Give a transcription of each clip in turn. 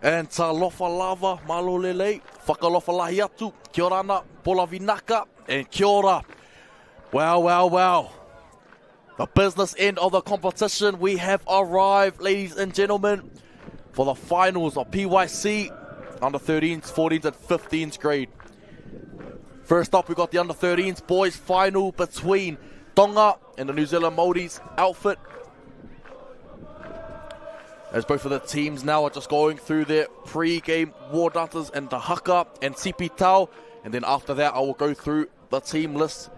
And talofa lava, malolele, whakalofa lahi atu, kia ora ana, pola vinaka, and kia ora. Wow. The business end of the competition, we have arrived, ladies and gentlemen, for the finals of PYC, under 13s, 14s and 15s grade. First up, we got the under 13s boys final between Tonga and the New Zealand Maori's outfit. As both of the teams now are just going through their pre-game war dances and the haka and sipi tau. And then after that, I will go through the team list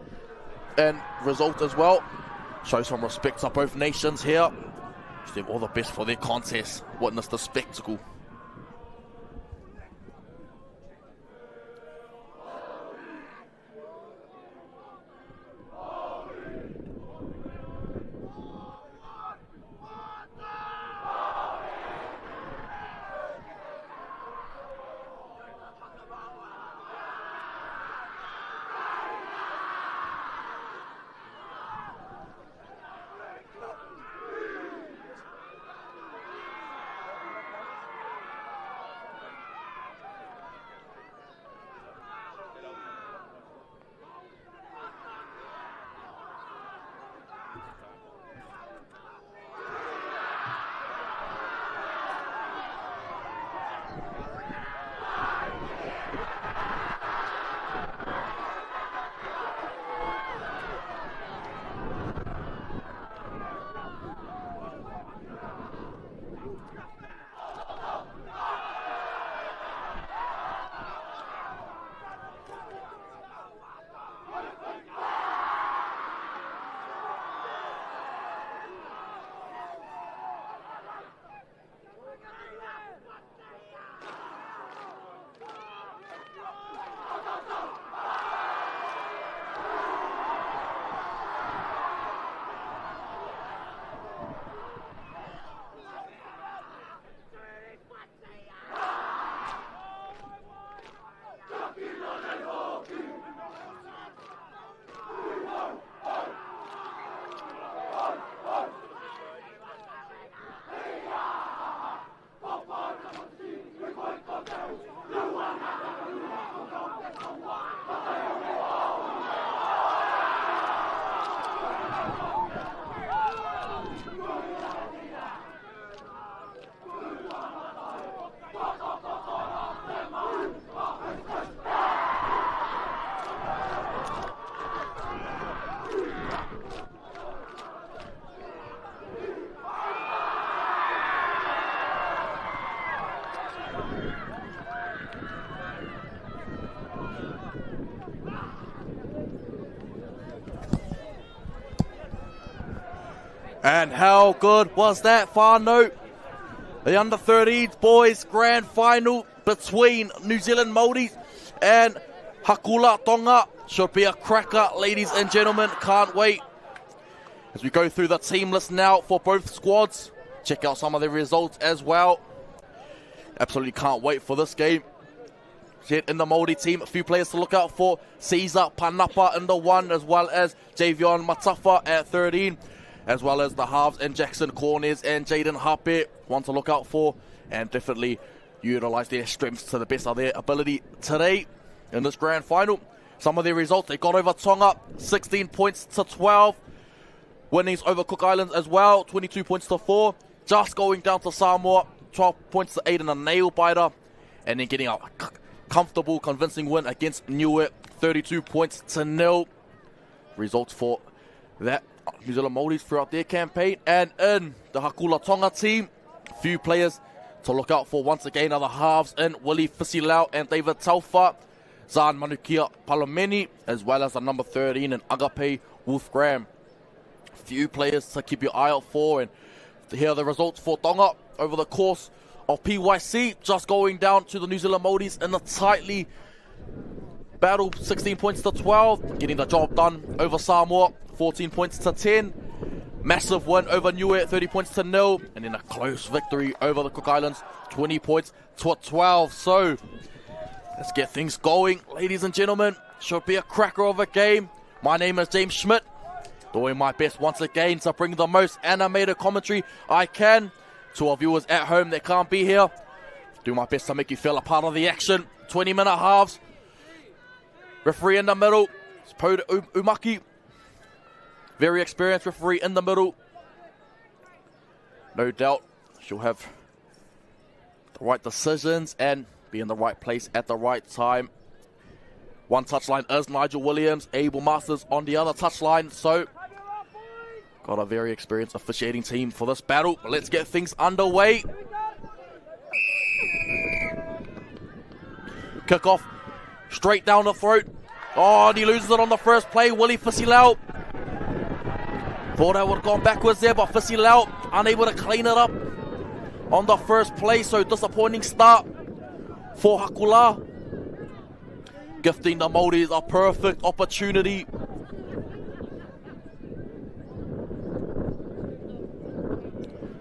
and result as well. Show some respect to both nations here. Wish them all the best for their contest. Witness the spectacle. And how good was that, whānau? The under 13s boys grand final between New Zealand Maori and Hakula Tonga. Should be a cracker, ladies and gentlemen. Can't wait. As we go through the team list now for both squads. Check out some of the results as well. Absolutely can't wait for this game. In the Maori team, a few players to look out for. Caesar Panapa in the 1, as well as Javion Matafa at 13. As well as the halves and Jackson Corners and Jaden Hape, one to look out for, and definitely utilise their strengths to the best of their ability today in this grand final. Some of their results, they got over Tonga, 16 points to 12. Winnings over Cook Islands as well, 22 points to 4. Just going down to Samoa, 12 points to 8 in a nail biter. And then getting a comfortable, convincing win against Niue, 32 points to 0. Results for that New Zealand Maoris throughout their campaign. And in the Hakula Tonga team, few players to look out for once again are the halves in Willie Fisilau and David Taufa, Zan Manukia Palomeni, as well as the number 13 in Agape Wolf Graham. Few players to keep your eye out for, and here are the results for Tonga over the course of PYC, just going down to the New Zealand Maoris in a tightly battle, 16 points to 12, getting the job done over Samoa, 14 points to 10. Massive win over Niue, 30 points to 0. And then a close victory over the Cook Islands, 20 points to 12. So, let's get things going, ladies and gentlemen. Should be a cracker of a game. My name is James Schmidt, doing my best once again to bring the most animated commentary I can to our viewers at home that can't be here. Do my best to make you feel a part of the action. 20-minute halves. Referee in the middle. It's Poda Umaki. Very experienced referee in the middle. No doubt she'll have the right decisions and be in the right place at the right time. One touchline is Nigel Williams. Abel Masters on the other touchline. So, got a very experienced officiating team for this battle. Let's get things underway. Kickoff straight down the throat. Oh, and he loses it on the first play. Willie Fisilau. Thought I would have gone backwards there, but Fisilau unable to clean it up on the first play. So disappointing start for Hakula. Gifting the Maoris a perfect opportunity.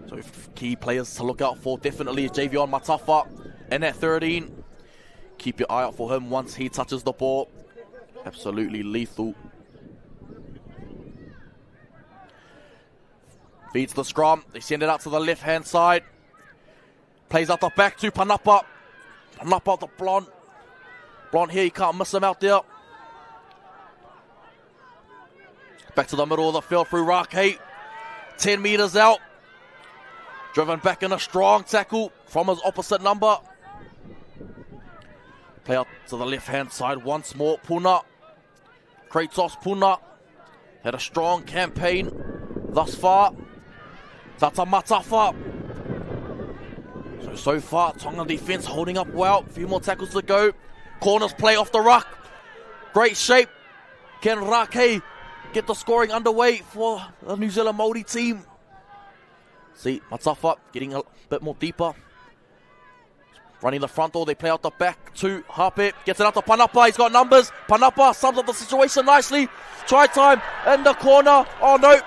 So key players to look out for definitely is Javion Matafa in at 13. Keep your eye out for him once he touches the ball. Absolutely lethal. Feeds the scrum. They send it out to the left-hand side. Plays out the back to Panapa. Panapa, the blonde. Blonde here, you can't miss him out there. Back to the middle of the field through Rake. 10 meters out. Driven back in a strong tackle from his opposite number. Play out to the left-hand side once more. Puna. Kratos Puna. Had a strong campaign thus far. Tata Matafa. So far, Tonga defense holding up well. A few more tackles to go. Corners play off the ruck. Great shape. Can Rake get the scoring underway for the New Zealand Maori team? See, Matafa getting a bit more deeper. Running the front door, they play out the back to Hape. Gets it out to Panapa, he's got numbers. Panapa sums up the situation nicely. Try time in the corner. Oh no.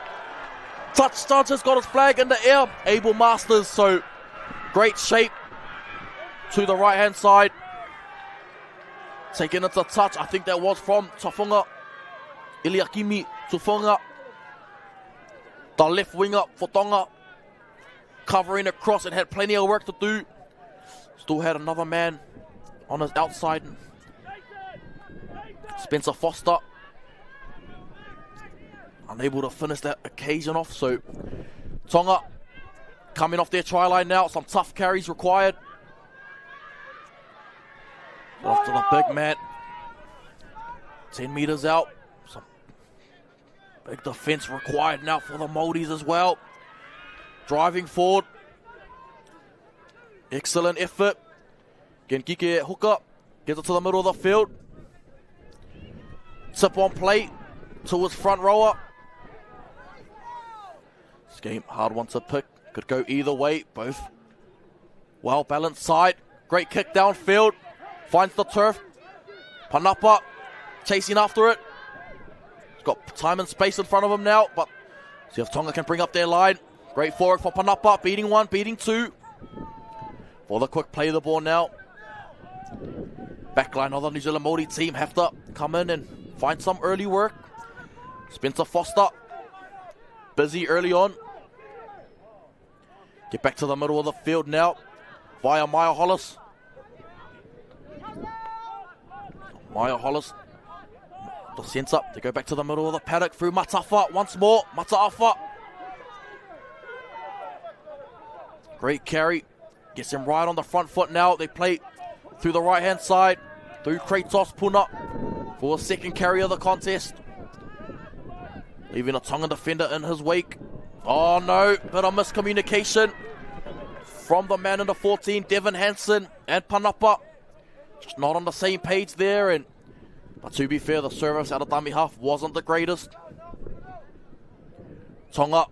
Touchdown just got his flag in the air. Abel Masters, so great shape to the right hand side. Taking it to touch, I think that was from Tafunga. Iliakimi Tufunga. The left winger for Tonga. Covering across and had plenty of work to do. Still had another man on his outside. Spencer Foster. Unable to finish that occasion off. So Tonga coming off their try line now. Some tough carries required. Off to the big man. 10 meters out. Some big defense required now for the Maoris as well. Driving forward. Excellent effort. Genkike hooker. Gets it to the middle of the field. Tip on play to his front rower. This game, hard one to pick. Could go either way. Both well balanced side. Great kick downfield. Finds the turf. Panapa chasing after it. He's got time and space in front of him now. But see if Tonga can bring up their line. Great forward for Panapa. Beating one, beating two. For the quick play of the ball now. Backline of the New Zealand Maori team have to come in and find some early work. Spencer Foster. Busy early on. Get back to the middle of the field now. Via Maya Hollis. Maya Hollis. The sense up. They go back to the middle of the paddock through Matafa. Once more. Matafa. Great carry. Gets him right on the front foot now. They play through the right-hand side. Through Kratos Puna for a second carry of the contest. Leaving a Tongan defender in his wake. Oh no, bit of miscommunication from the man in the 14, Devin Hansen and Panapa. Just not on the same page there. But to be fair, the service out of dummy half wasn't the greatest. Tonga,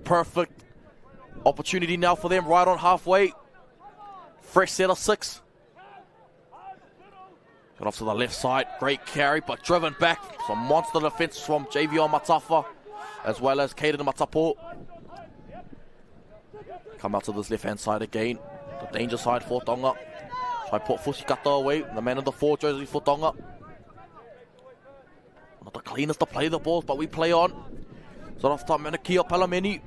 perfect opportunity now for them right on halfway. Fresh set of 6. Got off to the left side. Great carry, but driven back. Some monster defense from Javion Matafa, as well as Caden Matapo. Come out to this left-hand side again. The danger side for Tonga. Try put Fushikata away. The man in the 4 jersey for Tonga. Not the cleanest to play the balls, but we play on. So off top, Manakia Palameni.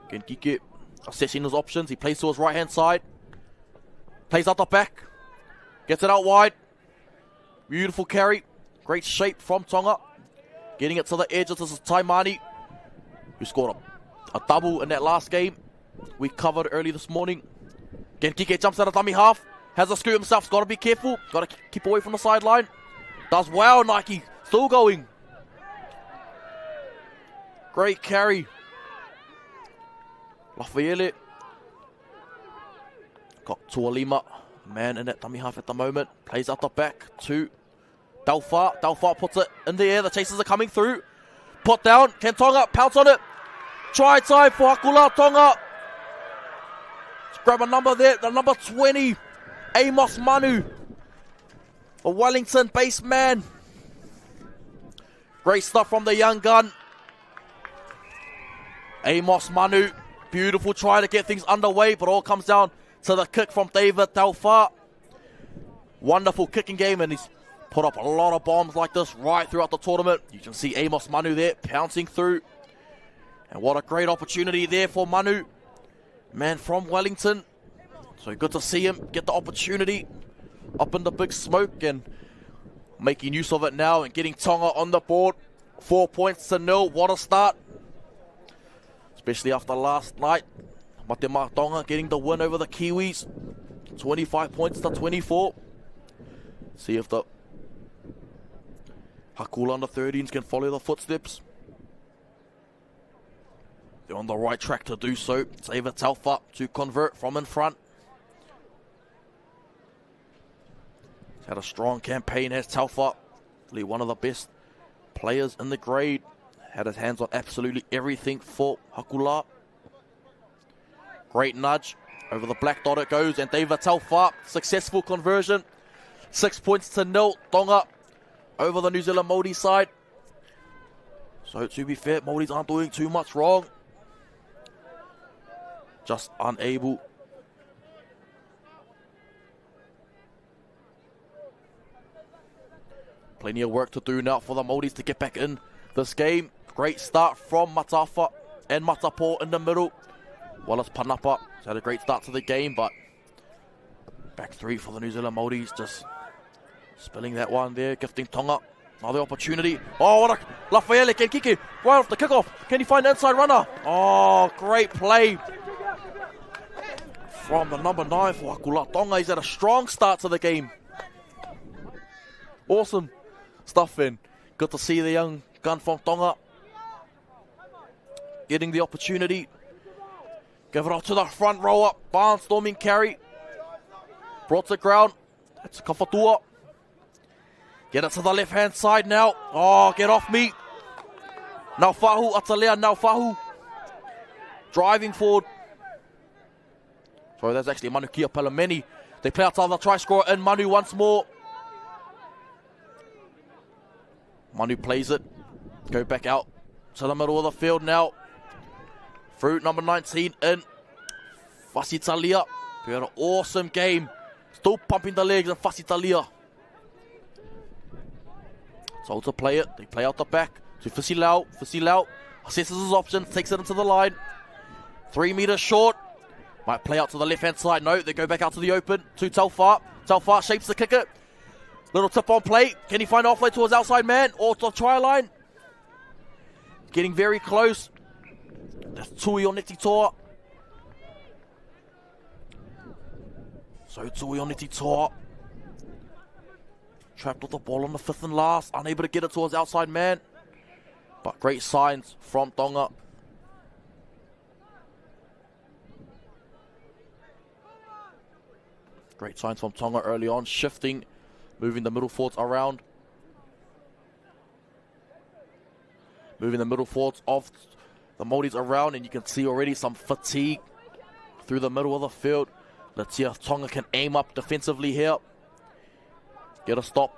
Genkike assessing his options. He plays to his right-hand side. Plays out the back. Gets it out wide. Beautiful carry. Great shape from Tonga. Getting it to the edge. This is Taimani, who scored a double in that last game we covered early this morning. Again, Kike jumps out of dummy half. Has a scoot himself. He's got to be careful. Got to keep away from the sideline. Does well, Nike. Still going. Great carry. Lafayette. Got Tualima. Man in that dummy half at the moment. Plays out the back to Delfar. Delfar puts it in the air. The chasers are coming through. Put down. Can Tonga pounce on it? Try time for Hakula. Tonga. Let's grab a number there. The number 20. Amos Manu. A Wellington base man. Great stuff from the young gun. Amos Manu. Beautiful try to get things underway, but all comes down to the kick from David Delfar. Wonderful kicking game, and he's put up a lot of bombs like this right throughout the tournament. You can see Amos Manu there pouncing through. And what a great opportunity there for Manu. Man from Wellington. So good to see him get the opportunity up in the big smoke and making use of it now and getting Tonga on the board. 4 points to 0. What a start. Especially after last night. Matema Tonga getting the win over the Kiwis. 25 points to 24. See if the Hakula under 13s can follow the footsteps. They're on the right track to do so. David Telfa to convert from in front. He's had a strong campaign, has Telfa. Really one of the best players in the grade. Had his hands on absolutely everything for Hakula. Great nudge. Over the black dot it goes, and David Telfa, successful conversion. 6 points to 0. Tonga over the New Zealand Maori side. So to be fair, Maoris aren't doing too much wrong. Just unable. Plenty of work to do now for the Maoris to get back in this game. Great start from Matafa and Matapo in the middle. Well as Panapa. He's had a great start to the game, but back three for the New Zealand Maoris. Just spilling that one there, gifting Tonga another opportunity. Oh, what a Lafayette can kick it right off the kickoff. Can he find the inside runner? Oh, great play from the number 9 for Hakula. Tonga, he's had a strong start to the game. Awesome stuff, in. Good to see the young gun from Tonga getting the opportunity. Give it off to the front rower. Barnstorming carry. Brought to ground. It's Kafatua. Get it to the left-hand side now. Oh, get off me. Naufahu, Atalea, Naufahu. Driving forward. Sorry, that's actually Manukia Palameni. They play outside the try scorer and Manu once more. Manu plays it. Go back out to the middle of the field now. Through number 19 in Fasitalia. We had an awesome game. Still pumping the legs and Fasitalia. So to play it, they play out the back to Fasilau. Fasilau assesses his options, takes it into the line. 3 meters short. Might play out to the left-hand side. No, they go back out to the open to Telfar. Telfar shapes the kicker. Little tip on play. Can he find halfway towards outside man or to the try line? Getting very close. That's Tui Oneti Toa. So Tui Oneti Toa. Trapped with the ball on the 5th and last. Unable to get it towards outside man. But great signs from Tonga. Great signs from Tonga early on. Shifting. Moving the middle forwards around. Moving the middle forwards off the Maoris around, and you can see already some fatigue through the middle of the field. Let's see if Tonga can aim up defensively here. Get a stop.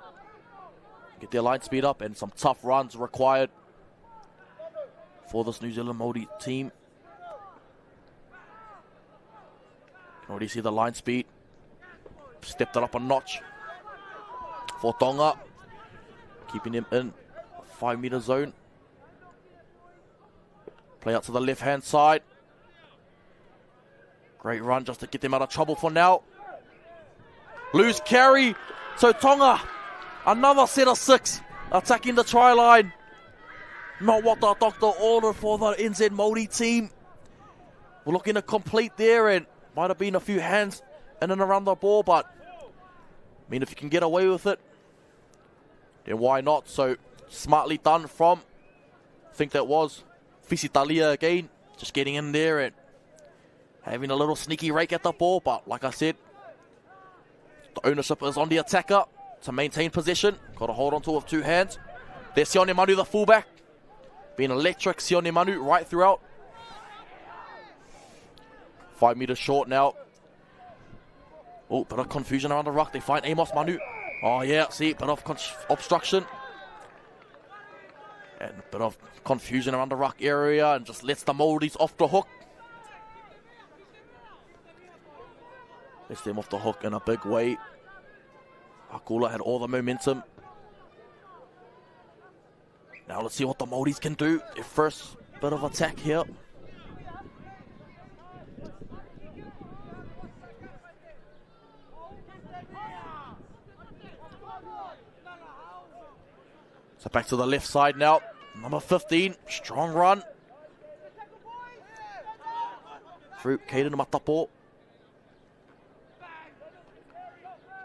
Get their line speed up, and some tough runs required for this New Zealand Maori team. You can already see the line speed. Stepped it up a notch for Tonga. Keeping him in 5 meter zone. Play out to the left-hand side. Great run just to get them out of trouble for now. Loose carry. So Tonga, another set of 6, attacking the try line. Not what the doctor ordered for the NZ Maori team. We're looking to complete there, and might have been a few hands in and around the ball, but I mean, if you can get away with it, then why not? So smartly done from, I think that was Fisitalia again, just getting in there and having a little sneaky rake at the ball. But like I said, the ownership is on the attacker to maintain possession. Got to hold on to it with 2 hands. There's Sione Manu, the fullback, being electric. Sione Manu right throughout. 5 meters short now. Oh, bit of confusion around the ruck. They find Amos Manu. Oh yeah, see, bit of obstruction. And a bit of confusion around the ruck area, and just lets the Maoris off the hook. Lets them off the hook in a big way. Hakula had all the momentum. Now let's see what the Maoris can do. Their first bit of attack here. So back to the left side now. Number 15, strong run. Through Caden Matapo.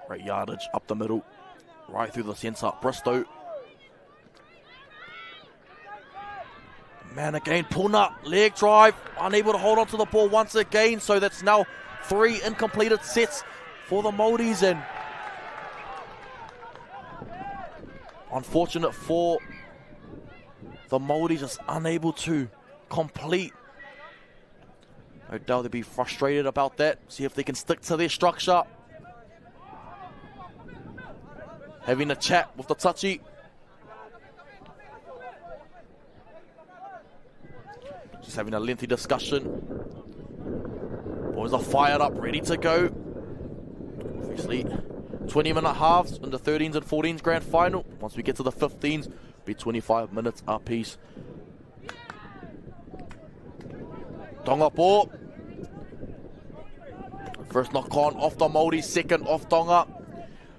Great yardage up the middle. Right through the centre. Bristow. Man again, Puna. Leg drive. Unable to hold on to the ball once again. So that's now 3 incompleted sets for the Maoris. And unfortunate for the Maori, just unable to complete. No doubt they'll be frustrated about that. See if they can stick to their structure. Having a chat with the touchy. Just having a lengthy discussion. Boys are fired up, ready to go. Obviously 20-minute halves in the 13s and 14s grand final. Once we get to the 15s, it'll be 25 minutes apiece. Tonga ball. First knock on off the Maori, second off Tonga.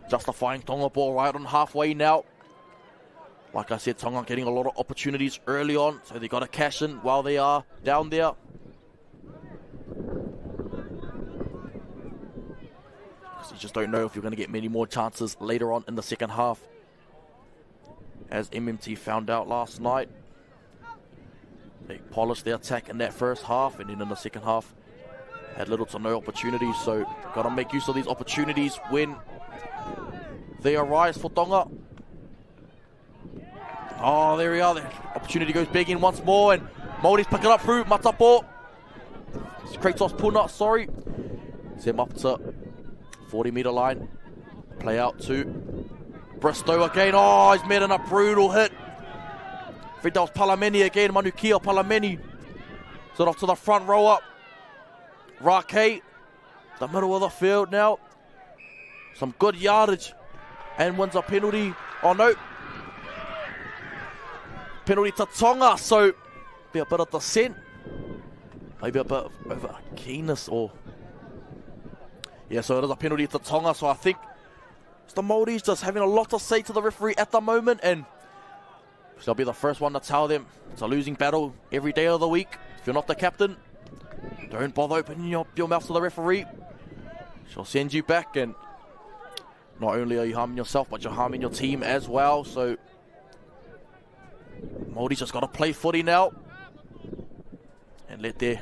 Justifying Tonga ball right on halfway now. Like I said, Tonga getting a lot of opportunities early on, so they got to cash in while they are down there. You just don't know if you're going to get many more chances later on in the second half. As MMT found out last night, they polished their attack in that first half, and then in the second half had little to no opportunities. So got to make use of these opportunities when they arise for Tonga. Oh, there we are. The opportunity goes big in once more, and Maori's pick it up through Matapo. Kratos Puna, sorry. Send him up to 40-meter line. Play out to Bristow again. Oh, he's made a brutal hit. I think that was Palameni again. Manukia Palameni. Sort off to the front row up. Rake, the middle of the field now. Some good yardage. And wins a penalty. Oh no. Penalty to Tonga. So, be a bit of dissent. Maybe a bit of over keenness or... Yeah, so it is a penalty to Tonga. So I think the Maoris just having a lot to say to the referee at the moment, and she'll be the first one to tell them it's a losing battle every day of the week. If you're not the captain, don't bother opening your mouth to the referee. She'll send you back, and not only are you harming yourself, but you're harming your team as well. So Maori's just got to play footy now and let their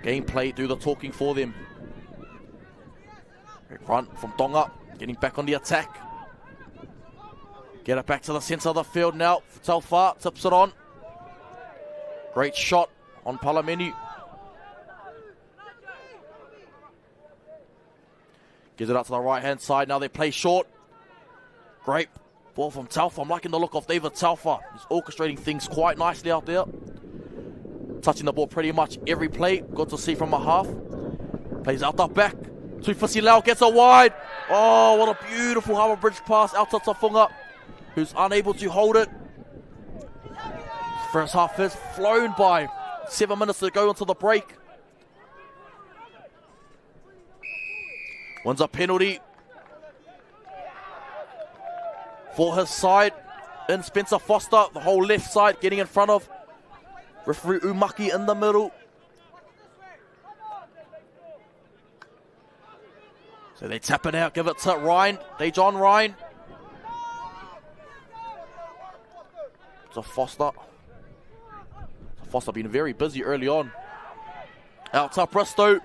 gameplay do the talking for them. Great run from Tonga, getting back on the attack. Get it back to the centre of the field now. Taufa tips it on. Great shot on Palameni. Gives it out to the right-hand side. Now they play short. Great ball from Taufa. I'm liking the look of David Taufa. He's orchestrating things quite nicely out there. Touching the ball pretty much every play. Good to see from a half. Plays out the back. Tuifasi Lau gets a wide. Oh, what a beautiful Harbour Bridge pass out to Tafunga, who's unable to hold it. First half is flown by. 7 minutes to go until the break. Wins a penalty for his side. In Spencer Foster, the whole left side getting in front of referee Umaki in the middle. So they tap it out, give it to Ryan. Dejon Ryan. To Foster. Foster been very busy early on. Out to Bristow.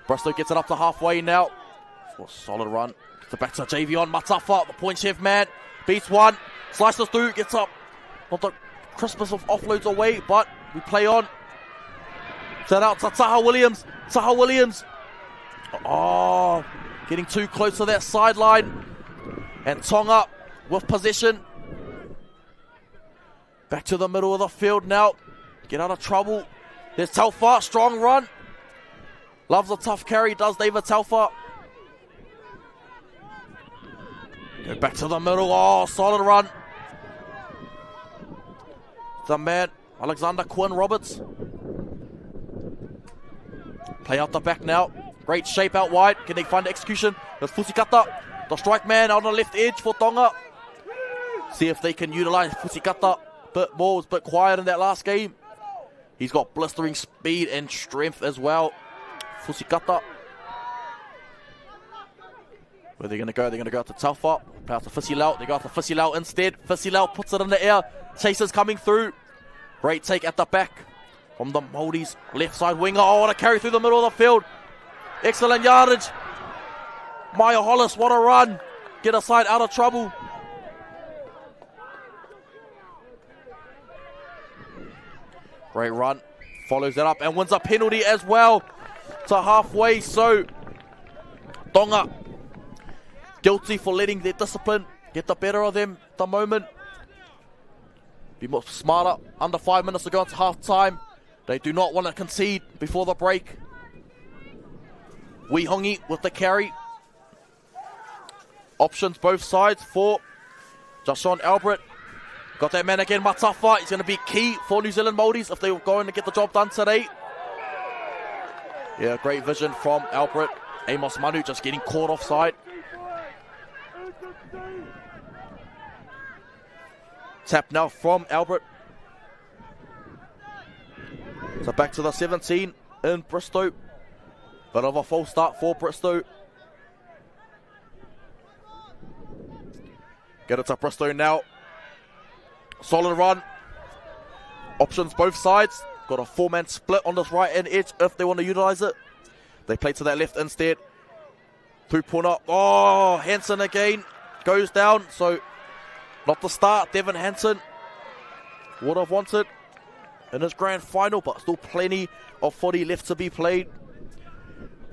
Bristow gets it up to halfway now. For a solid run. Gets it back to Javion Matafa, the point chef man. Beats one. Slices through, gets up. Not the crispest of offloads away, but we play on. Set out to Taha Williams. Taha Williams. Oh, getting too close to that sideline. And Tonga with possession. Back to the middle of the field now. Get out of trouble. There's Telfa, strong run. Loves a tough carry, does David Telfa. Go back to the middle. Oh, solid run. The man, Alexander Quinn Roberts. Play out the back now. Great shape out wide. Can they find execution? There's Fusikata, the strike man on the left edge for Tonga. See if they can utilize Fusikata a bit more. It was a bit quiet in that last game. He's got blistering speed and strength as well. Fusikata. Where they're going to go? They're going to go out to Taufa. Play out to Fisilau. They go out to Fisilau instead. Fisilau puts it in the air. Chasers coming through. Great take at the back from the Maori's left side winger. Oh, what a carry through the middle of the field. Excellent yardage. Maya Hollis, what a run. Get a side out of trouble. Great run. Follows that up and wins a penalty as well. To halfway, so Tonga guilty for letting their discipline get the better of them at the moment. Be more smarter. Under 5 minutes to go into half time. They do not want to concede before the break. Wihongi with the carry. Options both sides for Jashawn Albert. Got that man again, Matafa. He's going to be key for New Zealand Māoris if they were going to get the job done today. Yeah, great vision from Albert. Amos Manu just getting caught offside. Tap now from Albert. So back to the 17 in Bristow. Bit of a false start for Bristow. Get it to Bristow now. Solid run. Options both sides. Got a 4-man split on this right-hand edge if they want to utilize it. They play to that left instead. Tupuna. Oh, Hansen again. Goes down. So not the start. Devin Hansen would have wanted in his grand final, but still plenty of footy left to be played.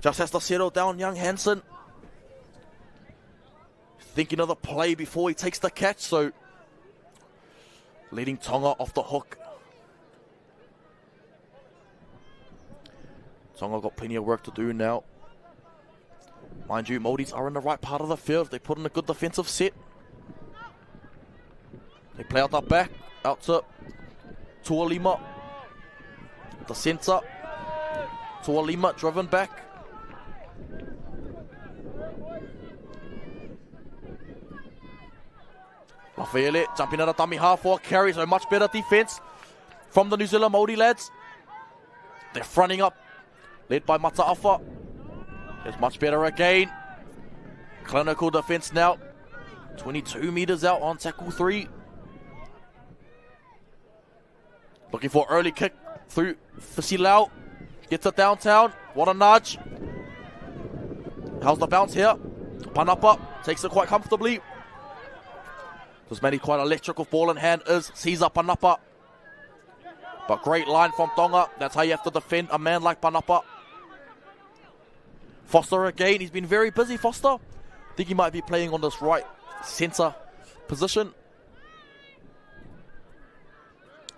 Just has to settle down, young Hansen. Thinking of the play before he takes the catch, so leading Tonga off the hook. Tonga got plenty of work to do now. Mind you, Māoris are in the right part of the field. They put in a good defensive set. They play out the back, out to Tualima. The centre. Tualima driven back. Lafayette jumping out of dummy half for carry, so much better defense from the New Zealand Māori lads. They're fronting up, led by Mataafa. It's much better again. Clinical defense now. 22 meters out on tackle 3. Looking for early kick through Fisilau. Gets it downtown. What a nudge. How's the bounce here? Panapa takes it quite comfortably. This man is quite electrical ball in hand is Caesar Panapa. But great line from Tonga. That's how you have to defend a man like Panapa. Foster again. He's been very busy, Foster. I think he might be playing on this right centre position.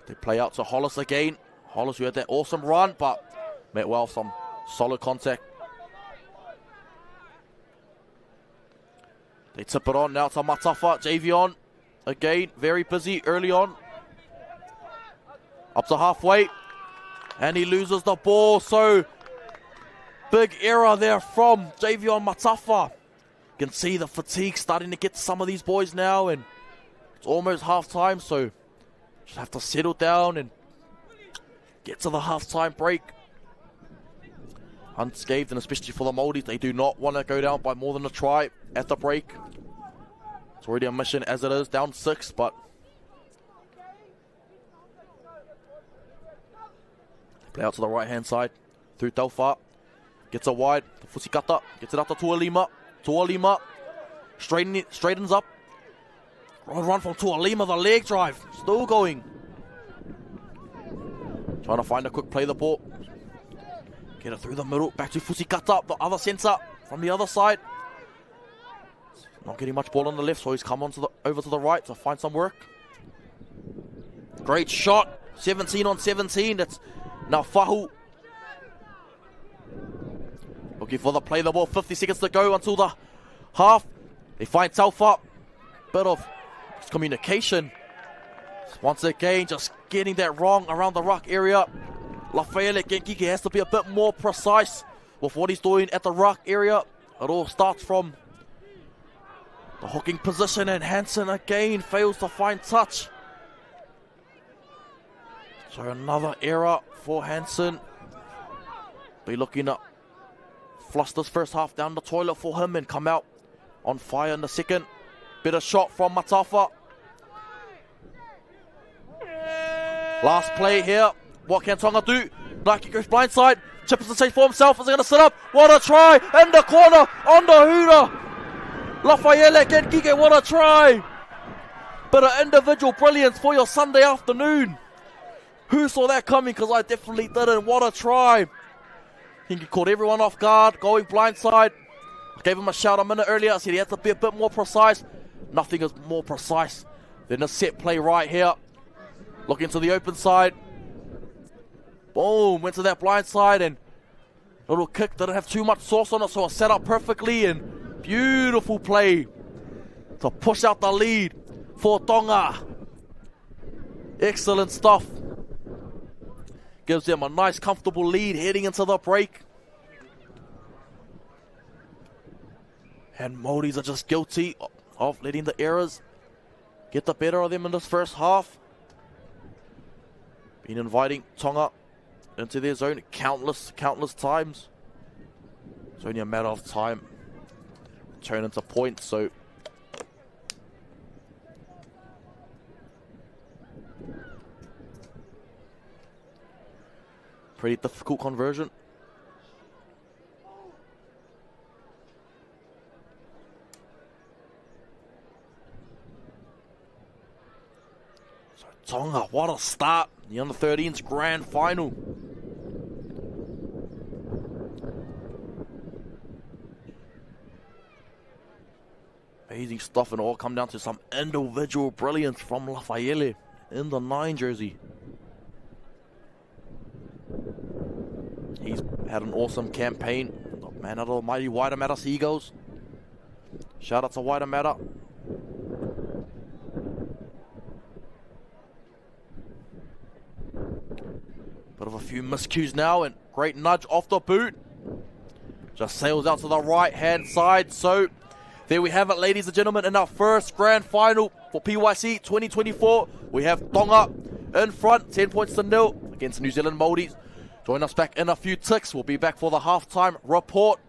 They play out to Hollis again. Hollis, who had that awesome run, but met well some solid contact. They tip it on now to Matafa. Javion again, very busy early on. Up to halfway. And he loses the ball, so Big error there from Javion Matafa. You can see the fatigue starting to get to some of these boys now, and it's almost half-time, so just have to settle down and get to the half-time break unscathed, and especially for the Māoris, they do not want to go down by more than a try at the break. It's already a mission as it is, down 6, but play out to the right-hand side through Taufa. Gets a wide, Fusikata gets it up to Tualima. Tualima straightens up. Run from Tualima, the leg drive, still going. Trying to find a quick play the ball. Get it through the middle, back to Fusikata, the other centre from the other side. Not getting much ball on the left, so he's come over to the right to find some work. Great shot, 17 on 17. That's now Fahu. Looking for the play the ball, 50 seconds to go until the half. They find Taufa. Bit of communication. Once again, just getting that wrong around the ruck area. Lafayette Genkike has to be a bit more precise with what he's doing at the ruck area. It all starts from the hooking position, and Hansen again fails to find touch. So another error for Hansen. Be looking at flush this first half down the toilet for him and come out on fire in the second. Better shot from Matafa. Last play here. What can Tonga do? Nike goes blindside. Chips the stage for himself. Is he going to sit up? What a try! In the corner on the hooter. Lafayette Genkike, what a try! Bit of individual brilliance for your Sunday afternoon. Who saw that coming? Because I definitely didn't. What a try! He caught everyone off guard, going blindside. I gave him a shout a minute earlier. I said he had to be a bit more precise. Nothing is more precise than a set play right here. Looking to the open side. Boom, went to that blind side, and little kick didn't have too much sauce on it, so it set up perfectly, and beautiful play to push out the lead for Tonga. Excellent stuff. Gives them a nice comfortable lead heading into the break. And Māoris are just guilty of letting the errors get the better of them in this first half. Been inviting Tonga into their zone countless times. It's only a matter of time. Turn into points, so pretty difficult conversion. So Tonga, what a start. The under-13's grand final. Amazing stuff, and all come down to some individual brilliance from Lafayette in the 9 jersey. He's had an awesome campaign. The man out of the mighty Waitemata Seagulls. Shout out to Waitemata. Bit of a few miscues now, and great nudge off the boot. Just sails out to the right-hand side. So there we have it, ladies and gentlemen, in our first grand final for PYC 2024. We have Tonga in front, 10 points to 0 against New Zealand Māoris. Join us back in a few ticks. We'll be back for the halftime report.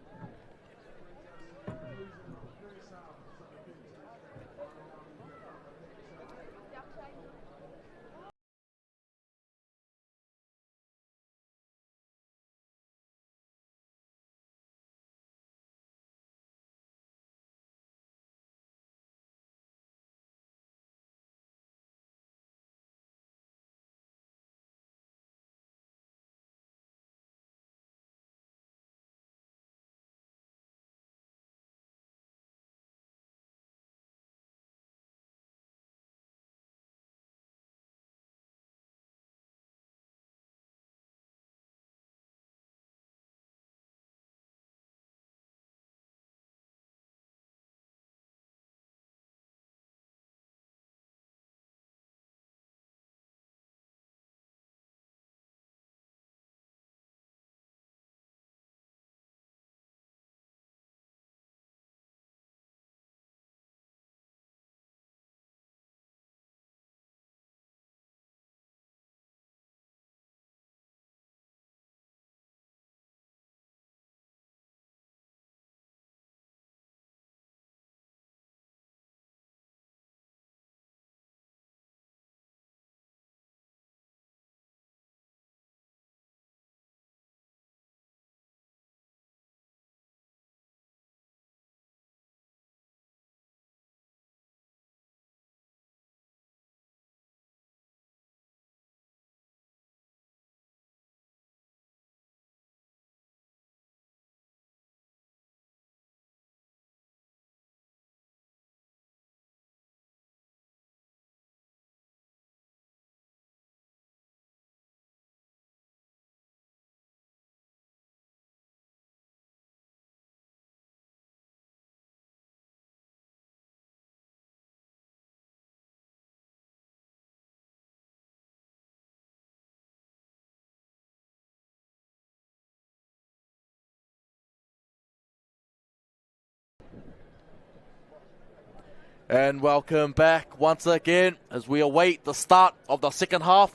And welcome back once again as we await the start of the second half.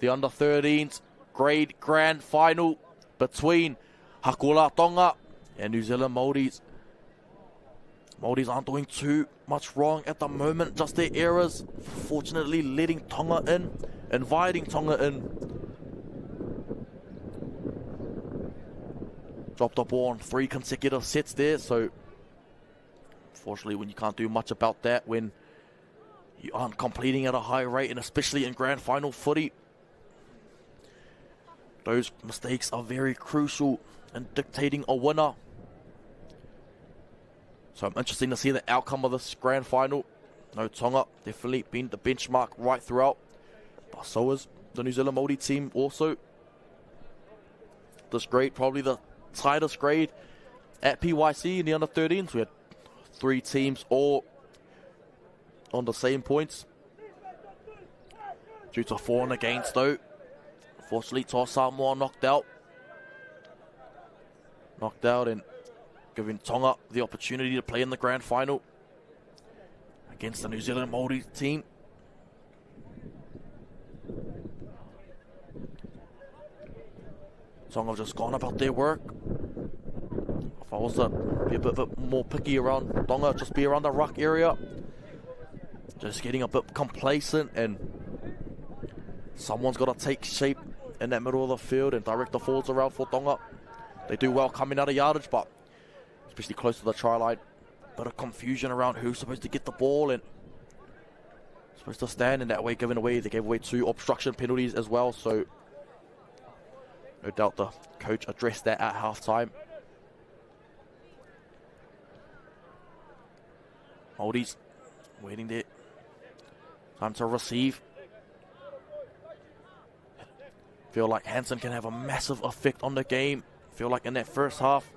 The under-13s grade grand final between Hakula Tonga and New Zealand Maoris. Maoris aren't doing too much wrong at the moment, just their errors. Fortunately letting Tonga in, inviting Tonga in. Dropped the ball on 3 consecutive sets there, so unfortunately, when you can't do much about that, when you aren't completing at a high rate, and especially in grand final footy, those mistakes are very crucial in dictating a winner. So I'm interested to see the outcome of this grand final. No, Tonga definitely been the benchmark right throughout, but so is the New Zealand Maori team also. This grade, probably the tightest grade at PYC in the under-13s. We had 3 teams all on the same points. Due to 4 and against though. Unfortunately, Toa Samoa knocked out and giving Tonga the opportunity to play in the grand final against the New Zealand Maori team. Tonga have just gone about their work. If I was to be a bit more picky around Tonga, just be around the ruck area. Just getting a bit complacent, and someone's got to take shape in that middle of the field and direct the forwards around for Tonga. They do well coming out of yardage, but especially close to the try line, bit of confusion around who's supposed to get the ball and supposed to stand in that way, giving away. They gave away 2 obstruction penalties as well, so no doubt the coach addressed that at halftime. Maoris waiting there. Time to receive. Feel like Hansen can have a massive effect on the game. Feel like in that first half,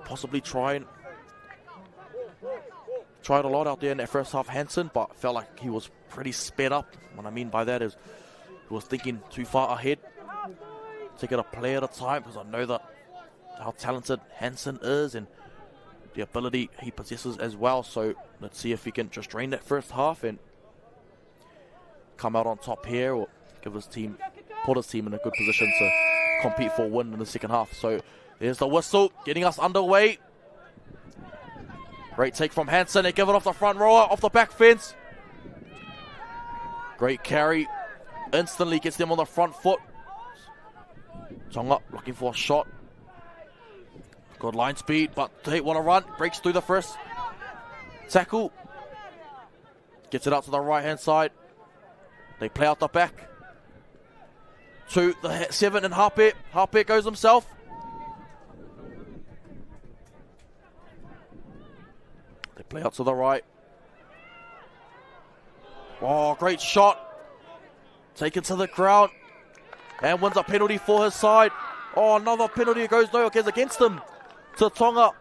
possibly tried a lot out there in that first half, Hansen, but felt like he was pretty sped up. What I mean by that is he was thinking too far ahead. Take it a play at a time, because I know that how talented Hansen is and the ability he possesses as well. So let's see if he can just drain that first half and come out on top here, or give his team, put his team in a good position to compete for a win in the second half. So there's the whistle, getting us underway. Great take from Hansen. They give it off the front rower, off the back fence. Great carry. Instantly gets them on the front foot. Tonga looking for a shot. Good line speed, but hey, what a run. Breaks through the first tackle. Gets it out to the right-hand side. They play out the back. To the 7 and Harpet. Harpet goes himself. They play out to the right. Oh, great shot. Taken to the ground. And wins a penalty for his side. Oh, another penalty goes against him. To Tonga.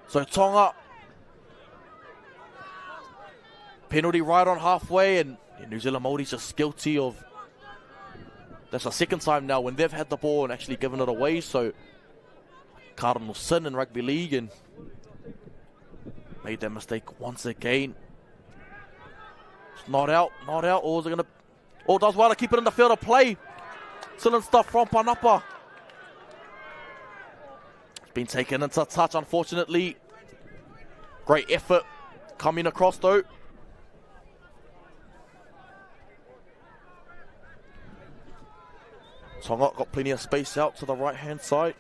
So Tonga. Penalty right on halfway, and New Zealand Maori's just guilty of... That's the second time now when they've had the ball and actually given it away. So Cardinal sin in rugby league and made that mistake once again. It's not out. Or is it gonna? Or does well to keep it in the field of play. Excellent stuff from Panapa. It's been taken into touch, unfortunately. Great effort coming across though. Tonga got plenty of space out to the right-hand side.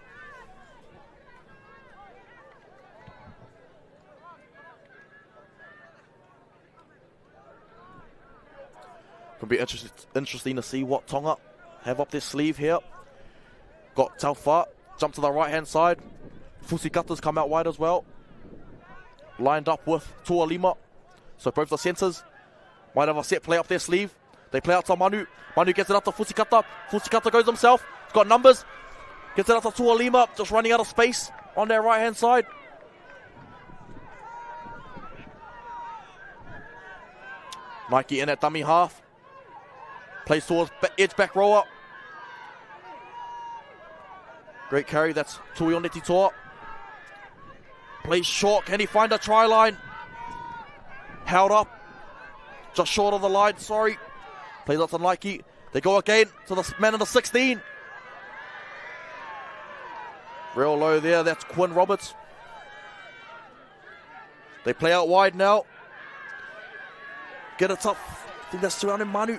It'll be interesting to see what Tonga have up their sleeve here. Got Taufa, jump to the right-hand side. Fusikata's come out wide as well. Lined up with Tualima. So both the centres might have a set play up their sleeve. They play out to Manu. Manu gets it up to Fusikata. Fusikata goes himself. He's got numbers. Gets it up to Tualima. Just running out of space on their right-hand side. Nike in at dummy half. Plays towards edge back rower. Great carry. That's Tui Oneti Toa. Plays short. Can he find a try line? held up. Just short of the line, sorry. Plays out to Nike. They go again to the man in the 16. Real low there, that's Quinn Roberts. They play out wide now. Get it up. I think that's surrounding Manu.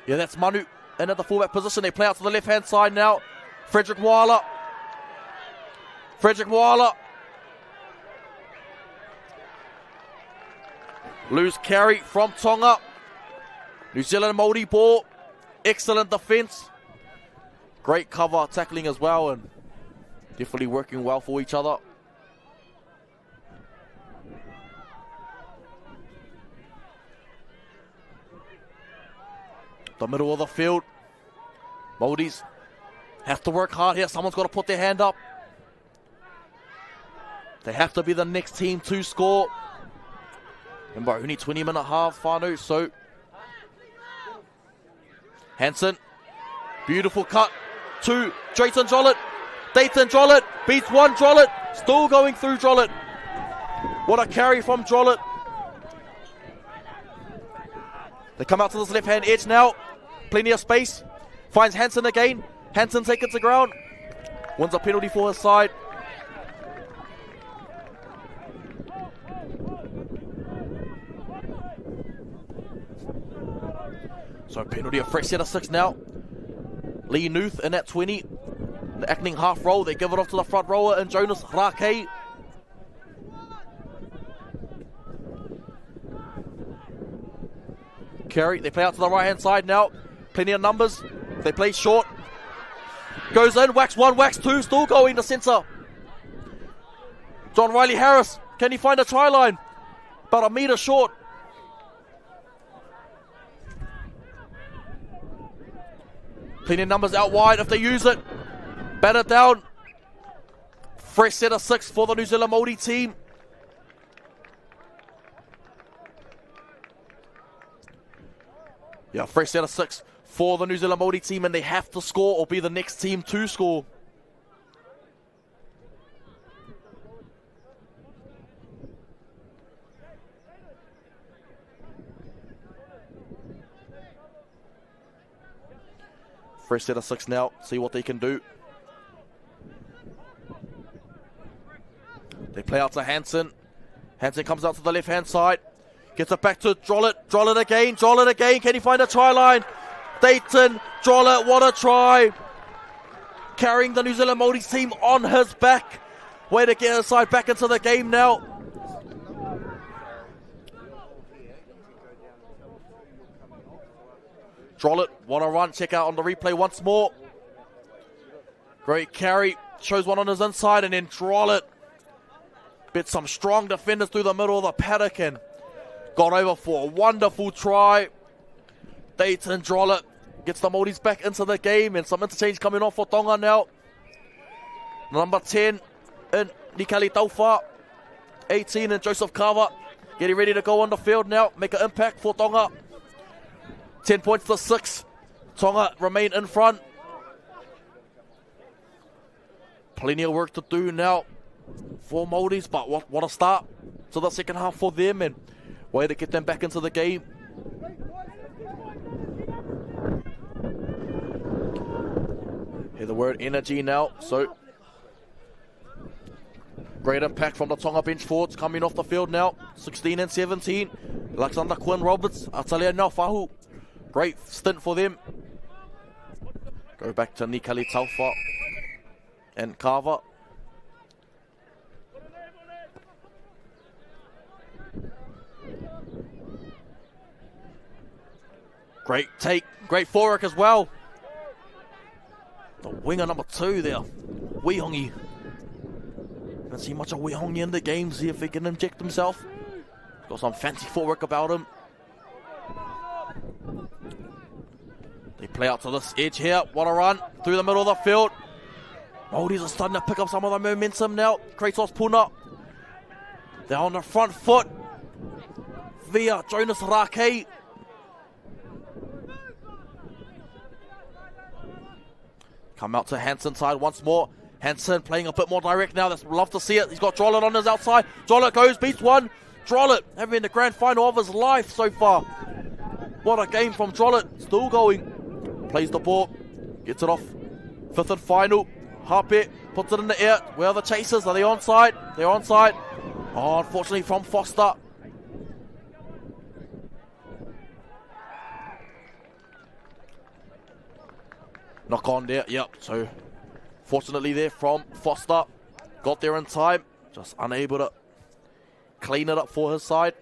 Yeah, that's Manu. And at the fullback position, they play out to the left-hand side now. Frederick Weiler. Loose carry from Tonga. New Zealand Maori ball. Excellent defence. Great cover tackling as well, and definitely working well for each other. The middle of the field. Maoris have to work hard here. Someone's got to put their hand up. They have to be the next team to score. Remember, only 20-minute half, whānau, so Hansen, beautiful cut to Drayton Drollett. Dayton Drollett beats one Drollett, still going through Drollett. What a carry from Drollett. They come out to this left-hand edge now. Plenty of space. Finds Hansen again. Hansen takes it to ground. Wins a penalty for his side. So penalty, a fresh set of 6 now. Lee Nuth in at 20. The acting half roll. They give it off to the front rower and Jonas Rake. Carey, they play out to the right hand side now. Plenty of numbers. They play short. Goes in, whacks 1, whacks 2, still going to centre. John Riley Harris, can he find a try line? About a metre short. Plenty of numbers out wide if they use it. Batter down. Fresh set of 6 for the New Zealand Maori team. Yeah, fresh set of 6 for the New Zealand Maori team, and they have to score or be the next team to score. Fresh set of 6 now, see what they can do. They play out to Hansen. Hansen comes out to the left-hand side. Gets it back to Drollett. Drollett again. Can he find a try line? Dayton Drollett, what a try. Carrying the New Zealand Maori team on his back. Way to get his side back into the game now. Drollett, what a run. Check out on the replay once more. Great carry. Shows one on his inside, and then Drollett bit some strong defenders through the middle of the paddock and got over for a wonderful try. Dayton Drollett gets the Maoris back into the game, and some interchange coming off for Tonga now. Number 10 in Nikali Taufa. 18 in Joseph Carver. Getting ready to go on the field now. Make an impact for Tonga. 10 points to 6. Tonga remain in front. Plenty of work to do now for Maoris, but what a start to the second half for them, and way to get them back into the game. Hear the word energy now, so great impact from the Tonga bench forwards coming off the field now. 16 and 17. Alexander Quinn Roberts, Atalia Naufahu. Great stint for them. Go back to Nikali Taufa and Carver. Great take, great forward as well. The winger number 2 there, Wihongi. Haven't seen much of Wihongi in the game, see if he can inject himself. Got some fancy footwork about him. They play out to this edge here. What a run through the middle of the field. Maoris are starting to pick up some of the momentum now. Kratos Puna. They're on the front foot via Jonas Rake. Come out to Hansen side once more. Hansen playing a bit more direct now. That's love to see it. He's got Drollett on his outside. Drollett goes, beats 1. Drollett having the grand final of his life so far. What a game from Drollett. Still going. Plays the ball. Gets it off. Fifth and final. Harpet puts it in the air. Where are the chasers? Are they onside? They're onside. Oh, unfortunately from Foster. Knock on there. Yep. So, fortunately there from Foster. Got there in time. Just unable to clean it up for his side.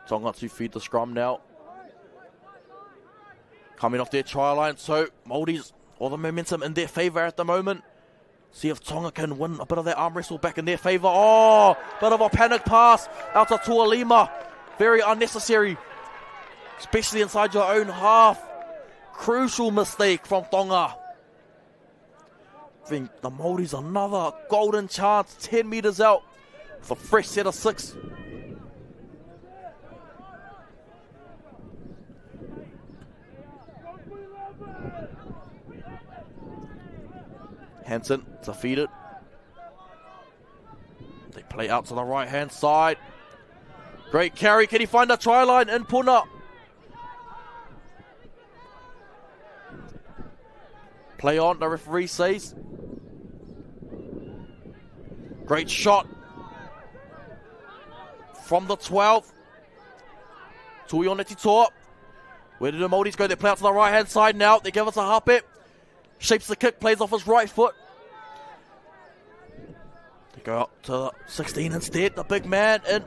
Tonga to feed the scrum now. Coming off their try line, so Māoris, all the momentum in their favour at the moment. See if Tonga can win a bit of that arm wrestle back in their favour. Oh, bit of a panic pass out to Tualima. Very unnecessary, especially inside your own half. Crucial mistake from Tonga. I think the Māoris another golden chance, 10 metres out with a fresh set of 6. Hansen to feed it. They play out to the right hand side. Great carry. Can he find a try line in Puna? Play on, the referee says. Great shot from the 12. Tuioneti Toa. Where did the Māoris go? They play out to the right hand side now. They give us a Harpet. Shapes the kick, plays off his right foot. They go up to the 16 instead. The big man in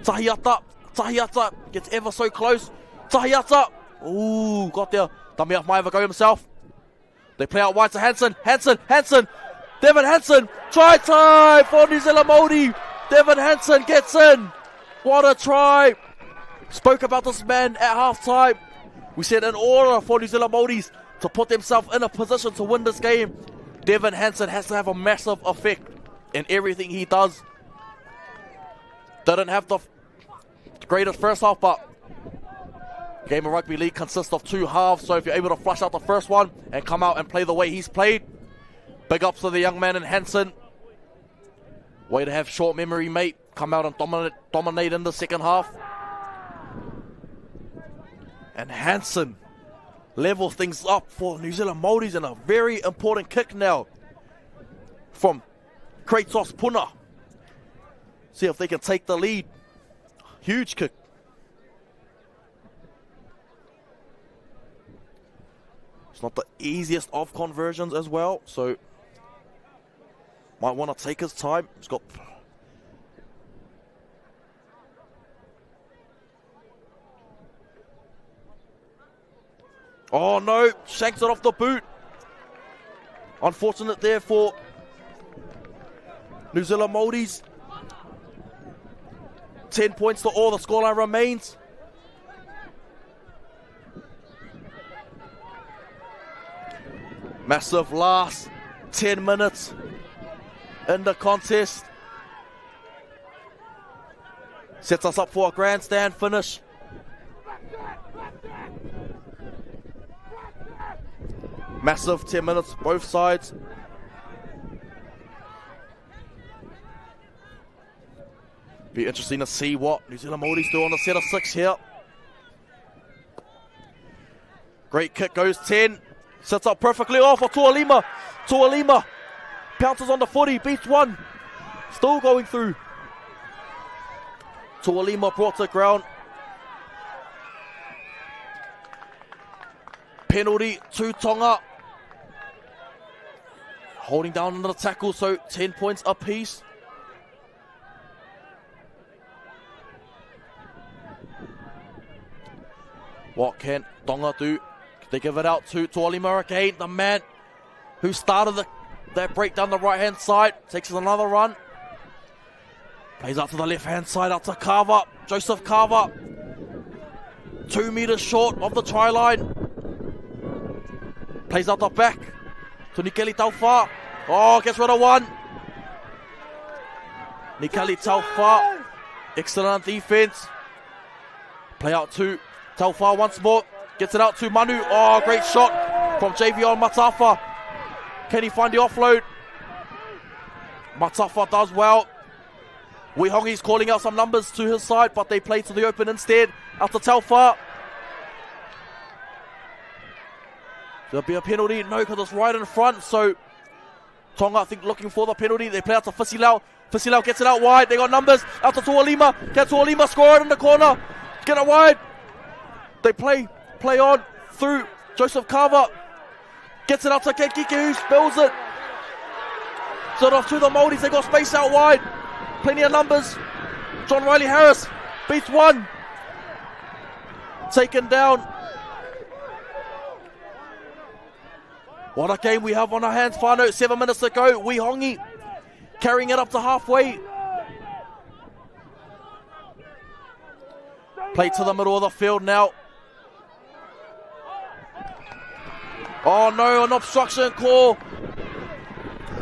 Tahiata. Tahiata gets ever so close. Tahiata. Ooh, got there. Dummy off might have a go himself. They play out wide to Hansen. Hansen. Devin Hansen. Try time for New Zealand Māori. Devin Hansen gets in. What a try. Spoke about this man at half time. We said in order for New Zealand Māoris to put themselves in a position to win this game, Devin Hansen has to have a massive effect in everything he does. Didn't have the greatest first half, but game of rugby league consists of 2 halves, so if you're able to flush out the first one and come out and play the way he's played, big ups to the young man in Hansen. Way to have short memory, mate. Come out and dominate in the second half. And Hansen level things up for New Zealand Māoris in a very important kick now from Kratos Puna. See if they can take the lead. Huge kick. It's not the easiest of conversions as well, so might want to take his time. He's got... Oh no, shanks it off the boot. Unfortunate there for New Zealand Māoris. 10 points to all, the scoreline remains. Massive last 10 minutes in the contest. Sets us up for a grandstand finish. Massive 10 minutes, both sides. Be interesting to see what New Zealand Māoris do on the set of 6 here. Great kick, goes 10. Sets up perfectly off for Tualima. Tualima pounces on the footy, beats one. Still going through. Tualima brought to ground. Penalty to Tonga. Holding down another tackle, so 10 points apiece. What can Tonga do? They give it out to Tualima again, the man who started that break down the right-hand side. Takes another run. Plays out to the left-hand side, out to Carver. Joseph Carver. 2 meters short of the try line. Plays out the back to Nikeli Taufa. Oh, gets rid of one. Nikeli Taufa. Excellent defense. Play out to Taufa once more. Gets it out to Manu. Oh, great shot from JV Matafa. Can he find the offload? Matafa does well. Wihongi's calling out some numbers to his side, but they play to the open instead. Out to Telfa. There'll be a penalty. No, because it's right in front. So Tonga, I think, looking for the penalty. They play out to Fisilau. Fisilau gets it out wide. They got numbers. Out to Tuolima. Can Tuolima score it in the corner? Get it wide. They play on through Joseph Carver. Gets it out to Kenkike, who spills it. Sort off to the Māoris. They got space out wide. Plenty of numbers. John Riley Harris beats one. Taken down. What a game we have on our hands, Whānau. 7 minutes to go. Wihongi carrying it up to halfway. Play to the middle of the field now. Oh no, an obstruction call.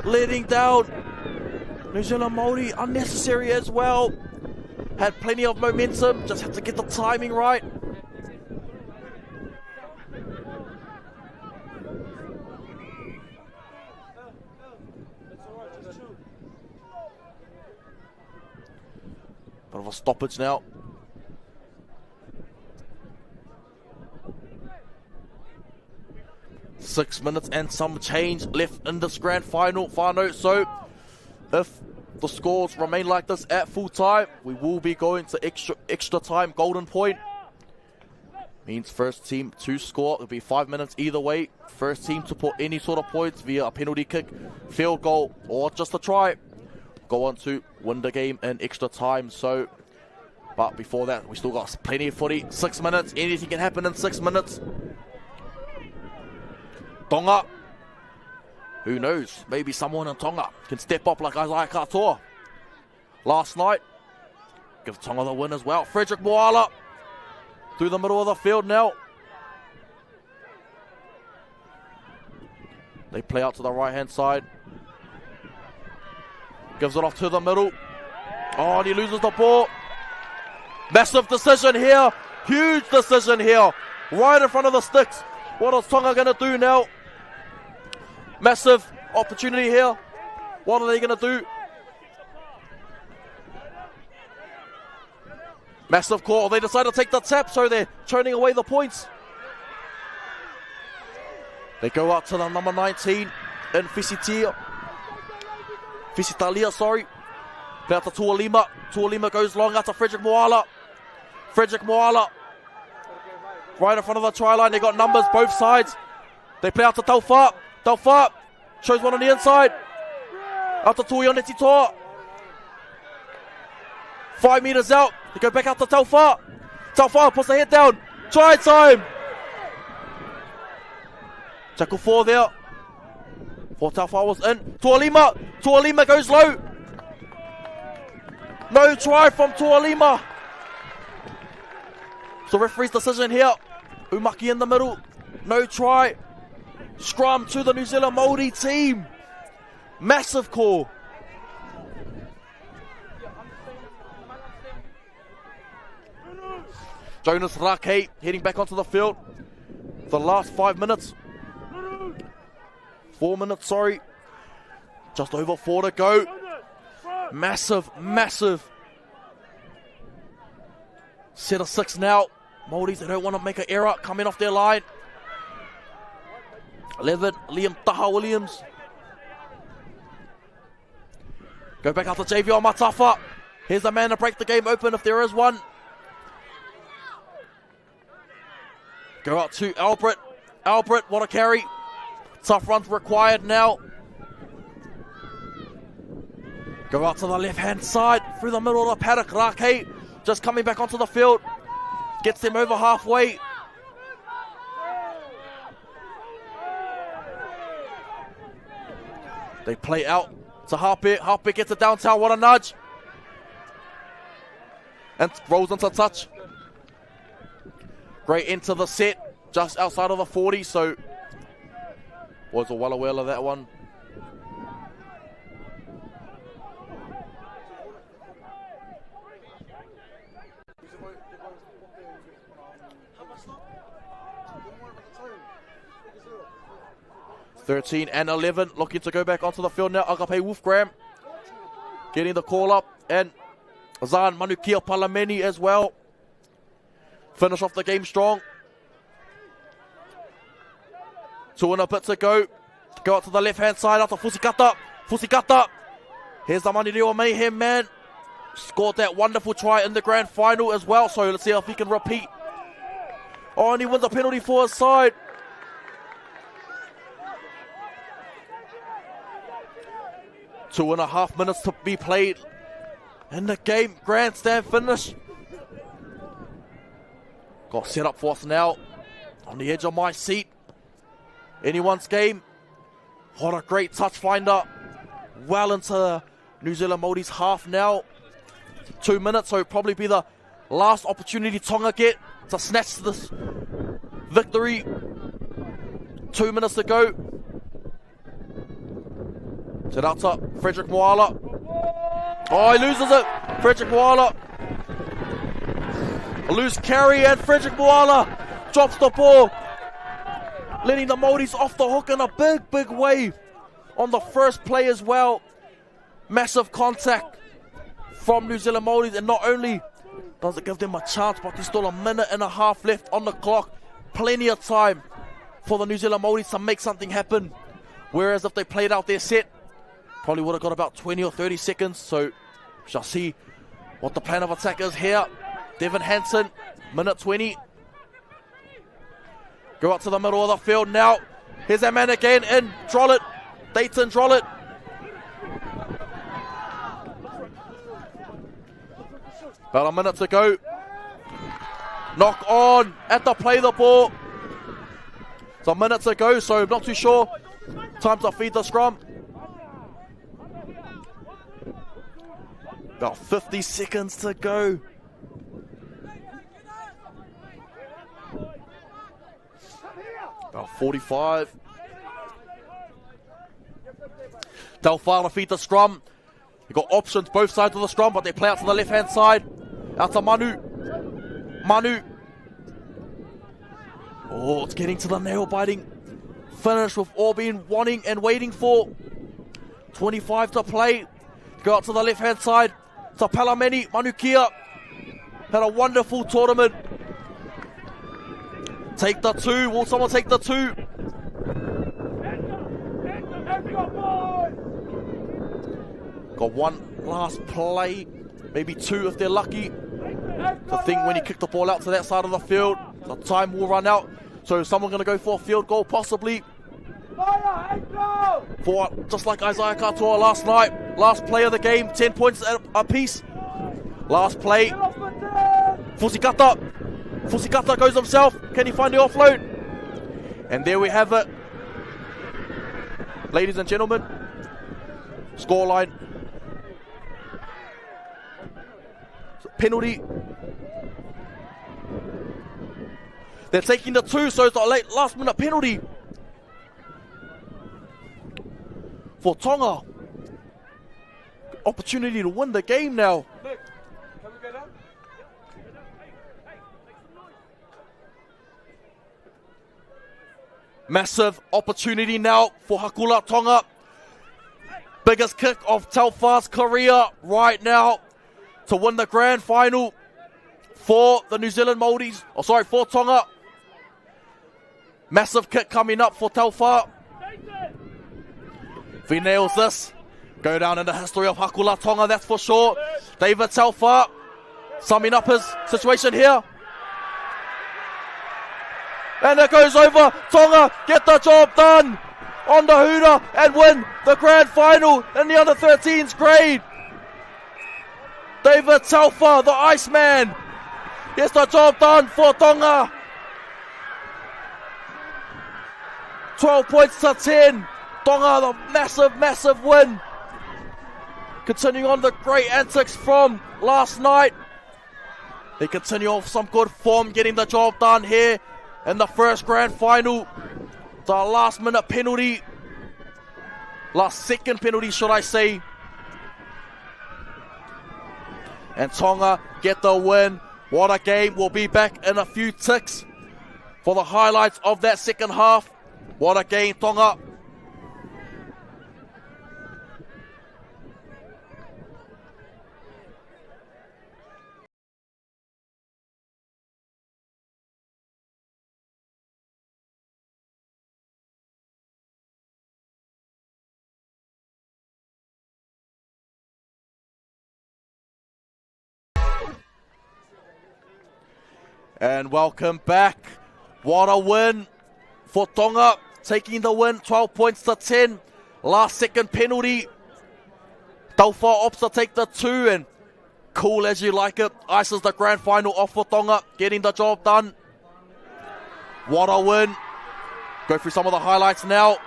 Letting down New Zealand Māori. Unnecessary as well. Had plenty of momentum. Just had to get the timing right. Bit of a stoppage now. Six minutes and some change left in this grand final, Whānau. So if the scores remain like this at full time, we will be going to extra time, golden point. Means first team to score. It'll be 5 minutes either way. First team to put any sort of points via a penalty kick, field goal, or just a try, go on to win the game in extra time. So, but before that, we still got plenty of footy. 6 minutes, anything can happen in 6 minutes. Tonga, who knows, maybe someone in Tonga can step up like Isaiah Katoa last night. Give Tonga the win as well. Frederick Moala through the middle of the field now. They play out to the right hand side. Gives it off to the middle. Oh, and he loses the ball. Massive decision here. Huge decision here. Right in front of the sticks. What is Tonga going to do now? Massive opportunity here. What are they going to do? Massive call. They decide to take the tap, so they're turning away the points. They go out to the number 19 in Fisitalia, sorry. Play out to Tuolima. Tuolima goes long out to Frederick Moala. Frederick Moala. Right in front of the try line. They got numbers both sides. They play out to Taufa. Taufa shows one on the inside. Out to Tuioneti Toa. 5 meters out. They go back out to Taufa. Taufa puts the head down. Try time. Tackle 4 there. For Taufa was in. Tuolima. Tuolima goes low. No try from Tuolima. So referee's decision here. Umaki in the middle. No try. Scrum to the New Zealand Māori team. Massive call. Jonas Rake heading back onto the field. The last 5 minutes. 4 minutes, sorry. Just over 4 to go. Massive, massive. Set of 6 now. Māoris, they don't want to make an error coming off their line. 11, Liam Taha Williams. Go back out to JV Matafa. Here's the man to break the game open if there is one. Go out to Albert. Albert, what a carry. Tough runs required now. Go out to the left-hand side. Through the middle of the paddock. Rake just coming back onto the field. Gets them over halfway. They play out to Harpe. Harpe gets it downtown. What a nudge. And rolls into touch. Great into the set. Just outside of the 40. So, boys are well aware of that one. 13 and 11 looking to go back onto the field now. Agape Wolfgram getting the call up, and Zan Manukia Palameni as well. Finish off the game strong. 2 and a bit to go. Go out to the left hand side after Fusikata. Fusikata. Here's the Manireo Mayhem man. Scored that wonderful try in the grand final as well. So let's see if he can repeat. Oh, and he wins a penalty for his side. Two and a half minutes to be played in the game. Grandstand finish. Got set up for us now. On the edge of my seat. Anyone's game. What a great touch finder. Well into New Zealand Māori's half now. 2 minutes, so it'll probably be the last opportunity Tonga get to snatch this victory. 2 minutes to go. Set out to Frederick Moala. Oh, he loses it. Frederick Moala. A loose carry, and Frederick Moala drops the ball, letting the Māoris off the hook in a big wave on the first play as well. Massive contact from New Zealand Māoris, and not only does it give them a chance, but there's still a minute and a half left on the clock. Plenty of time for the New Zealand Māoris to make something happen. Whereas if they played out their set, probably would have got about 20 or 30 seconds. So we shall see what the plan of attack is here. Devin Hansen, minute 20. Go up to the middle of the field now. Here's that man again in Drollett. Dayton Drollett. About a minute to go. Knock on at the play the ball. It's a minute to go, so not too sure. Time to feed the scrum. About 50 seconds to go. About 45. Telfar to feed the scrum. You've got options both sides of the scrum, but they play out to the left-hand side. Out to Manu. Manu. Oh, it's getting to the nail-biting finish with all being wanting and waiting for. 25 to play. Go out to the left-hand side. To Palameni. Manukia had a wonderful tournament. Take the 2. Will someone take the 2? Got one last play, maybe 2 if they're lucky. The thing when you kick the ball out to that side of the field, the time will run out. So someone going to go for a field goal possibly. For just like Isaiah Katoa last night, last play of the game, 10 points apiece. Last play, Fusikata. Fusikata goes himself. Can he find the offload? And there we have it. Ladies and gentlemen, scoreline. Penalty. They're taking the 2, so it's a late last minute penalty for Tonga. Opportunity to win the game now. Massive opportunity now for Hakula Tonga. Biggest kick of Telfar's career right now to win the grand final for the New Zealand Māoris. Oh, sorry, for Tonga. Massive kick coming up for Telfar. If he nails this, go down in the history of Hakula Tonga, that's for sure. David Telfar summing up his situation here. And it goes over. Tonga get the job done on the hooter and win the grand final in the under-13s grade. David Telfar, the Iceman, gets the job done for Tonga. 12 points to 10. Tonga, the massive win. Continuing on the great antics from last night. They continue off some good form, getting the job done here in the first grand final. The last minute penalty. Last second penalty, should I say. And Tonga get the win. What a game. We'll be back in a few ticks for the highlights of that second half. What a game, Tonga. And welcome back. What a win for Tonga, taking the win, 12 points to 10. Last second penalty. Tauwha opts to take the 2, and cool as you like it, ices the grand final off for Tonga, getting the job done. What a win. Go through some of the highlights now.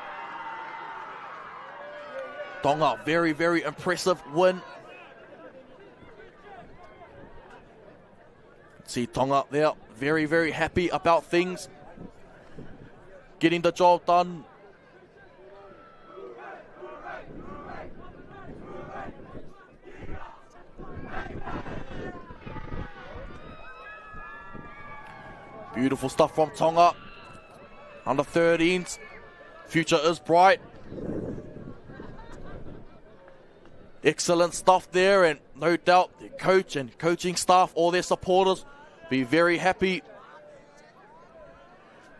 Tonga, very, very impressive win. See Tonga there, very, very happy about things. Getting the job done. Beautiful stuff from Tonga. Under 13s. Future is bright. Excellent stuff there, and no doubt the coach and coaching staff, all their supporters, be very happy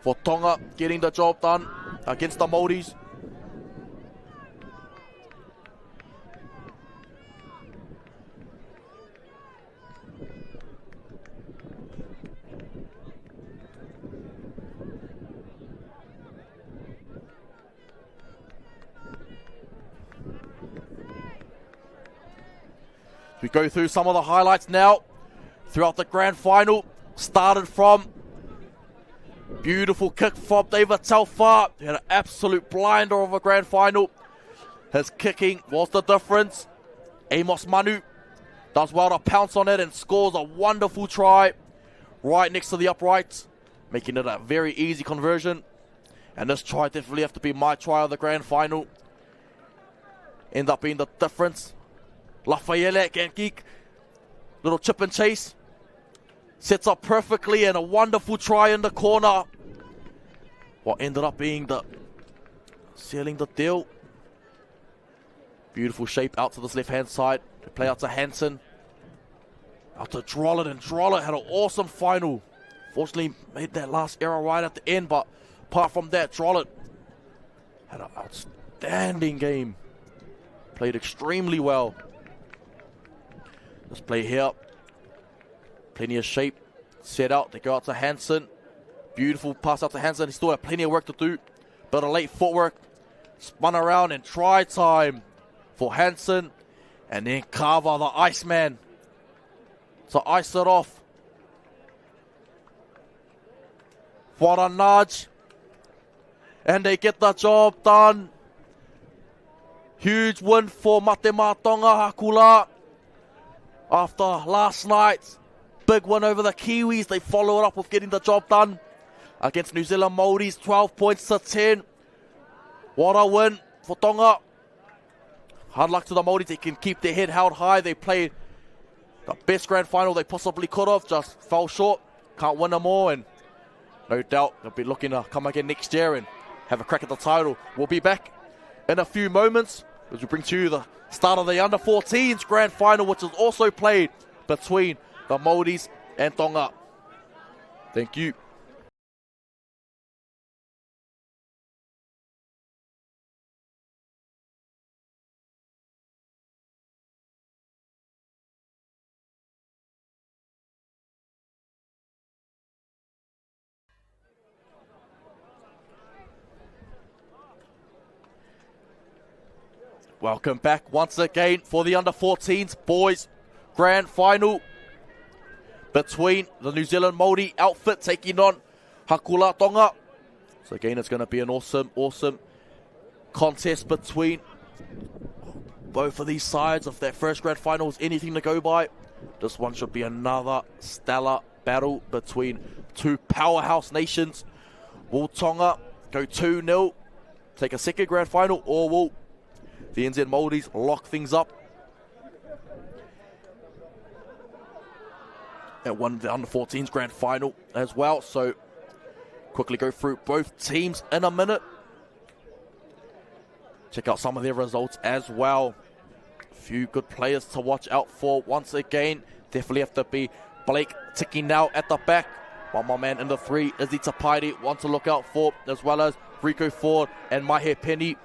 for Tonga getting the job done against the Māoris. We go through some of the highlights now throughout the grand final. Started from beautiful kick from David Tauwha. He had an absolute blinder of a grand final. His kicking was the difference. Amos Manu does well to pounce on it and scores a wonderful try right next to the uprights, making it a very easy conversion. And this try definitely have to be my try of the grand final. End up being the difference. Lafayette can kick. Little chip and chase. Sets up perfectly, and a wonderful try in the corner. What ended up being the sealing the deal. Beautiful shape out to this left-hand side. To play out to Hansen. Out to Drollett, and Drollett had an awesome final. Fortunately, made that last error right at the end, but apart from that, Drollett had an outstanding game. Played extremely well. Let's play here. Plenty of shape. Set out. They go out to Hansen. Beautiful pass out to Hansen. He still had plenty of work to do. But a late footwork. Spun around and try time for Hansen. And then Carver, the Iceman, to ice it off. What a nudge. And they get the job done. Huge win for Matema Tonga Hakula. After last night's big win over the Kiwis, they follow it up with getting the job done against New Zealand Māoris, 12 points to 10. What a win for Tonga. Hard luck to the Māoris. They can keep their head held high. They played the best grand final they possibly could have, just fell short. Can't win them all, and no doubt they'll be looking to come again next year and have a crack at the title. We'll be back in a few moments as we bring to you the start of the under-14s grand final, which is also played between the Māoris and Tonga. Thank you. Welcome back once again for the under-14s boys grand final between the New Zealand Māori outfit taking on Hakula Tonga. So again, it's going to be an awesome contest between both of these sides. If their first grand final is anything to go by, this one should be another stellar battle between two powerhouse nations. Will Tonga go 2-0, take a second grand final, or will the NZ Māoris lock things up? It won the under-14s grand final as well. So quickly go through both teams in a minute. Check out some of their results as well. A few good players to watch out for once again. Definitely have to be Blake ticking now at the back. One more man in the 3, Izzy Tapaiti, one to look out for, as well as Rico Ford and Mahe Penny.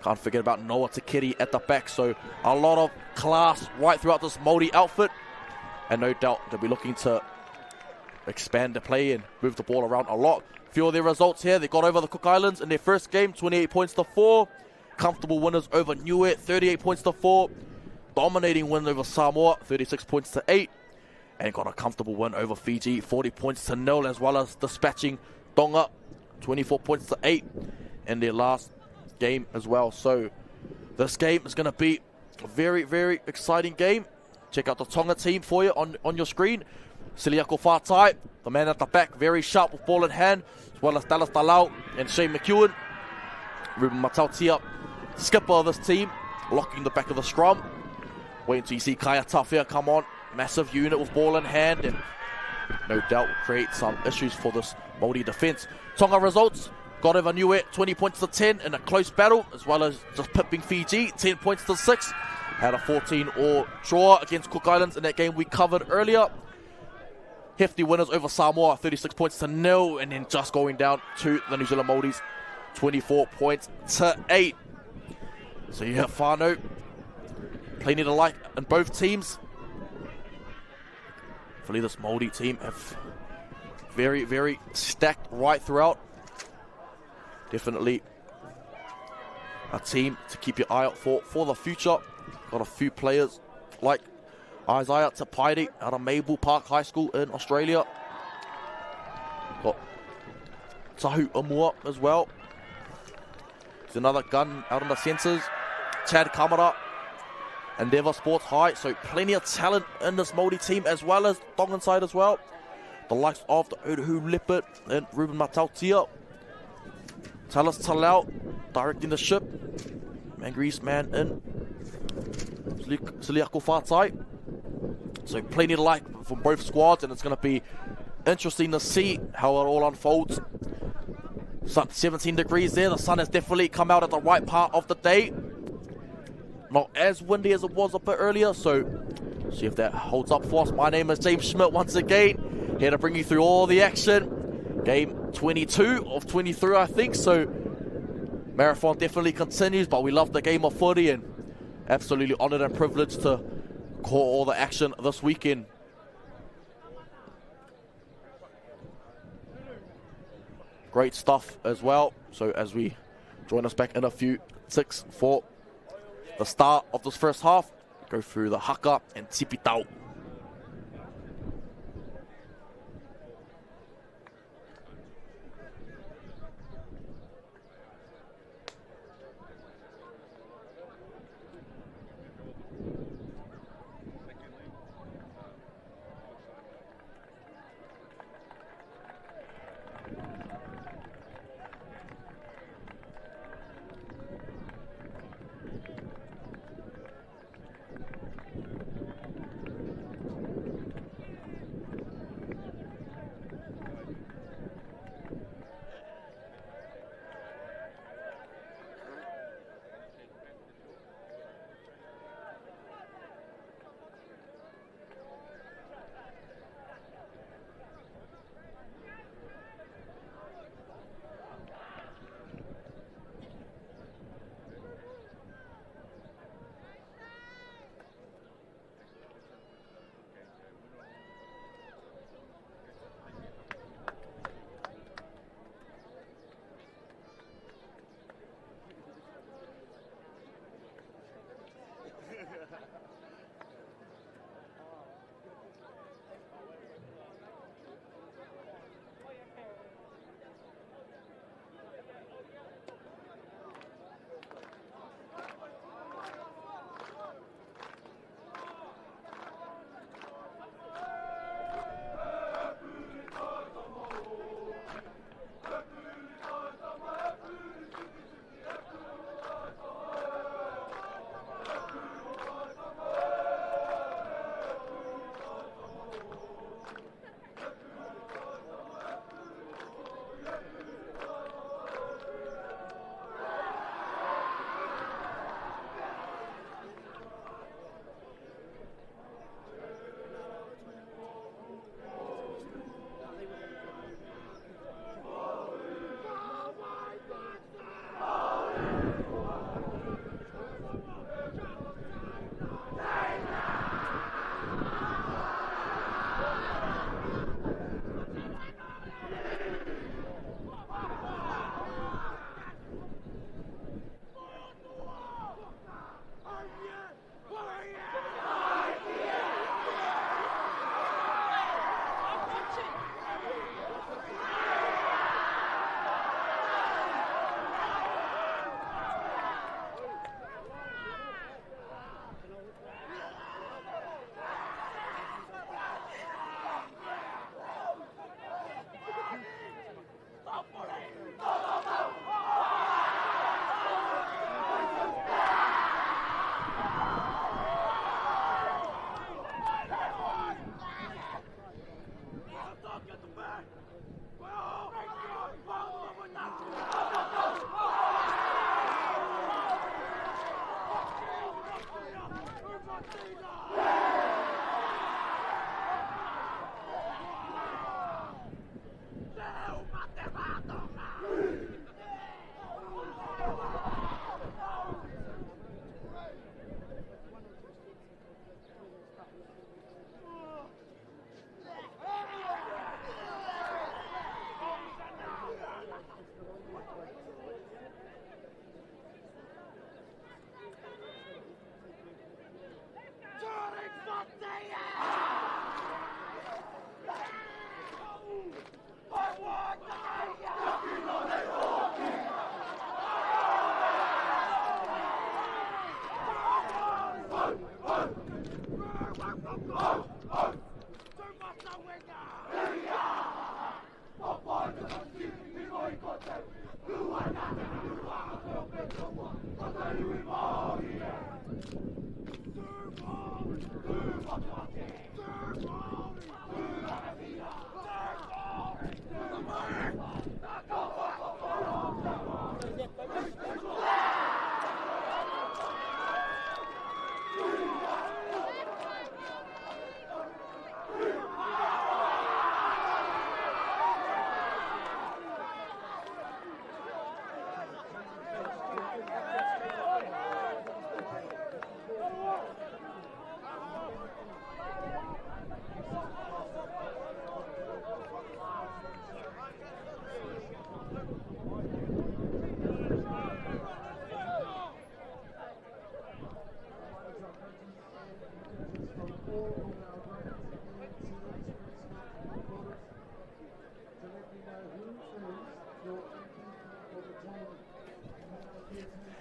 Can't forget about Noah Takiri at the back. So a lot of class right throughout this Māori outfit. And no doubt they'll be looking to expand the play and move the ball around a lot. Few of their results here, they got over the Cook Islands in their first game, 28 points to 4. Comfortable winners over Niue, 38 points to 4. Dominating win over Samoa, 36 points to 8. And got a comfortable win over Fiji, 40 points to 0, as well as dispatching Tonga, 24 points to 8 in their last game as well. So this game is going to be a very, very exciting game. Check out the Tonga team for you on your screen. Siliako Whātai, the man at the back, very sharp with ball in hand, as well as Dallas Talau and Shane McEwen. Ruben Matautia, skipper of this team, locking the back of the scrum. Wait until you see Kaya Tawhia come on. Massive unit with ball in hand, and no doubt will create some issues for this Māori defence. Tonga results, got over Niue 20 points to 10 in a close battle, as well as just pipping Fiji 10 points to 6. Had a 14-all draw against Cook Islands in that game we covered earlier. Hefty winners over Samoa, 36 points to 0, and then just going down to the New Zealand Māoris, 24 points to 8. So you have whānau, plenty to like in both teams. Hopefully this Māori team have very, very stacked right throughout. Definitely a team to keep your eye out for the future. Got a few players like Isaiah Tapaiti out of Maple Park High School in Australia. Got Tahu Amua as well. There's another gun out in the centres. Chad Kamara, Endeavour Sports High. So plenty of talent in this Māori team, as well as Tongan side as well. The likes of the Uruhu Leopard and Ruben Matautia. Talas Talau directing the ship. Mangrease man in Siliako Whātai. So plenty to like from both squads, and it's going to be interesting to see how it all unfolds. 17 degrees there. The sun has definitely come out at the right part of the day. Not as windy as it was a bit earlier, so see if that holds up for us. My name is James Schmidt once again, here to bring you through all the action. Game 22 of 23, I think, so marathon definitely continues, but we love the game of footy and absolutely honoured and privileged to call all the action this weekend. Great stuff as well. So as we join us back in a few ticks for the start of this first half, go through the haka and tipitau.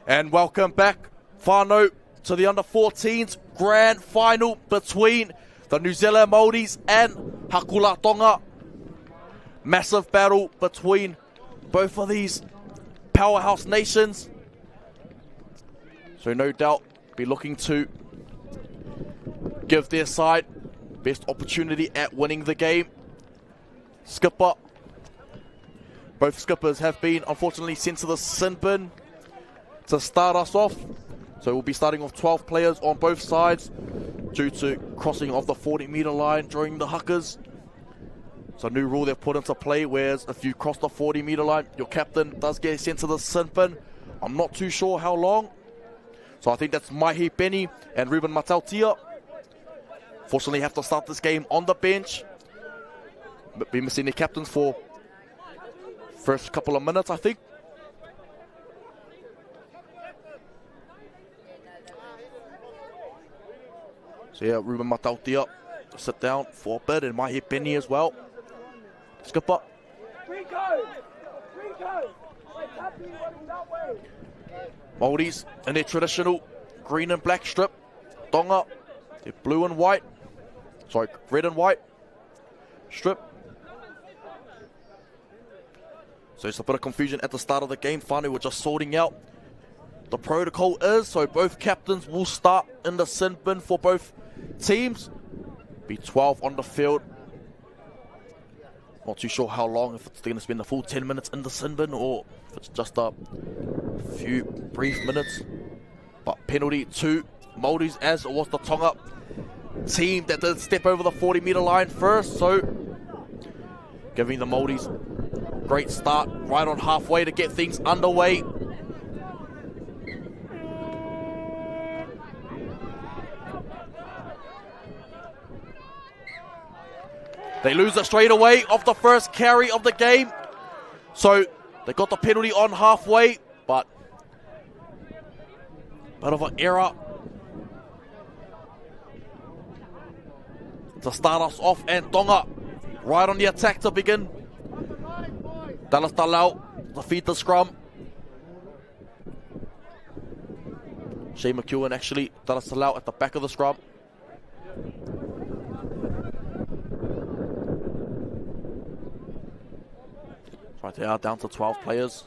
And welcome back, whānau, to the under-14s grand final between the New Zealand Maoris and Hakula Tonga. Massive battle between both of these powerhouse nations. So no doubt be looking to give their side best opportunity at winning the game. Skipper. Both skippers have been unfortunately sent to the sin bin to start us off. So we'll be starting off 12 players on both sides due to crossing of the 40-meter line during the huckers. It's a new rule they've put into play, whereas if you cross the 40-meter line, your captain does get sent to the sin bin. I'm not too sure how long. So I think that's Mahi Penny and Ruben Matautia. Fortunately, have to start this game on the bench. But be missing their captains for first couple of minutes, I think. So yeah, Ruben Matautia sit down for a bit, and Mahi Penny as well. Skipper. Maoris in their traditional green and black strip. Tonga, they're blue and white. Sorry, red and white strip. So it's a bit of confusion at the start of the game. Finally, we're just sorting out the protocol is. So both captains will start in the sin bin for both teams. Be 12 on the field. Not too sure how long, if it's going to spend the full 10 minutes in the sin bin or if it's just a few brief minutes. But penalty to Maoris, as it was the Tonga team that did step over the 40-meter line first. So giving the Maoris great start right on halfway to get things underway. They lose it straight away off the first carry of the game. So they got the penalty on halfway, but bit of an error to start us off, and Tonga right on the attack to begin. Dallas Talau to feed the scrum. Shane McEwen actually, Dallas Talau at the back of the scrum. Right, they are down to 12 players.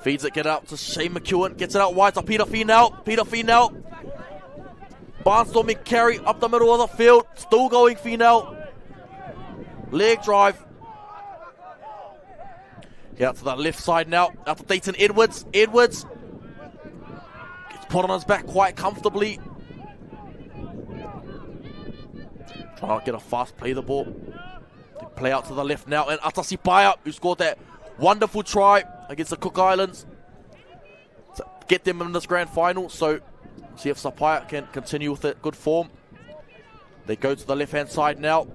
Feeds it, get it out to Shane McEwen. Gets it out wide to Peter Finau. Peter Finau. Barnstorming carry up the middle of the field. Still going Finau. Leg drive. Get out to the left side now. Out to Dayton Edwards. Edwards gets put on his back quite comfortably. Trying to get a fast play the ball. Play out to the left now, and Atasi Paya, who scored that wonderful try against the Cook Islands to get them in this grand final. So see if Sapaya can continue with that good form. They go to the left hand side now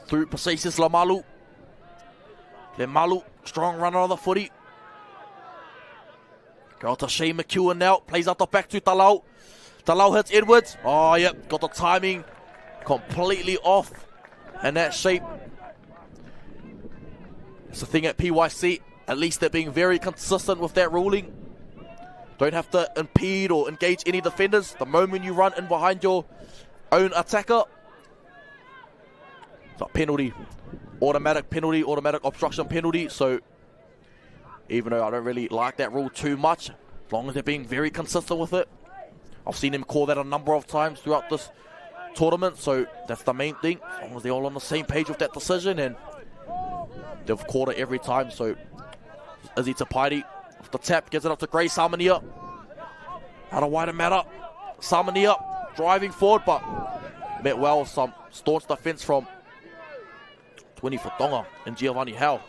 through Pasasis Lamalu. Lemalu, strong runner of the footy. Go to Shane McEwen now, plays out the back to Talau. Talau hits Edwards. Oh yep, got the timing completely off, and that shape. It's the thing at PYC, at least they're being very consistent with that ruling. Don't have to impede or engage any defenders. The moment you run in behind your own attacker, it's a penalty. Automatic penalty, automatic obstruction penalty. So even though I don't really like that rule too much, as long as they're being very consistent with it. I've seen him call that a number of times throughout this tournament, so that's the main thing. As long as they're all on the same page with that decision, and they've caught it every time. So Izzy Tapaiti off the tap, gets it up to Gray Samania. Out of wider matter. Samania driving forward, but met well with some staunch defense from 20 for Tonga and Giovanni Howe.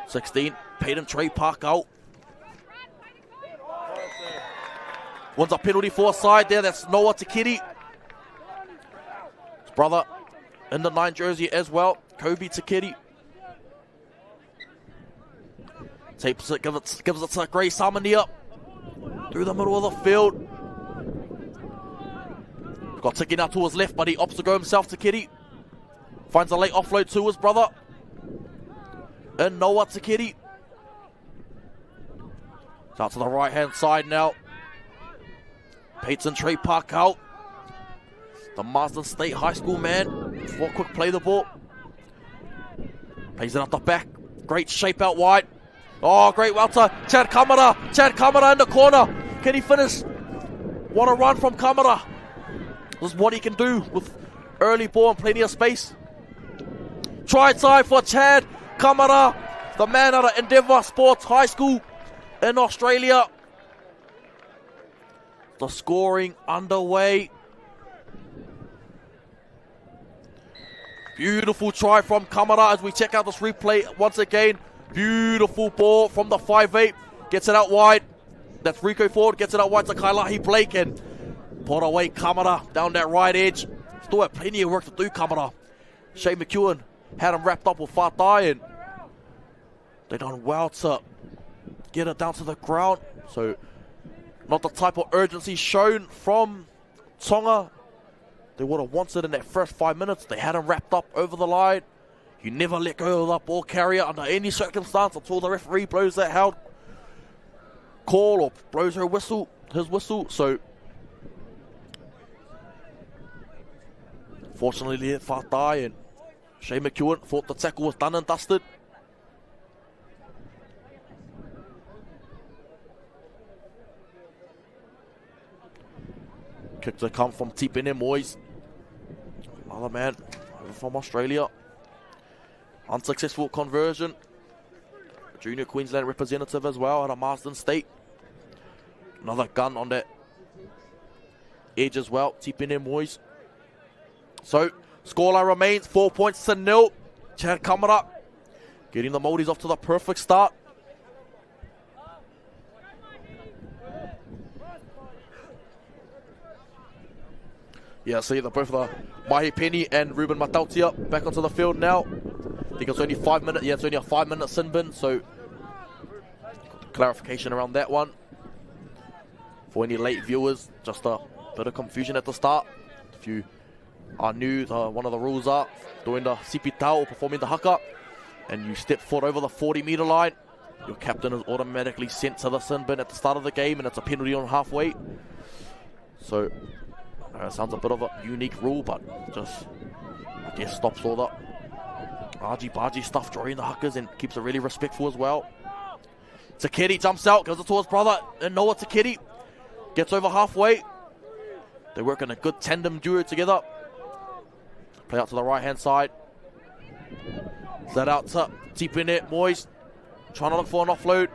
16, Peyton Trey Park out. Wins a penalty for a side there, that's Noah Takiri. His brother in the 9 jersey as well, Kobe Takiri. Tapes it, gives it to Gray Samania through the middle of the field. Got Tiki now to his left, but he opts to go himself. Takiri finds a late offload to his brother. And Noah Takiri. Out to the right-hand side now. Peyton Trey Park out. The Marsden State High School man. For a quick play the ball. Plays it up the back. Great shape out wide. Oh, great welter. Chad Kamara. Chad Kamara in the corner. Can he finish? What a run from Kamara. This is what he can do with early ball and plenty of space. Try time for Chad Kamara, the man out of Endeavour Sports High School in Australia. The scoring underway. Beautiful try from Kamara as we check out this replay once again. Beautiful ball from the 5'8". Gets it out wide. That's Rico Ford. Gets it out wide to Kailahi Blake and put away Kamara down that right edge. Still had plenty of work to do, Kamara. Shane McEwen had him wrapped up with Fatai and they done well to get it down to the ground. So not the type of urgency shown from Tonga. They would have wanted in that first 5 minutes. They had him wrapped up over the line. You never let go of that ball carrier under any circumstance until the referee blows that held call or blows his whistle. So fortunately Fatai and Shane McEwen thought the tackle was done and dusted. Kick to come from Tipene Moyes. Another man from Australia. Unsuccessful conversion. Junior Queensland representative as well out of Marsden State. Another gun on that edge as well. Tipene Moyes. So, scoreline remains 4 points to 0. Chad Kamara getting the Māoris off to the perfect start. Yeah, see the both of the Mahi Penny and Ruben Matautia back onto the field now. I think it's only 5 minutes. Yeah, it's only a 5-minute sin bin, so clarification around that one. For any late viewers, just a bit of confusion at the start. If you are new, one of the rules are doing the sipitao or performing the haka, and you step foot over the 40-meter line, your captain is automatically sent to the sin bin at the start of the game, and it's a penalty on halfway. So sounds a bit of a unique rule, but just, I guess, stops all the argy-bargy stuff during the huckers and keeps it really respectful as well. Takedi jumps out, goes to his brother, and Noah Takedi gets over halfway. They work in a good tandem duo together. Play out to the right-hand side. That out to Tipene Moyes, trying to look for an offload.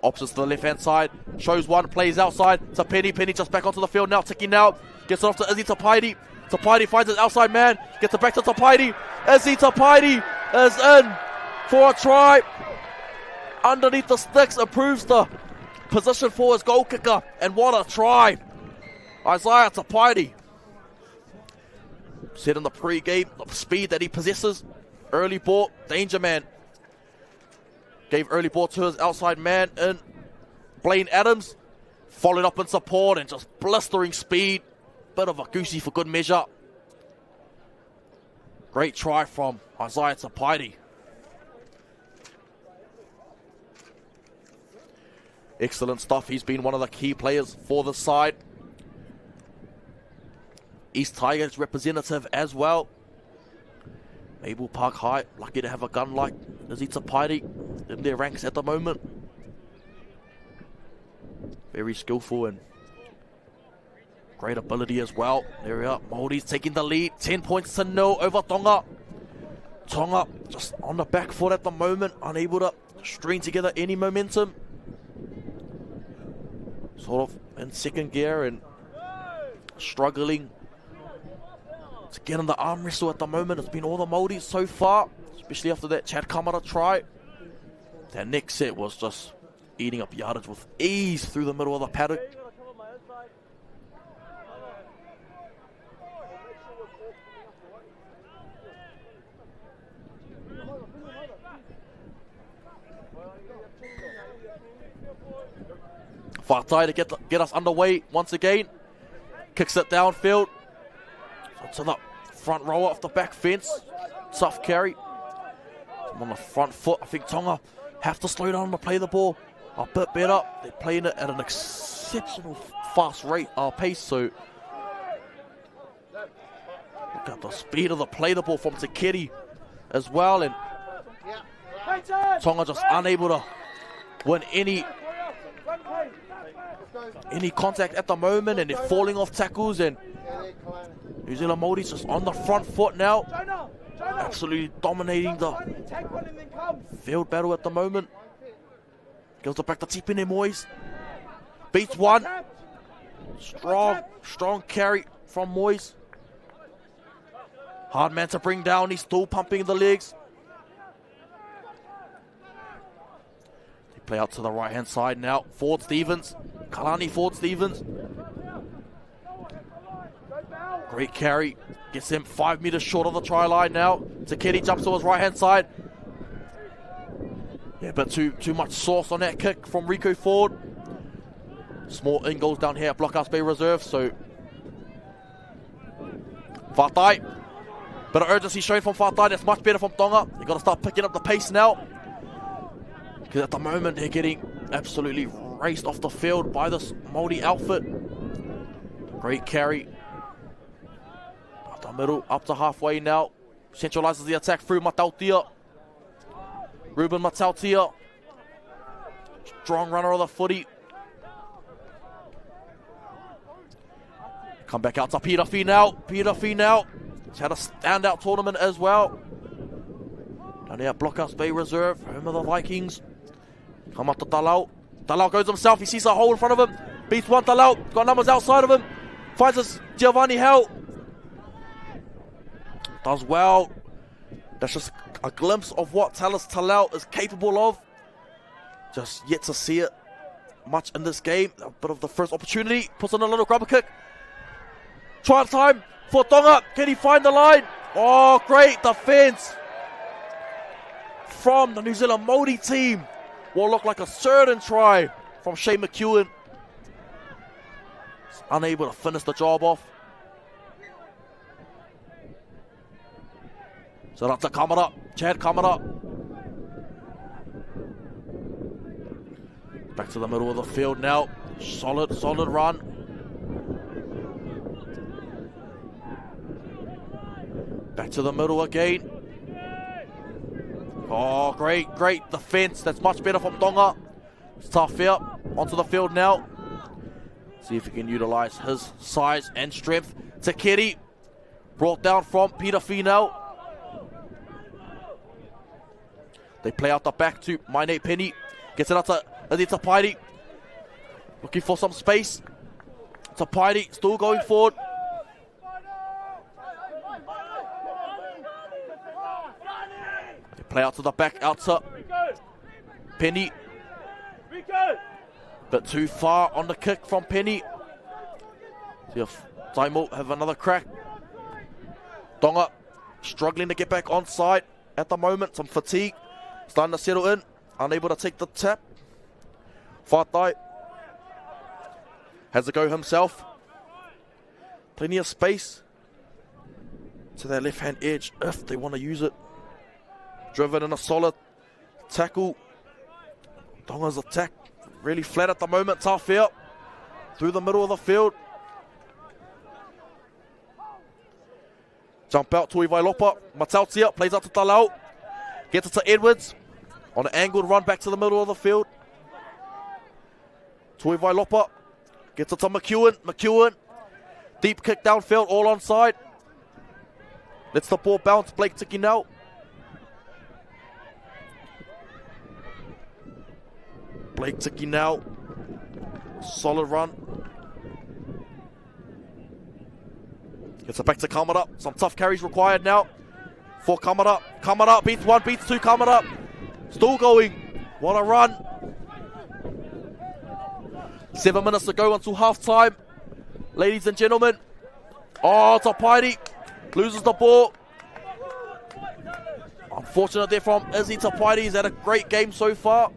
Opposites to the left-hand side. Shows one, plays outside. To Penny. Penny just back onto the field now. Ticking now. Gets it off to Izzy Tapaidi. Tapaidi finds his outside man. Gets it back to Tapaidi. Izzy Tapaidi is in for a try. Underneath the sticks. Improves the position for his goal kicker. And what a try. Isaiah Tapaidi. Said in the pre-game, the speed that he possesses. Early ball. Danger man. Gave early ball to his outside man in Blaine Adams. Followed up in support and just blistering speed. Bit of a goosey for good measure. Great try from Isaiah Tapaidi. Excellent stuff. He's been one of the key players for the side. East Tigers representative as well. Mabel Park High, lucky to have a gun like Izzy Tapaidi in their ranks at the moment. Very skillful and great ability as well. There we are. Māoris taking the lead. 10 points to 0 over Tonga. Tonga just on the back foot at the moment. Unable to string together any momentum. Sort of in second gear and struggling to get in the arm wrestle at the moment. It's been all the Māoris so far, especially after that Chad Kamara try. That next set was just eating up yardage with ease through the middle of the paddock. Fatai to get us underway once again. Kicks it downfield. To the front rower off the back fence. Tough carry. on the front foot. I think Tonga have to slow down to play the ball a bit better. They're playing it at an exceptional fast rate, pace. So look at the speed of the play the ball from Tekeri as well. And Tonga just unable to win any contact at the moment, and they're falling off tackles, and New Zealand Māori's just on the front foot now, absolutely dominating the field battle at the moment. Goes it back to Tipene Moyes, beats one, strong carry from Moyes, hard man to bring down, he's still pumping the legs. Play out to the right hand side now. Ford Stevens. Kalani Ford Stevens. Great carry. Gets him 5 meters short of the try line now. Tekeri jumps to his right hand side. Yeah, but too much sauce on that kick from Rico Ford. Small in goals down here at Blockhouse Bay Reserve. So Fatai. Bit of urgency showing from Fatai. That's much better from Tonga. You've got to start picking up the pace now. Because at the moment they're getting absolutely raced off the field by this Māori outfit. Great carry. Up the middle, up to halfway now. Centralizes the attack through Matautia. Ruben Matautia. Strong runner of the footy. Come back out to Peter Finau. Peter Finau. He's had a standout tournament as well. Down here at Blockhouse Bay Reserve, home of the Vikings. Come up to Talau. Talau goes himself. He sees a hole in front of him. Beats one Talau. Got numbers outside of him. Finds us Giovanni Hell. Does well. That's just a glimpse of what Talis Talau is capable of. Just yet to see it much in this game. A bit of the first opportunity. Puts on a little grubber kick. Try time for Tonga. Can he find the line? Oh, great defense from the New Zealand Māori team. Will look like a certain try from Shane McEwen. He's unable to finish the job off. So that's a Kamara, Chad Kamara. Back to the middle of the field now. Solid run. Back to the middle again. Oh, great defense. That's much better from Tonga. It's tough here. Onto the field now. See if he can utilize his size and strength. Tekeri. Brought down from Peter Finau. They play out the back to Maine Penny. Gets it out to Adita Pairi. Looking for some space. Tapairi still going forward. Play out to the back, out to Penny. Bit too far on the kick from Penny. See if Taimo have another crack. Tonga struggling to get back on side at the moment. Some fatigue starting to settle in. Unable to take the tap. Fatai has a go himself. Plenty of space to their left hand edge if they want to use it. Driven in a solid tackle. Tonga's attack really flat at the moment. Tough here. Through the middle of the field. Jump out to Iwailopa. Matautia plays out to Talau. Gets it to Edwards. On an angled run back to the middle of the field. To Iwailopa. Gets it to McEwen. McEwen. Deep kick downfield. All onside. Lets the ball bounce. Blake Tiki now. Blake Tiki now. Solid run. Gets it back to Kamara. Some tough carries required now for Kamara. Kamara beats one, beats two. Kamara still going. What a run. 7 minutes to go until half time. Ladies and gentlemen. Oh, Tapairi loses the ball. Unfortunate there from Izzy Tapairi. He's had a great game so far.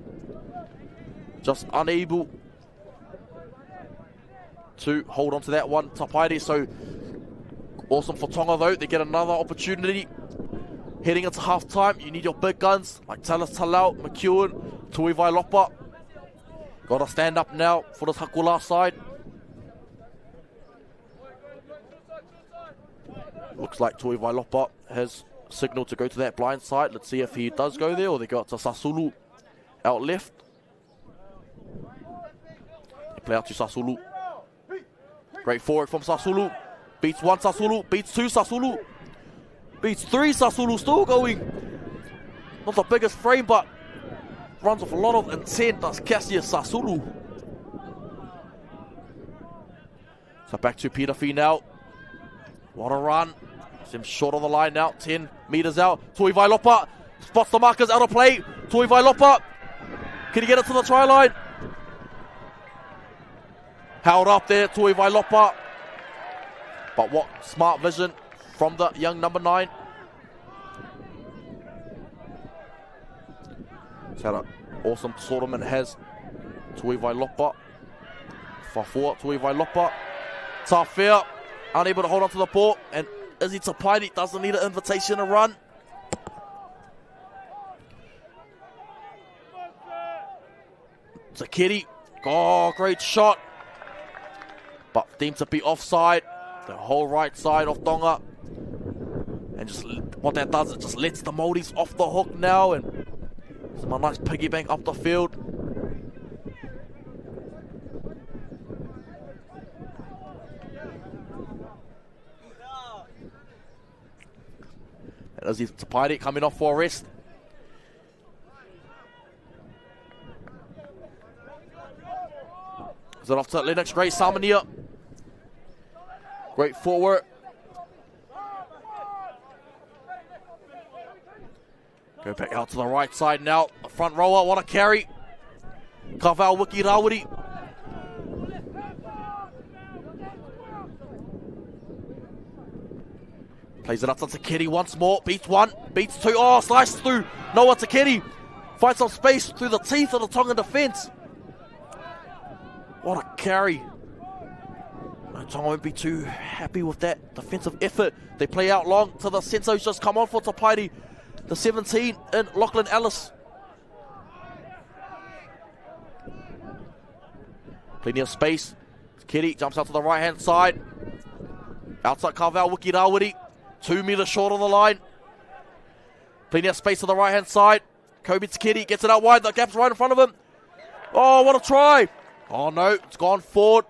Just unable to hold on to that one. Tapairi, so awesome for Tonga though. They get another opportunity Heading into half time, you need your big guns like Talis Talau, McEwen, Tui Vailopa. Got to stand up now for the Hakula side. Looks like Tui Vailopa has signaled to go to that blind side. Let's see if he does go there or they go to Sasulu out left. They play out to Sasulu. Great forward from Sasulu. Beats one Sasulu, beats two Sasulu. Beats three Sasulu, still going. Not the biggest frame, but runs with a lot of intent. That's Cassius Sasulu. So back to Peter Fee now. What a run. Him short of the line now. 10 meters out. Tui Vailopa spots the markers out of play. Tui Vailopa. Can he get it to the try line? Held up there, Tui Vailopa. But what smart vision from the young number 9. So an awesome tournament has Tui Vailopa. Fafua, Tui Vailopa. Tafea, unable to hold on to the ball. And Izzy Tapaini doesn't need an invitation to run. Takiri, oh, great shot. But deemed to be offside. The whole right side of Tonga. And just what that does, it just lets the Maoris off the hook now. And some a nice piggy bank up the field. And Izzy Tapaini coming off for a rest. Is it off to Lennox? Great Salmonia. Great forward. Go back out to the right side now. The front rower, what a carry. Kavau Wiki Rawiri. Plays it up to Takiri once more. Beats one, beats two. Oh, slices through. Noah Takiri. Finds some space through the teeth of the Tongan defence. What a carry. No, Tonga won't be too happy with that defensive effort. They play out long to the centre who's just come on for Tapaini. The 17 in Lachlan Ellis. Plenty of space. Kitty jumps out to the right hand side. Outside Kavau Wiki Rawiri. 2 meters short of the line. Plenty of space to the right hand side. Kobe Kitty gets it out wide. The gap's right in front of him. Oh, what a try. Oh no, it's gone forward.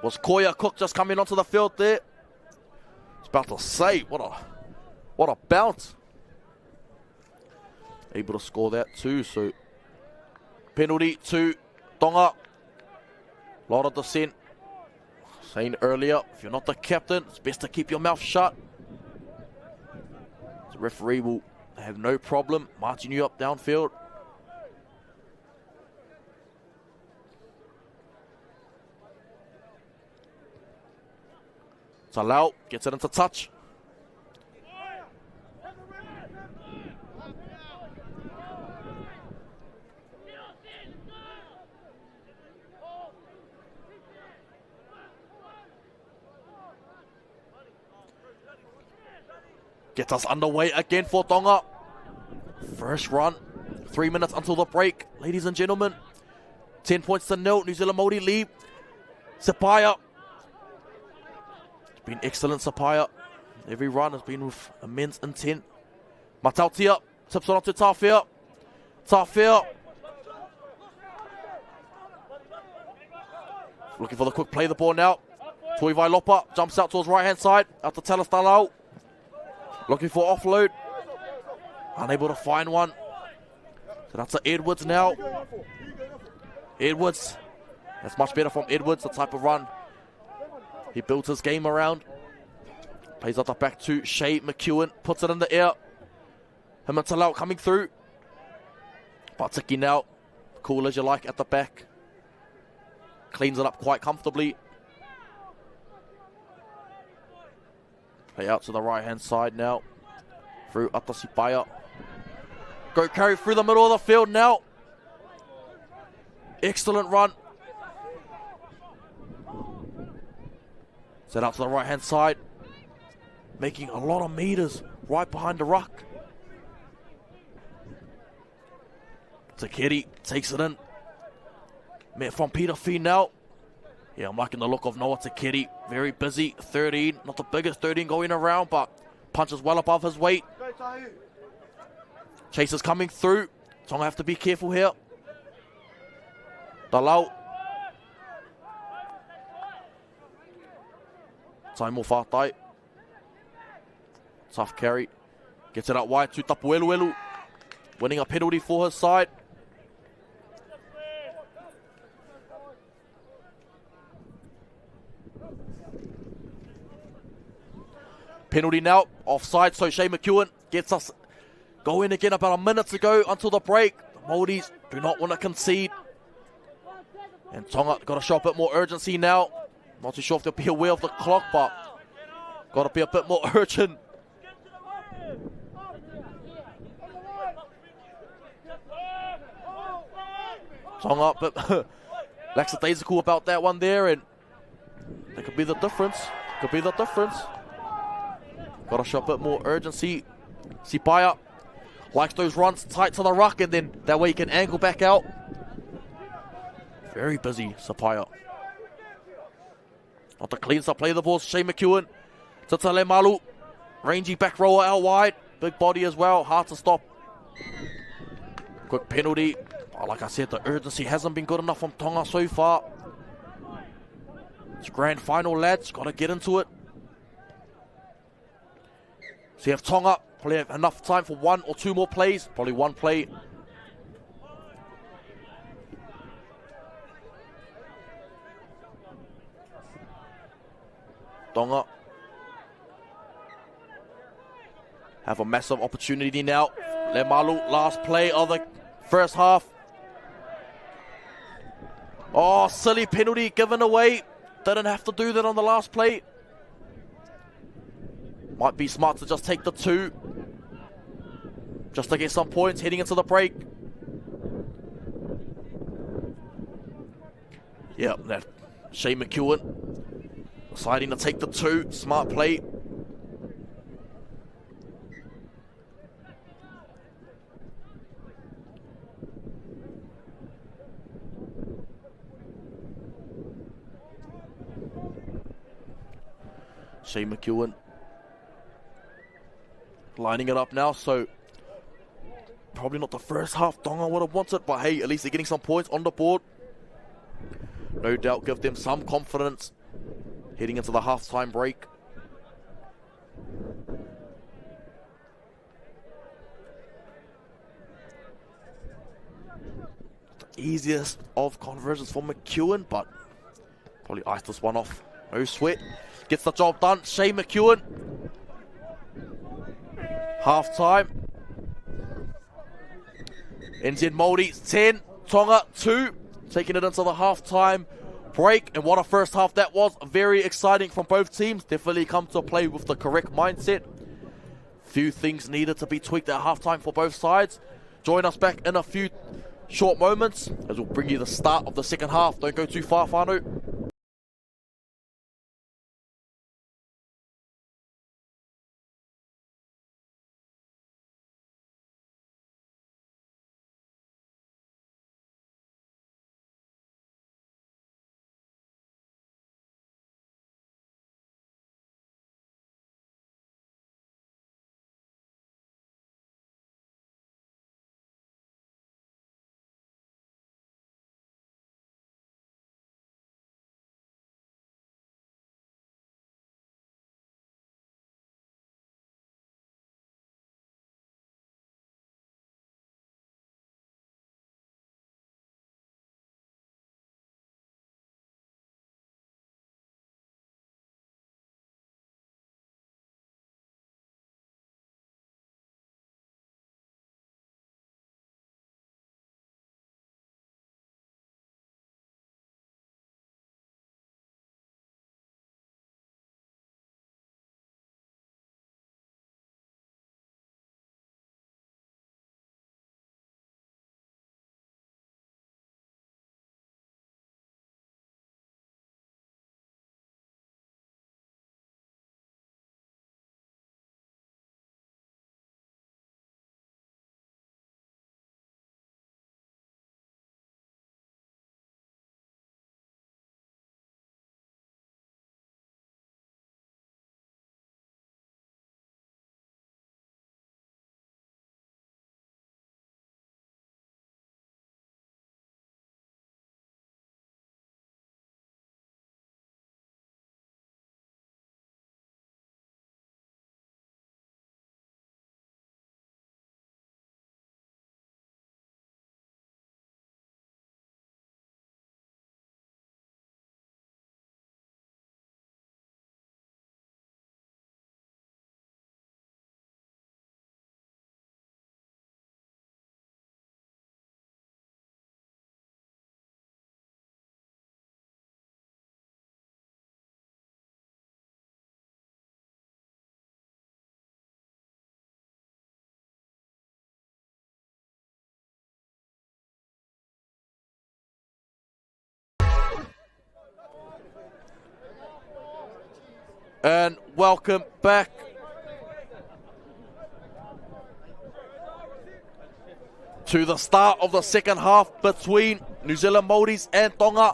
Was Koya Cook just coming onto the field there? It's about to say, what a bounce. Able to score that too, so penalty to Tonga. Lot of dissent. Saying earlier, if you're not the captain, it's best to keep your mouth shut. The referee will have no problem marching you up downfield. Talau gets it into touch. Gets us underway again for Tonga. First run, 3 minutes until the break. Ladies and gentlemen, 10 points to 0. New Zealand Maori lead. Sapaya. It's been excellent, Sapaya. Every run has been with immense intent. Matautia tips it on to Tafea. Tafea. Looking for the quick play the ball now. Tui Vailopa jumps out towards right hand side. Out to Talis Talau. Looking for offload. Unable to find one. So that's to Edwards now. Edwards. That's much better from Edwards, the type of run he built his game around. Plays out the back to Shea McEwen. Puts it in the air. Him and Talau coming through. Patiki now. Cool as you like at the back. Cleans it up quite comfortably. Play out to the right hand side now. Through Atasipaya. Go carry through the middle of the field now. Excellent run. Set out to the right hand side. Making a lot of meters right behind the ruck. Takeri takes it in. Met from Peter Fee now. Yeah, I'm liking the look of Noah Takeri. Very busy, 13. Not the biggest 13 going around, but punches well above his weight. Chase is coming through. Tonga have to be careful here. Dalau. Taimo Whātai. Tough carry. Gets it out wide to Tapueluelu. Winning a penalty for his side. Penalty now. Offside, so Shea McEwen gets us going again about a minute to go until the break. The Māoris do not want to concede. And Tonga got to show a bit more urgency now. Not too sure if they'll be aware of the clock, but got to be a bit more urgent. Tonga a bit lackadaisical about that one there, and that could be the difference. Could be the difference. Got to show a bit more urgency. Sipaya likes those runs tight to the ruck, and then that way he can angle back out. Very busy, Sipaya. Not the cleans up play the ball. Shea McEwen. Tatale Malu. Rangy back rower out wide. Big body as well. Hard to stop. Quick penalty. Oh, like I said, the urgency hasn't been good enough from Tonga so far. It's grand final, lads. Got to get into it. So you have Tonga. Probably have enough time for one or two more plays. Probably one play. Tonga have a massive opportunity now. Lemalu, last play of the first half. Oh, silly penalty given away. Didn't have to do that on the last play. Might be smart to just take the 2. Just to get some points heading into the break. Yeah, that Shea McEwen deciding to take the 2. Smart play. Shea McEwen lining it up now, so probably not the first half Tonga would have wanted, but hey, at least they're getting some points on the board. No doubt give them some confidence heading into the halftime break. The easiest of conversions for McEwen, but probably iced this one off. No sweat. Gets the job done. Shea McEwen. Half time. NZ Māori 10, Tonga 2. Taking it into the half-time break. And what a first half that was. Very exciting from both teams. Definitely come to play with the correct mindset. Few things needed to be tweaked at half-time for both sides. Join us back in a few short moments as we'll bring you the start of the second half. Don't go too far, whānau. And welcome back. To the start of the second half between New Zealand Maoris and Tonga.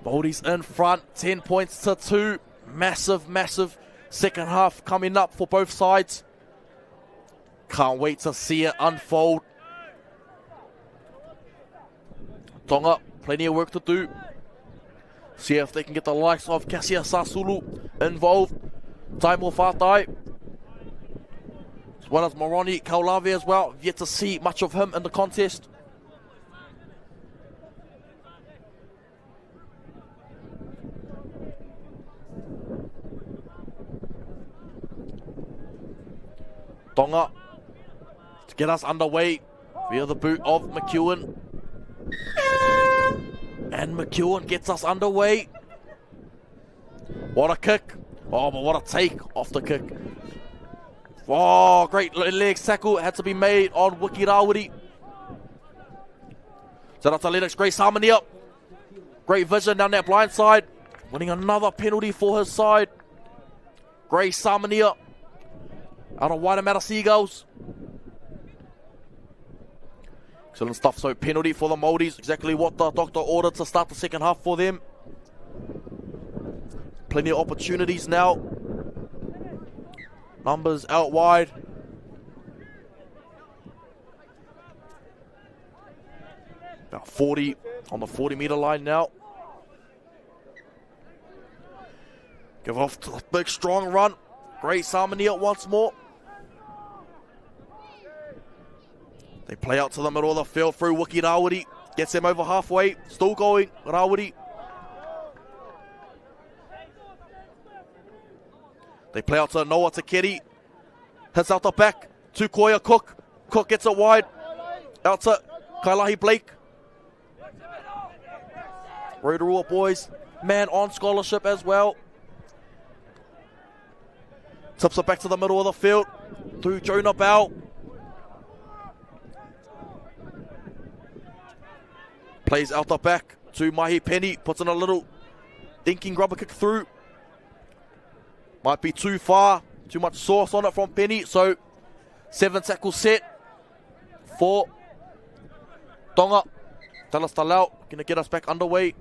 Maoris in front, 10 points to 2. Massive, massive second half coming up for both sides. Can't wait to see it unfold. Tonga, plenty of work to do. See if they can get the likes of Kasia Sasulu involved. Taimo Whātai. As well as Moroni Kaulave as well. Yet to see much of him in the contest. Tonga to get us underway via the boot of McEwen. And McEwen gets us underway. What a kick. Oh, but what a take off the kick. Oh, great leg tackle. It had to be made on Wiki Rawiri. Sarata Lennox, great harmony up. Great vision down that blind side. Winning another penalty for his side. Great Samania out of Waitemata Seagulls. Excellent stuff. So penalty for the Maoris. Exactly what the doctor ordered to start the second half for them. Plenty of opportunities now. Numbers out wide. About 40 on the 40-meter line now. Give off to the big strong run. Great Samania once more. They play out to the middle of the field through Wiki Rawiri. Gets him over halfway. Still going. Rawiri. They play out to Noah Takeri. Hits out the back to Koya Cook. Cook gets it wide. Out to Kailahi Blake. Rotorua boys. Man on scholarship as well. Tips it back to the middle of the field. Through Jonah Bell. Plays out the back to Mahi Penny. Puts in a little dinking grubber kick through. Might be too far. Too much sauce on it from Penny. So 7 tackle set for Tonga. Talas Talau going to get us back underway.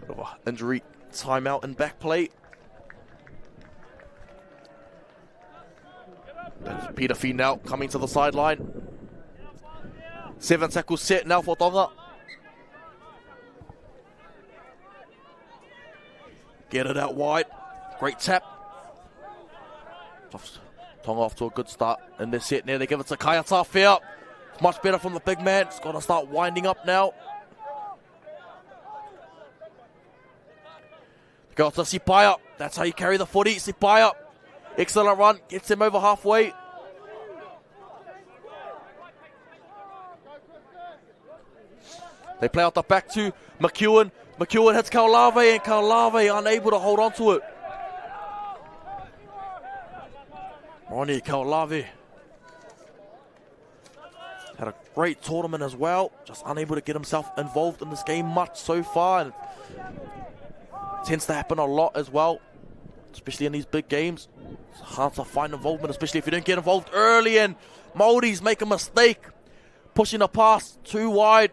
Bit of a injury timeout and back play. That's Peter Fee now coming to the sideline. 7 tackle set now for Tonga. Get it out wide. Great tap. Tonga off to a good start in this set now. They give it to Kaya Tawhia. It's much better from the big man. It's got to start winding up now. Go to Sipaya. That's how you carry the footy. Sipaya. Excellent run. Gets him over halfway. They play out the back to McEwen. McEwen hits Kaulave, and Kaulave unable to hold on to it. Ronnie Kaulave had a great tournament as well. Just unable to get himself involved in this game much so far. And it tends to happen a lot as well, especially in these big games. It's hard to find involvement, especially if you don't get involved early. And Maoris make a mistake, pushing a pass too wide,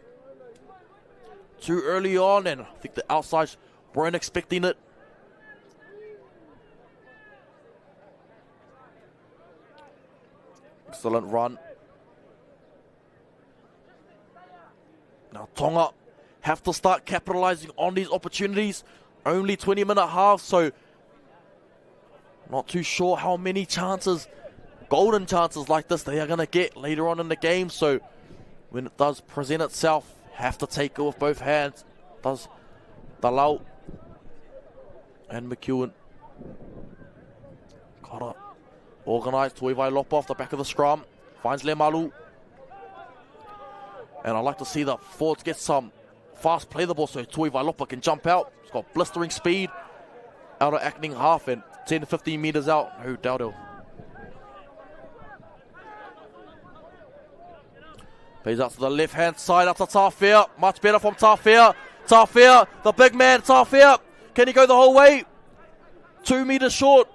too early on, and I think the outsides weren't expecting it. Excellent run. Now Tonga have to start capitalizing on these opportunities. Only 20-minute half, so not too sure how many chances, golden chances like this, they are going to get later on in the game. So when it does present itself, have to take it with both hands. Does Talau and McEwen. Got it organised. Tuivai Lopa off the back of the scrum. Finds Lemalu. And I like to see the forwards get some fast play the ball so Tuivai Lopa can jump out. He's got blistering speed out of acting half, and 10 to 15 metres out. No doubt. Plays out to the left-hand side, up to Tafia. Much better from Tafia. Tafia, the big man, Tafia. Can he go the whole way? 2 metres short.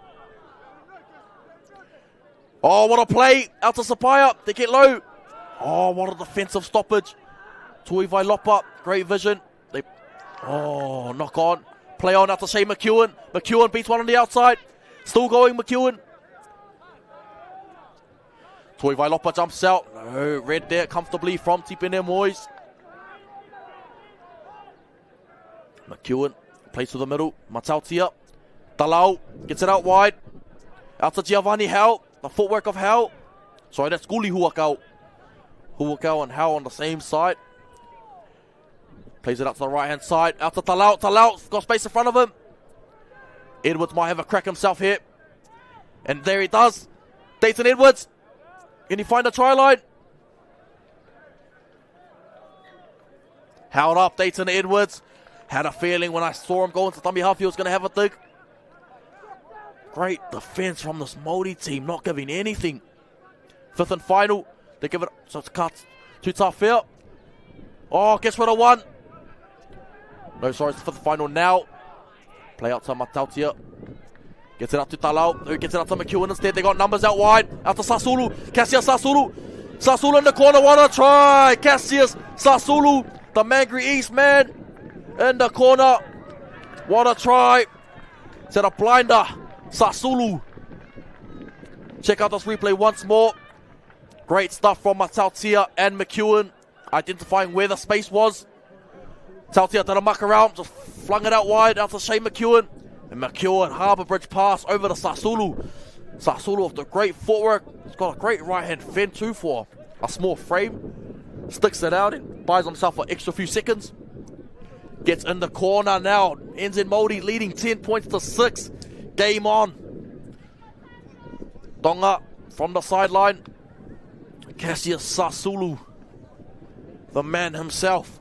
Oh, what a play. Out to Sapaya. They get low. Oh, what a defensive stoppage. Tui Vailopa, great vision. Oh, knock on. Play on out to Shane McEwen. McEwen beats one on the outside. Still going, McEwen. Tui Vailopa jumps out. No, red there comfortably from Tipene Moyes. McEwen plays to the middle. Matautia. Talau gets it out wide. Out to Giovanni Howe. The footwork of Howe. Sorry, that's Guli Huakau. Huakau and Howe on the same side. Plays it out to the right-hand side. Out to Talau. Talau's got space in front of him. Edwards might have a crack himself here. And there he does. Dayton Edwards. Can he find the try line? Held up, Dayton Edwards. Had a feeling when I saw him go into dummy half, he was going to have a dig. Great defense from this Maori team, not giving anything. Fifth and final. They give it, so it's cut. Too tough here. Oh, guess what I won? No, sorry, it's the fifth final now. Play out to Matautia. Gets it out to Talau, who gets it out to McEwen instead. They got numbers out wide. Out to Sasulu. Cassius Sasulu. Sasulu in the corner. What a try. Cassius Sasulu. The Mangry East man. In the corner. What a try. Set a blinder. Sasulu. Check out this replay once more. Great stuff from Matautia and McEwen. Identifying where the space was. Tautia did a muck around. Just flung it out wide. Out to Shane McEwen. And McEwen, Harbour Bridge pass over to Sasulu. Sasulu with the great footwork. He's got a great right-hand fend too for a small frame. Sticks it out and buys himself an extra few seconds. Gets in the corner now. Ends in Maori leading 10 points to 6. Game on. Tonga from the sideline. Cassius Sasulu. The man himself.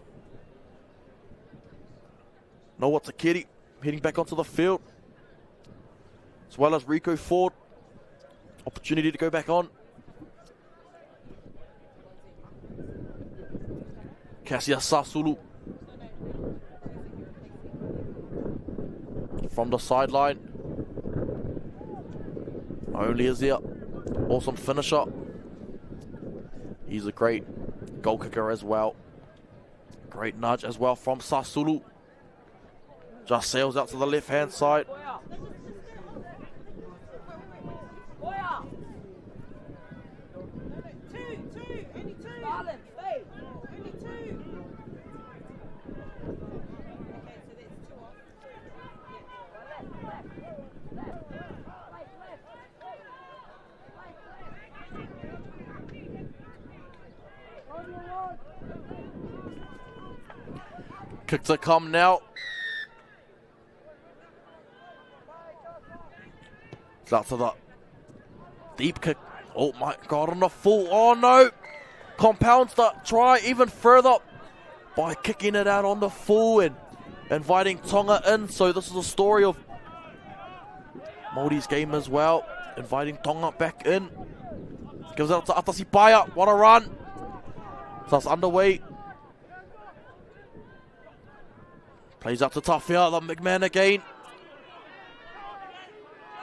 Noah Takeri heading back onto the field, as well as Rico Ford. Opportunity to go back on. Cassius Sasulu from the sideline. Not only is he an awesome finisher, he's a great goal kicker as well. Great nudge as well from Sasulu. Just sails out to the left-hand side. Kick to come now. It's out to the deep kick. Oh my God, on the full. Oh no. Compounds the try even further by kicking it out on the full and inviting Tonga in. So this is a story of Maori's game as well. Inviting Tonga back in. Gives it out to Atasipaya. What a run. So that's underway. Plays out to Tafia, the big man again.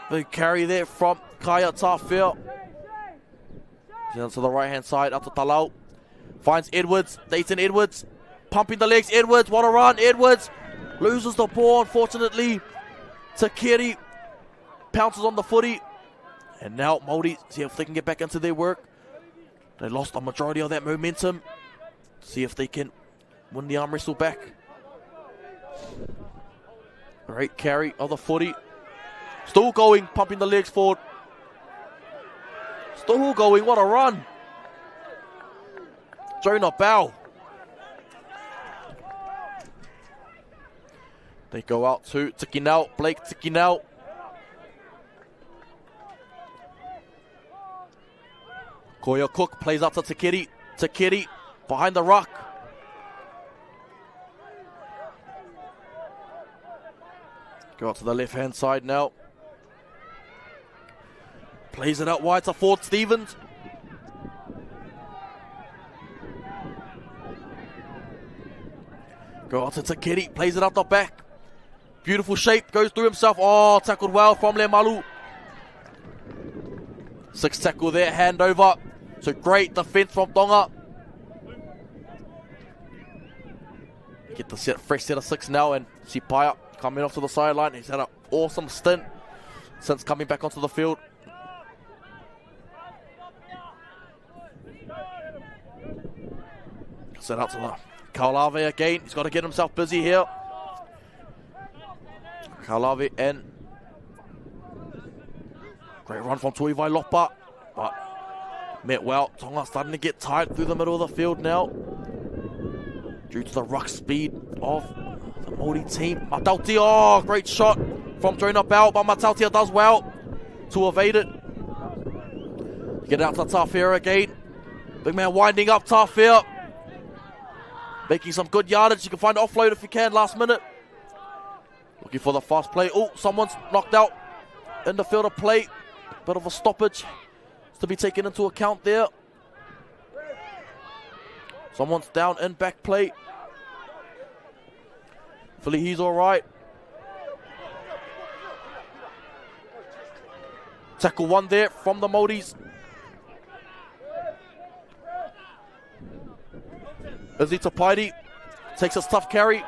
Big carry there from Kaya Tafia. Down to the right-hand side, out to Talau. Finds Edwards, Dayton Edwards. Pumping the legs, Edwards, what a run. Edwards loses the ball, unfortunately. Takeri pounces on the footy. And now Maori, see if they can get back into their work. They lost a majority of that momentum. See if they can win the arm wrestle back. Great carry of the footy. Still going, pumping the legs forward. Still going, what a run. Jonah Bow. They go out to Tikinau, Blake Tikinau. Koya Cook plays out to Takeri. Takeri behind the ruck. Go out to the left-hand side now. Plays it out wide to Ford Stevens. Go out to Takiri, plays it out the back. Beautiful shape, goes through himself. Oh, tackled well from Lemalu. 6 tackle there, handover. So great defense from Tonga. Get the fresh set of 6 now, and Sipaya coming off to the sideline. He's had an awesome stint since coming back onto the field. Set out to the Kaulave again. He's got to get himself busy here. Kaulave and great run from Tuivai Lopa, but met well. Tonga starting to get tired through the middle of the field now due to the ruck speed of the Maori team. Matautia, oh, great shot from Jonah Bell, but Matautia does well to evade it. Get out to Tafia again. Big man winding up Tafia. Making some good yardage. You can find an offload if you can last minute. Looking for the fast play. Oh, someone's knocked out in the field of play. Bit of a stoppage to be taken into account there. Someone's down in back play. Hopefully he's all right. Tackle 1 there from the Maoris. Izzy Tapaiti takes a tough carry.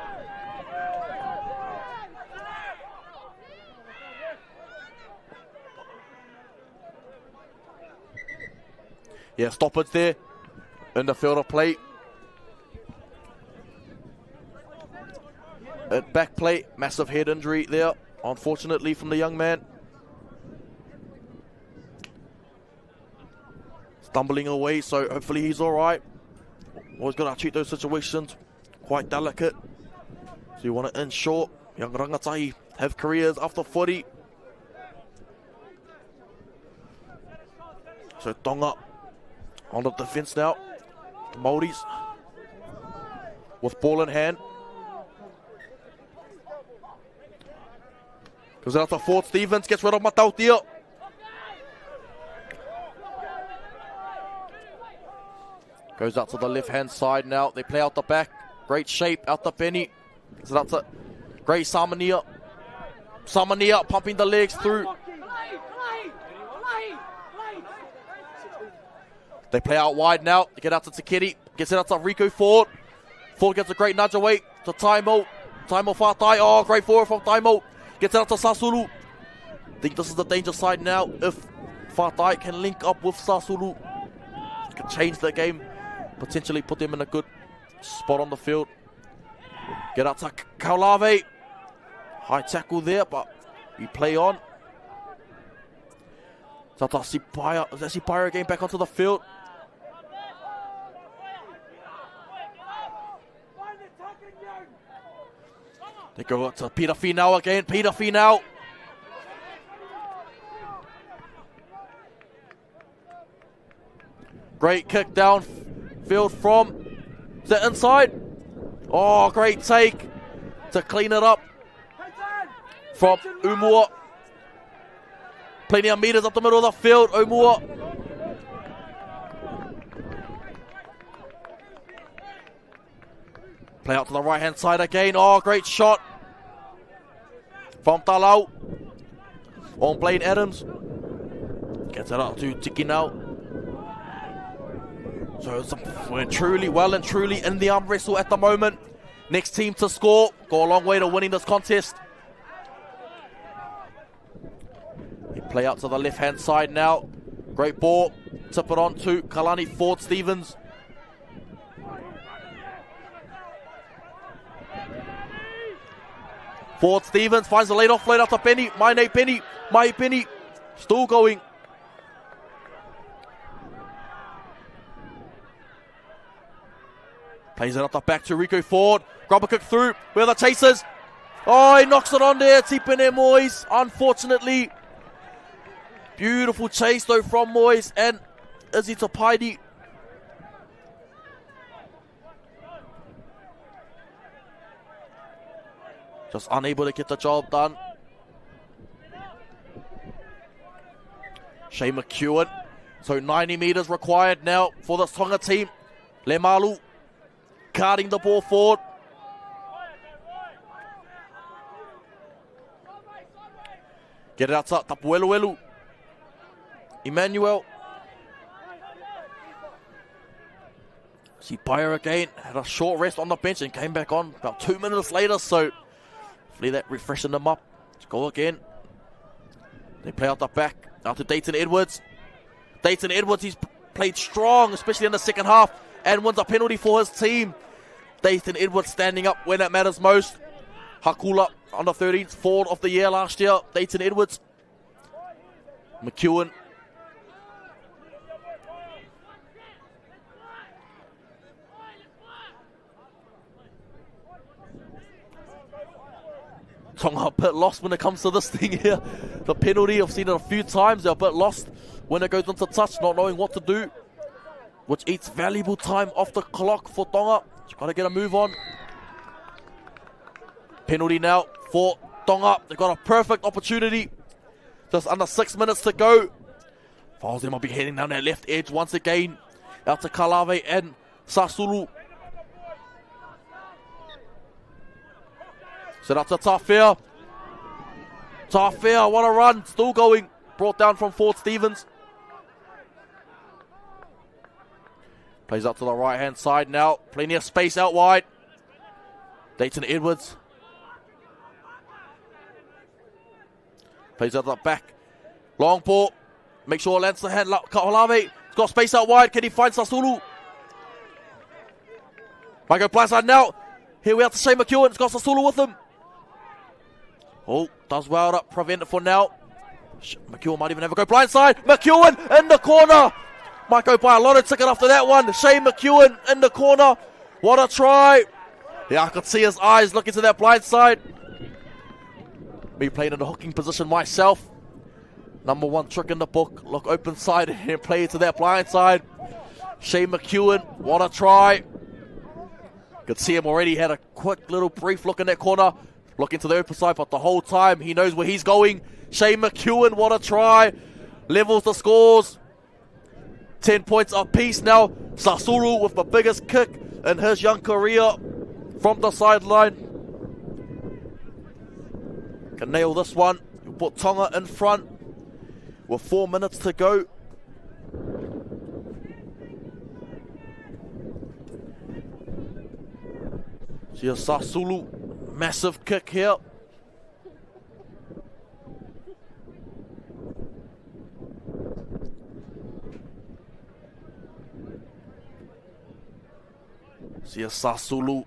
Yeah, stoppage there in the field of play. At back play, massive head injury there, unfortunately, from the young man. Stumbling away, so hopefully he's all right. Always got to treat those situations quite delicate. So you want to ensure young rangatahi have careers after footy. So Tonga on the defence now. The Maoris with ball in hand. Goes out to Ford Stevens, gets rid of Matautia. Goes out to the left-hand side now. They play out the back. Great shape out the penny. Goes out to great Samania. Samania pumping the legs through. They play out wide now. They get out to Takiri. Gets it out to Rico Ford. Ford gets a great nudge away to Taimo. Taimo Fatai. Oh, great forward from Taimo. Gets it out to Sasulu. I think this is the danger side now. If Fatai can link up with Sasulu, can change the game. Potentially put them in a good spot on the field. Get out to Kaulave. High tackle there, but we play on. Tata Sipaya. Is that Sipaya again back onto the field? They go up to Peter Finau again. Peter Finau. Great kick down field from the inside. Oh, great take to clean it up from Umua. Plenty of meters up the middle of the field. Umua. Play out to the right hand side again. Oh, great shot from Talau on Blaine Adams. Gets it up to Tiki now. So we're truly well and truly in the arm wrestle at the moment. Next team to score. Go a long way to winning this contest. They play out to the left hand side now. Great ball. Tip it on to Kalani Ford Stevens. Ford Stevens finds the late offload out to Penny. Mai Penny. Still going. Plays it up the back to Rico Ford. Grab a kick through. Where are the chasers? Oh, he knocks it on there. Tipene Moyes. Unfortunately. Beautiful chase though from Moyes and Izzy Tapaiti. Just unable to get the job done. Shane McEwen. So 90 meters required now for this Tonga team. Lemalu carting the ball forward. Get it outside, Tapueluelu. Emmanuel. See Bayer again, had a short rest on the bench and came back on about 2 minutes later, so hopefully that refreshing them up. Let's go again. They play out the back, out to Dayton Edwards. Dayton Edwards, he's played strong, especially in the second half, and wins a penalty for his team. Dayton Edwards standing up when it matters most. Hakula, under 13th, forward of the year last year. Dayton Edwards. McEwen. Tonga a bit lost when it comes to this thing here. The penalty, I've seen it a few times. They're a bit lost when it goes into touch, not knowing what to do, which eats valuable time off the clock for Tonga. Just got to get a move on. Penalty now for Tonga. They've got a perfect opportunity. Just under 6 minutes to go. Falsey might be heading down that left edge once again. Out to Kalave and Sasulu. Set up to Tafea. Tafea, what a run. Still going. Brought down from Fort Stevens. Plays up to the right-hand side now. Plenty of space out wide. Dayton Edwards. Plays out the back. Long ball. Make sure it lands the hand. Kalave. He's got space out wide. Can he find Sasulu? Might go blindside now. Here we have to Shane McEwen. He's got Sasulu with him. Oh, does well to prevent it for now. McEwen might even have a go blindside. McEwen in the corner. Might go by a lot of ticket after that one. Shane McEwen in the corner. What a try. Yeah, I could see his eyes looking to that blindside. Me playing in the hooking position myself. Number one trick in the book. Look open side and play it to that blindside. Shane McEwen, what a try. Could see him already, had a quick little brief look in that corner. Looking to the open side, but the whole time he knows where he's going. Shane McEwen, what a try. Levels the scores. 10 points apiece now. Sasulu with the biggest kick in his young career from the sideline. Can nail this one. He'll put Tonga in front with 4 minutes to go. See a Sasulu. Massive kick here. See a Sasulu.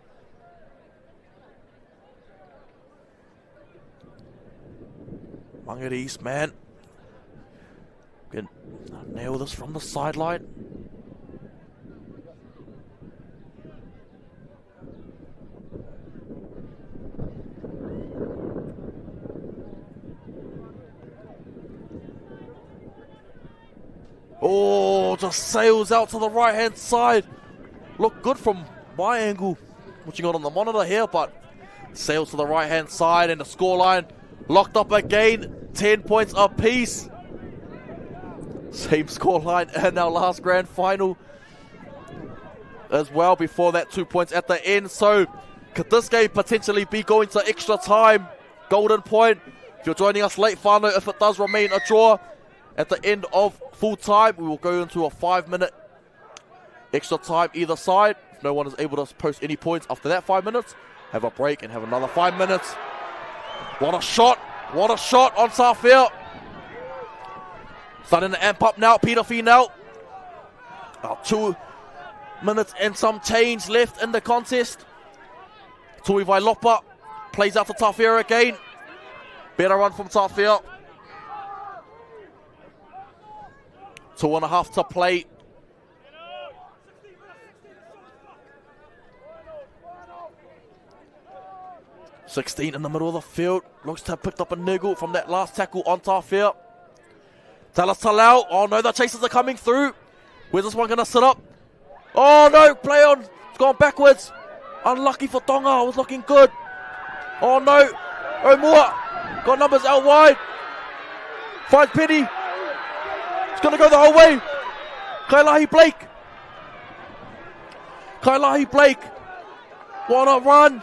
Mangere East, man. Can nail this from the sideline. Oh, just sails out to the right-hand side. Look good from my angle, watching it on the monitor here, but sails to the right-hand side and the scoreline locked up again. 10 points apiece. Same scoreline in our last grand final as well before that 2 points at the end. So could this game potentially be going to extra time? Golden point. If you're joining us late, whānau, if it does remain a draw at the end of full time, we will go into a 5-minute extra time either side. If no one is able to post any points after that 5 minutes, have a break and have another 5 minutes. What a shot. What a shot on Tafea. Starting to amp up now. Peter Finau. 2 minutes and some change left in the contest. Tui Vailopa plays out to Tafea again. Better run from Tafea. 2.5 to play. $16 in the middle of the field. Looks to have picked up a niggle from that last tackle on Tafea. Talas Talau. Oh no, the chasers are coming through. Where's this one going to sit up? Oh no, play on. It's gone backwards. Unlucky for Tonga. It was looking good. Oh no. Omua got numbers out wide. Finds Penny. It's going to go the whole way. Kailahi Blake. Kailahi Blake. What a run.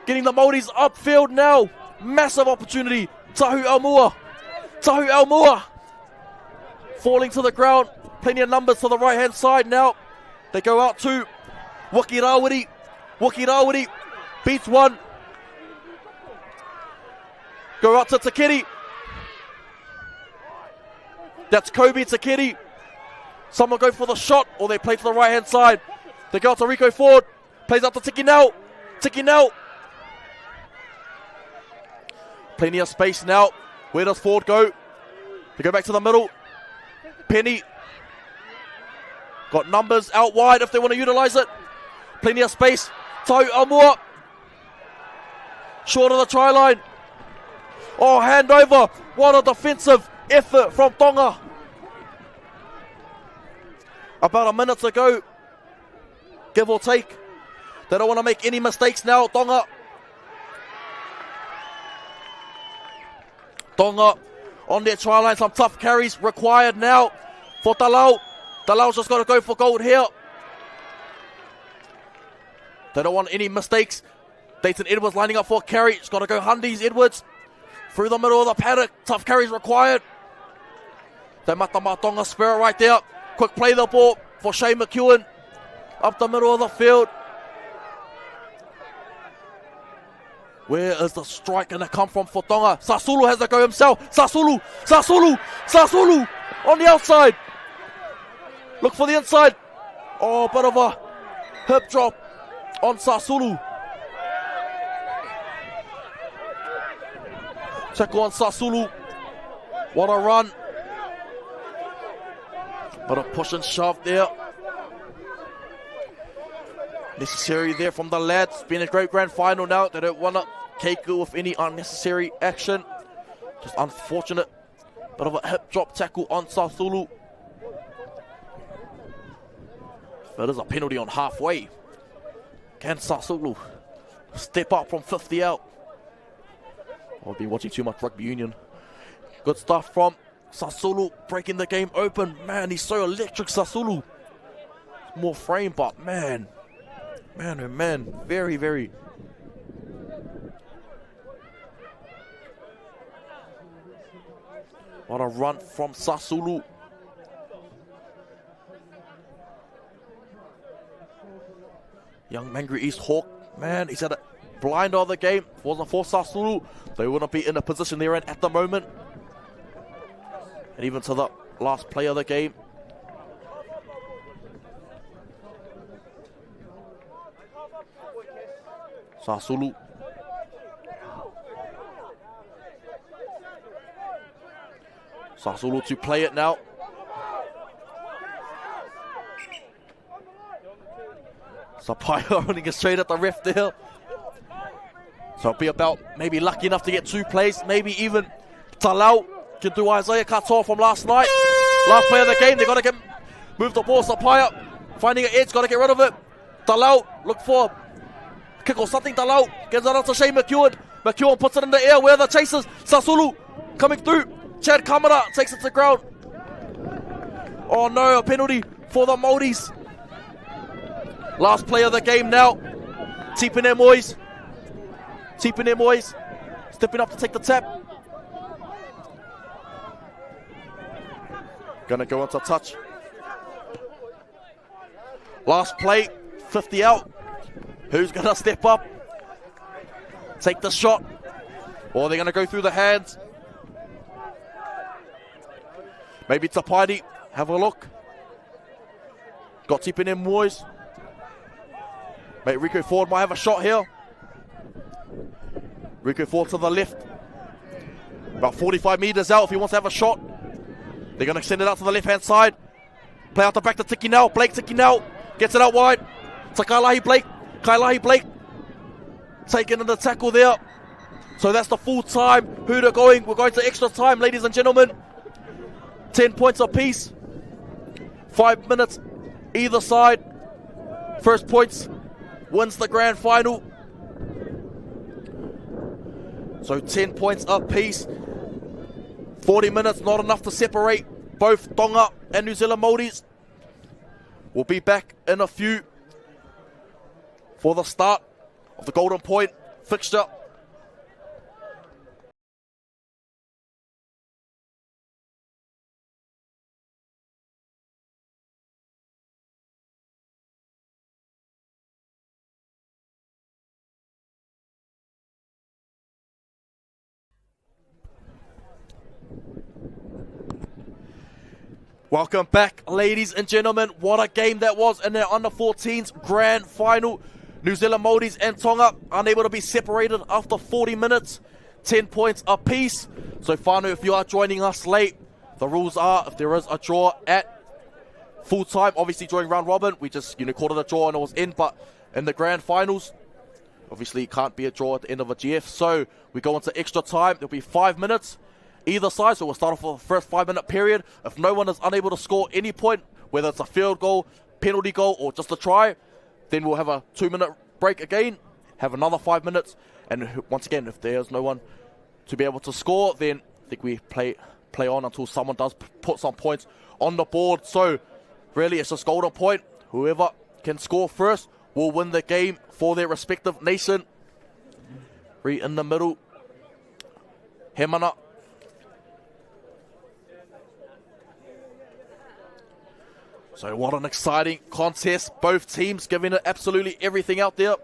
Getting the Māoris upfield now. Massive opportunity. Tahu Aumua. Tahu Aumua. Falling to the ground. Plenty of numbers to the right-hand side now. They go out to Wakirawiri. Wakirawiri beats one. Go out to Takiri. That's Kobe Takiri. Someone go for the shot, or they play to the right-hand side. They go out to Rico Ford. Plays out to Tiki Nell. Tiki Nell. Plenty of space now. Where does Ford go? They go back to the middle. Penny. Got numbers out wide if they want to utilize it. Plenty of space. Tahu Aumua. Short of the try line. Oh, handover. What a defensive effort from Tonga. About a minute to go. Give or take. They don't want to make any mistakes now, Tonga. Tonga on their try line. Some tough carries required now for Talau. Talau's just got to go for gold here. They don't want any mistakes. Dayton Edwards lining up for a carry. It's got to go Hundies Edwards. Through the middle of the paddock. Tough carries required. They matama Tonga spirit right there. Quick play the ball for Shane McEwen. Up the middle of the field. Where is the strike going to come from for Tonga? Sasulu has to go himself. Sasulu. Sasulu. Sasulu. On the outside. Look for the inside. Oh, bit of a hip drop on Sasulu. Check on Sasulu. What a run. But a push and shove there. Necessary there from the lads. Been a great grand final now. They don't want to cake it with any unnecessary action. Just unfortunate. Bit of a hip drop tackle on Sasulu. But there's a penalty on halfway. Can Sasulu step up from 50 out? I've been watching too much rugby union. Good stuff from Sasulu, breaking the game open. Man, he's so electric, Sasulu. More frame, but man. Man, oh man. Very, very. What a run from Sasulu. Young Mangere East Hawk, man, he's had a blind of the game. If it wasn't for Sasulu, they wouldn't be in the position they're in at the moment. And even to the last play of the game. Sasulu. Sasulu to play it now. Sapaio running it straight at the ref there. So it'll be about maybe lucky enough to get 2 plays. Maybe even Talau can do Isaiah Katoa from last night. Last play of the game, they've got to move the ball. Sapaio finding an edge, got to get rid of it. Talau, look for kick or something. Talau gives it out to Shane McEwen. McEwen puts it in the air. Where are the chasers? Sasulu coming through. Chad Kamara takes it to ground. Oh no, a penalty for the Māoris. Last play of the game now. Tipene Moyes. Tipene Moyes stepping up to take the tap. Gonna go onto touch. Last play, 50 out. Who's gonna step up? Take the shot. Or they're gonna go through the hands. Maybe Tapaidi. Have a look. Got Tipene Moyes. Mate, Rico Ford might have a shot here. Rico Ford to the left. About 45 metres out if he wants to have a shot. They're going to send it out to the left-hand side. Play out the back to Tiki now. Blake Tiki now. Gets it out wide. To Kailahi Blake. Kailahi Blake. Taking in the tackle there. So that's the full time. Who they're going? We're going to extra time, ladies and gentlemen. 10 points apiece. 5 minutes either side. First points wins the grand final. So 10 points apiece. 40 minutes, not enough to separate both Tonga and New Zealand Maoris. We'll be back in a few for the start of the Golden Point fixture. Welcome back, ladies and gentlemen. What a game that was in their under-14s grand final. New Zealand Maoris and Tonga unable to be separated after 40 minutes. 10 points apiece. So, whānau, if you are joining us late, the rules are if there is a draw at full time, obviously during round robin, we just called it a draw and it was in. But in the grand finals, obviously it can't be a draw at the end of a GF. So we go into extra time. There'll be 5 minutes either side, so we'll start off with the first 5-minute period. If no one is unable to score any point, whether it's a field goal, penalty goal, or just a try, then we'll have a 2-minute break again, have another 5 minutes, and once again, if there's no one to be able to score, then I think we play on until someone does put some points on the board. So really, it's just Golden Point. Whoever can score first will win the game for their respective nation. Right in the middle, Hemana. So what an exciting contest. Both teams giving it absolutely everything out there.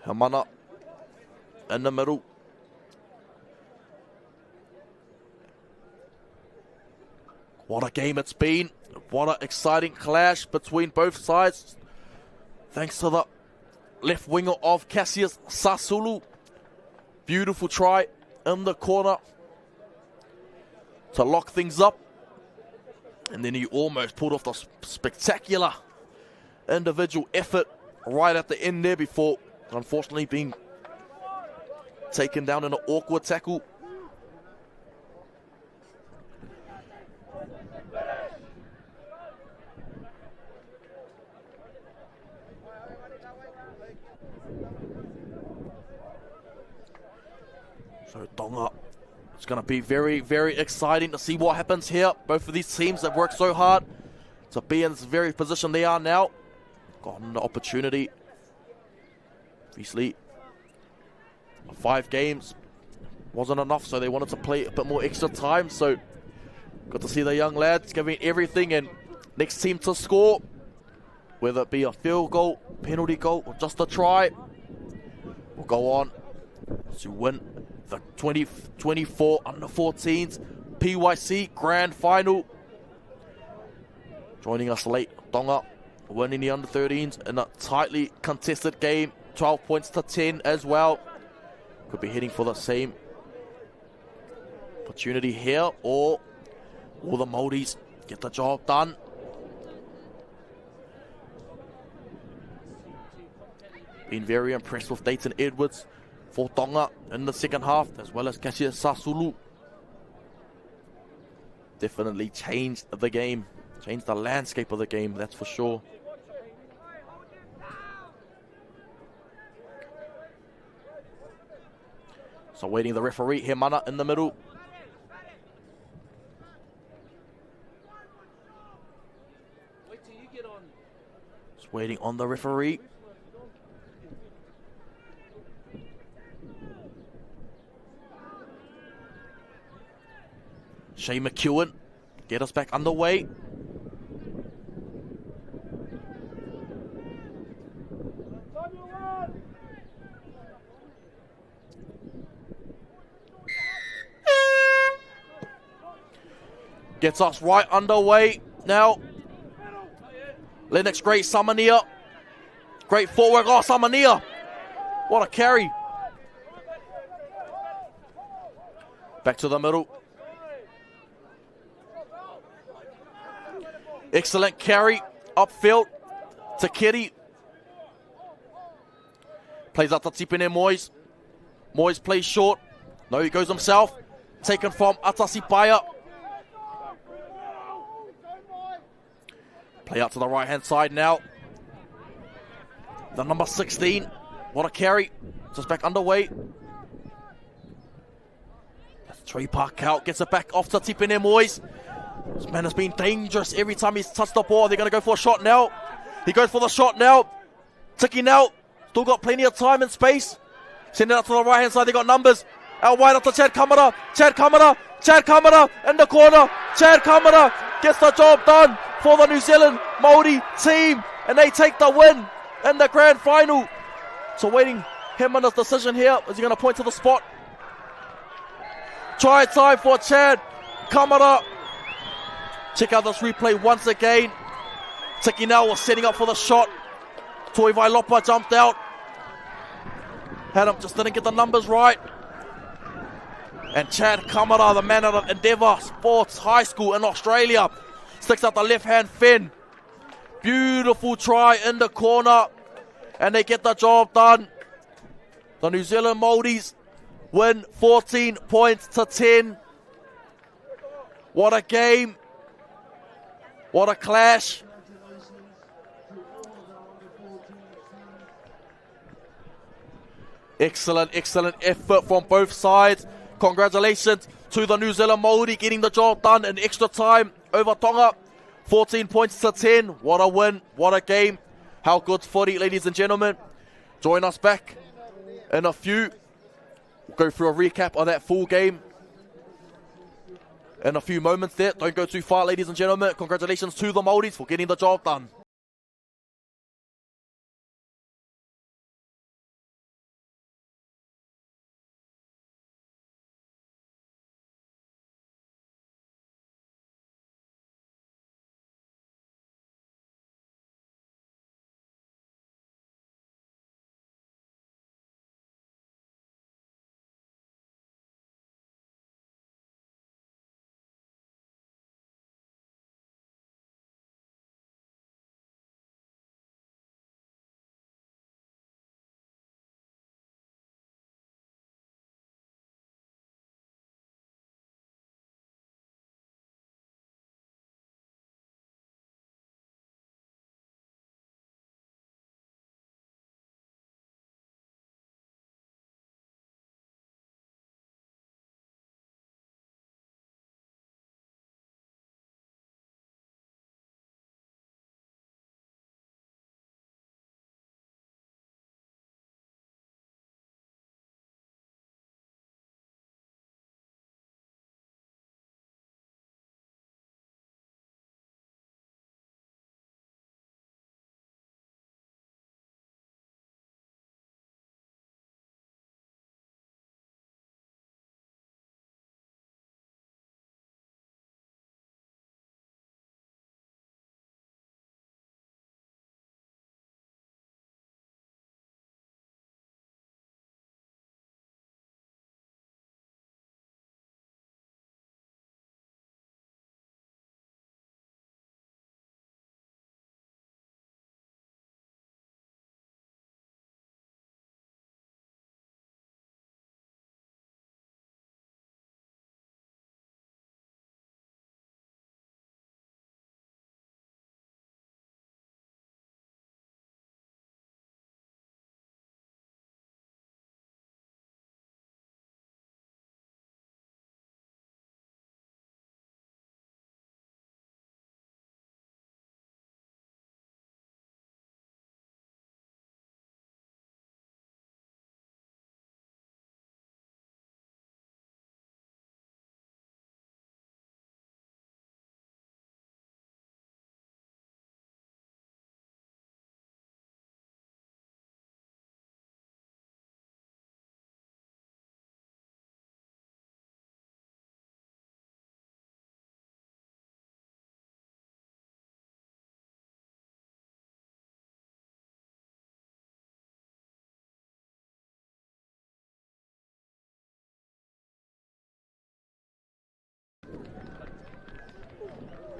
Hamana in the middle. What a game it's been. What an exciting clash between both sides. Thanks to the left winger of Cassius Sasulu. Beautiful try in the corner to lock things up. And then he almost pulled off the spectacular individual effort right at the end there before, unfortunately, being taken down in an awkward tackle. So Tonga, it's going to be very, very exciting to see what happens here. Both of these teams have worked so hard to be in this very position they are now. Got an opportunity. Obviously, 5 games wasn't enough, so they wanted to play a bit more extra time. So, good to see the young lads giving everything, and next team to score, whether it be a field goal, penalty goal, or just a try, will go on to win the 2024 under-14s PYC Grand Final. Joining us late, Tonga winning the under-13s in a tightly contested game, 12 points to 10 as well. Could be heading for the same opportunity here, or will the Maoris get the job done? Been very impressed with Dayton Edwards for Tonga in the second half, as well as Cassius Sasulu. Definitely changed the game, changed the landscape of the game, that's for sure. So waiting the referee, Hemana in the middle. Just waiting on the referee. Shea McEwen, get us back underway. Gets us right underway now. Lennox, great Samania. Great footwork. Oh, Samania. What a carry. Back to the middle. Excellent carry upfield to Keri. Plays out to Tipene Moyes. Moyes plays short. No, he goes himself. Taken from Atasipaya. Play out to the right-hand side now. The number 16. What a carry. Just back underway. Trey Park out, gets it back off to Tipene Moyes. This man has been dangerous every time he's touched the ball. They're going to go for a shot now. He goes for the shot now. Ticking out. Still got plenty of time and space. Send it out to the right hand side. They got numbers. Out wide up to Chad Kamara. Chad Kamara. Chad Kamara in the corner. Chad Kamara gets the job done for the New Zealand Maori team. And they take the win in the grand final. So waiting him on his decision here. Is he going to point to the spot? Try time for Chad Kamara. Check out this replay once again. Tiki now was setting up for the shot. Toi Vailopa jumped out. Had him, just didn't get the numbers right. And Chad Kamara, the man out of Endeavour Sports High School in Australia, sticks out the left-hand fin. Beautiful try in the corner. And they get the job done. The New Zealand Maoris win 14 points to 10. What a game. What a clash. Excellent effort from both sides. Congratulations to the New Zealand Maori getting the job done in extra time over Tonga. 14 points to 10. What a win. What a game. How good's footy, ladies and gentlemen. Join us back in a few. We'll go through a recap of that full game in a few moments there. Don't go too far, ladies and gentlemen. Congratulations to the Maoris for getting the job done.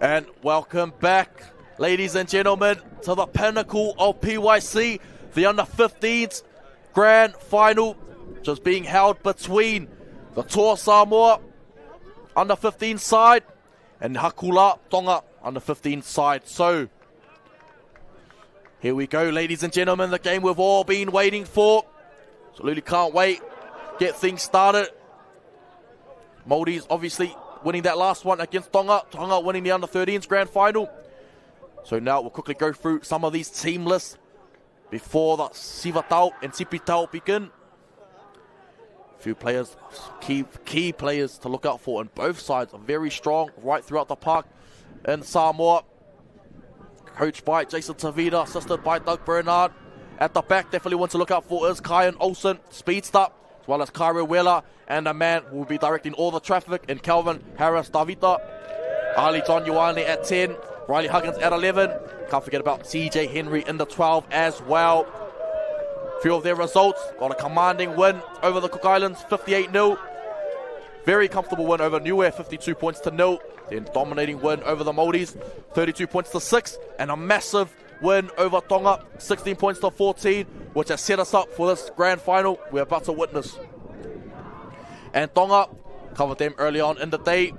And welcome back, ladies and gentlemen, to the pinnacle of PYC, the under-15s grand final, which is being held between the Toa Samoa under-15 side and Hakula Tonga under-15 side. So, here we go, ladies and gentlemen, the game we've all been waiting for. Absolutely can't wait. Get things started. Maori's obviously winning that last one against Tonga. Tonga winning the under-13s grand final. So now we'll quickly go through some of these team lists before the Sivatau and Sipitau begin. A few players, key players to look out for, and both sides are very strong right throughout the park in Samoa. Coached by Jason Tavita, assisted by Doug Bernard. At the back, definitely one to look out for is Kyan Olsen, speedster, as well as Kairo Wela, and a man who will be directing all the traffic in Calvin Harris Davita. Ali John Ioane at 10, Riley Huggins at 11. Can't forget about CJ Henry in the 12 as well. Few of their results, got a commanding win over the Cook Islands, 58-0. Very comfortable win over Niue, 52 points to 0. Then dominating win over the Māoris, 32 points to 6. And a massive win over Tonga, 16 points to 14, which has set us up for this grand final we're about to witness. And Tonga, covered them early on in the day.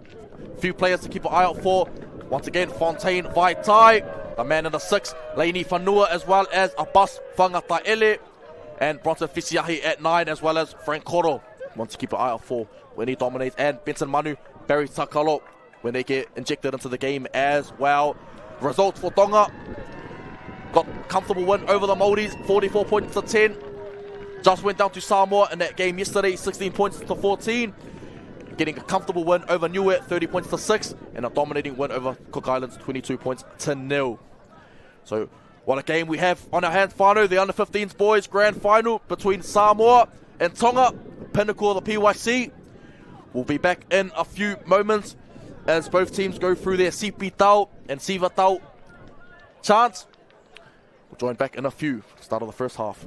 Few players to keep an eye out for. Once again, Fontaine Vaitai, the man in the 6, Laini Fanua, as well as Abbas Whangataele. And Bronson Fisiahi at 9, as well as Frank Koro. One to keep an eye out for when he dominates. And Benson Manu, Barry Takalo, when they get injected into the game as well. Results for Tonga. Got comfortable win over the Māoris, 44 points to 10. Just went down to Samoa in that game yesterday, 16 points to 14. Getting a comfortable win over Niue, 30 points to 6. And a dominating win over Cook Islands, 22 points to 0. So what a game we have on our hands, whānau. The under-15s boys grand final between Samoa and Tonga, pinnacle of the PYC. We'll be back in a few moments as both teams go through their Sipitau and Sivatau chants. We'll join back in a few, start of the first half.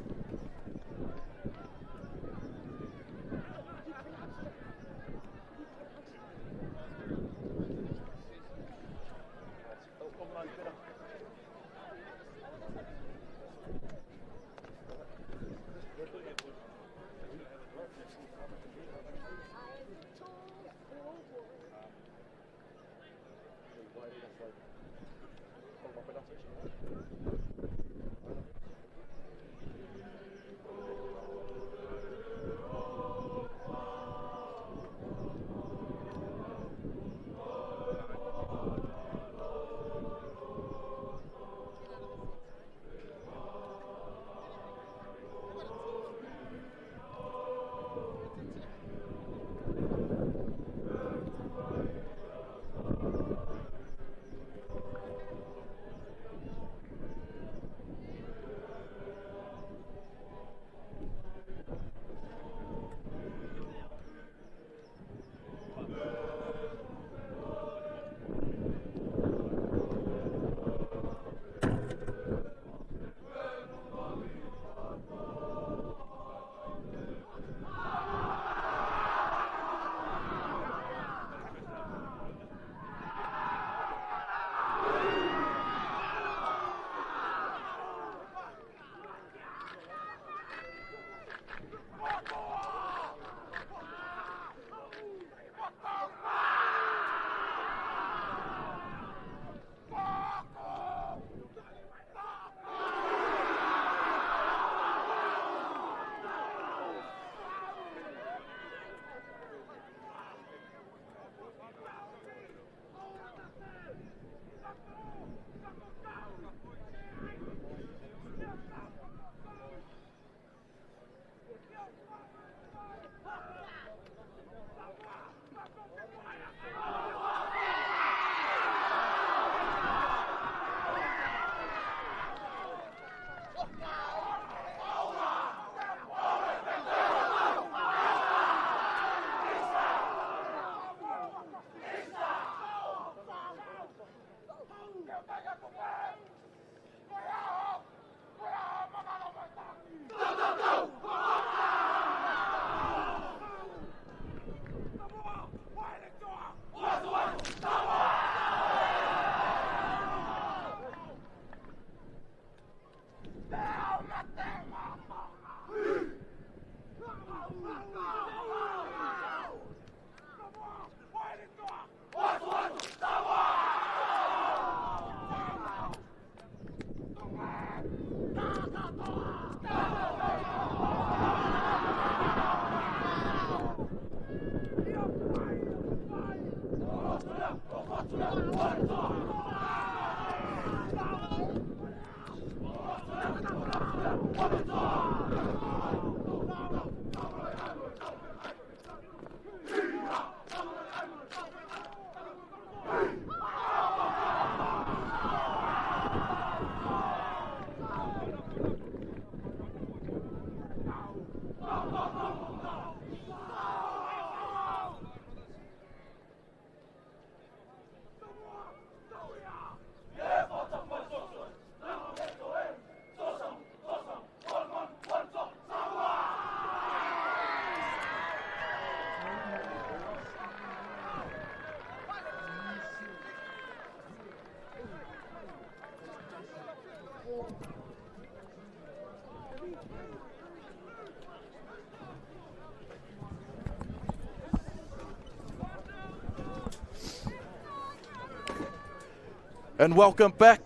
And welcome back,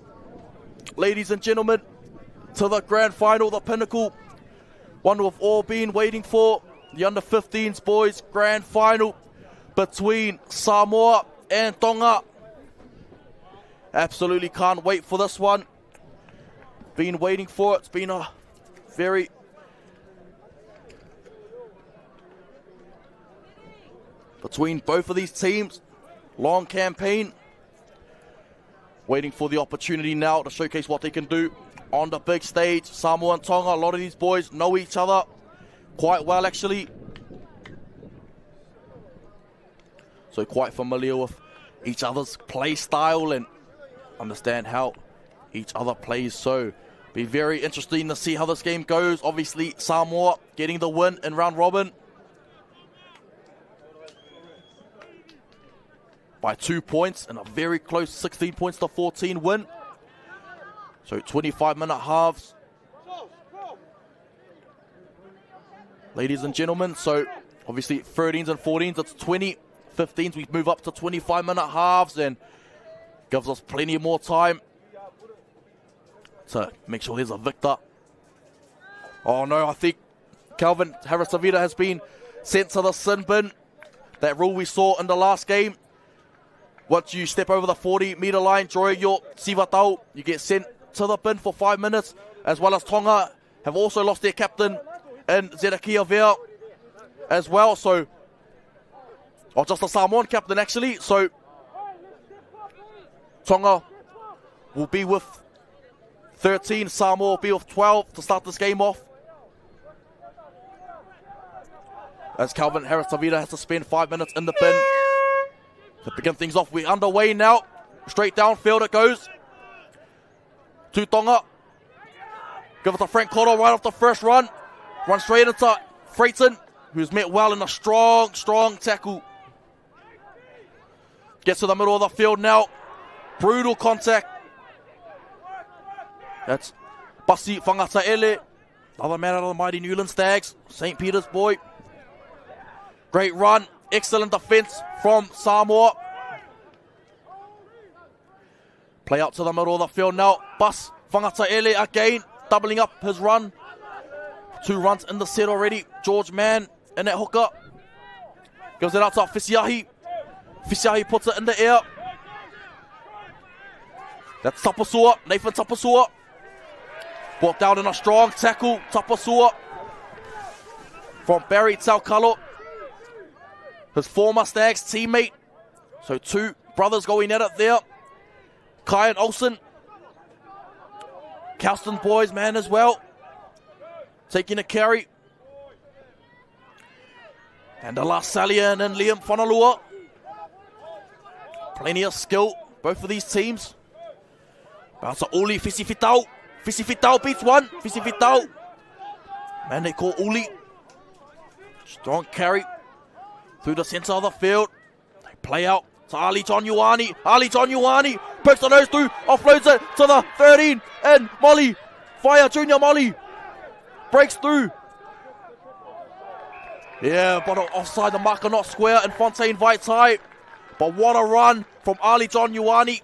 ladies and gentlemen, to the grand final, the pinnacle, one we've all been waiting for, the under-15s boys grand final between Samoa and Tonga. Absolutely can't wait for this one. Been waiting for it. It's been a very between both of these teams, long campaign. Waiting for the opportunity now to showcase what they can do on the big stage. Samoa and Tonga, a lot of these boys know each other quite well actually. So quite familiar with each other's play style and understand how each other plays. So be very interesting to see how this game goes. Obviously Samoa getting the win in round robin by 2 points and a very close 16 points to 14 win. So 25-minute halves. Ladies and gentlemen, so obviously 13s and 14s, it's 20. 15s, we move up to 25-minute halves and gives us plenty more time to make sure there's a victor. Oh no, I think Calvin Harris-Savita has been sent to the sin bin. That rule we saw in the last game. Once you step over the 40-meter line, join your sivatau, you get sent to the bin for 5 minutes, as well as Tonga have also lost their captain in Zedekia Vea as well. So, or just a Samoan captain actually. So, Tonga will be with 13, Samoa will be with 12 to start this game off. As Calvin Harris-Savita has to spend 5 minutes in the bin. To begin things off, we're underway now. Straight downfield it goes. To Tonga. Give it to Frank Cotto right off the first run. Run straight into Freighton, who's met well in a strong tackle. Gets to the middle of the field now. Brutal contact. That's Pasi Whangataele, other man out of the mighty Newland Stags, St. Peter's boy. Great run, excellent defense from Samoa. Play out to the middle of the field now. Bus Whangataele again, doubling up his run. 2 runs in the set already. George Mann in that hooker. Gives it out to Fisiahi. Fisiahi puts it in the air. That's Tapasua, Nathan Tapasua. Brought down in a strong tackle. Tapasua from Barry Taukalo, his former Stags teammate. So 2 brothers going at it there. Kai and Olsen. Calston boys, man, as well. Taking a carry. And the last Salian and Liam Whanalua. Plenty of skill, both of these teams. Bounce to Uli Fisifitau. Fisifitau beats one. Fisifitau. Man, they call Uli. Strong carry through the centre of the field. They play out to Ali John Ioane. Ali John Ioane pokes the nose through, offloads it to the 13. And Molly, fire Junior Molly, breaks through. Yeah, but offside, the marker not square, and Fontaine Vites high. But what a run from Ali John Ioane.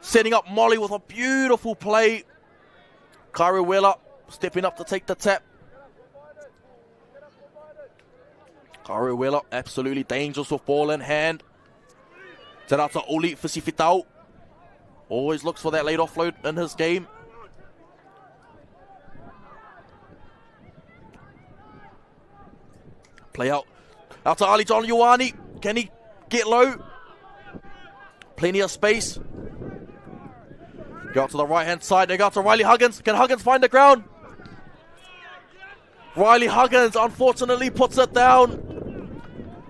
Setting up Molly with a beautiful play. Kairu Wheeler stepping up to take the tap. Kairu Wheeler absolutely dangerous with ball in hand. Set out to Oli Pasifika. Always looks for that late offload in his game. Play out to Ali John Ioane. Can he get low? Plenty of space. Go out to the right hand side. They go out to Riley Huggins. Can Huggins find the ground? Riley Huggins unfortunately puts it down.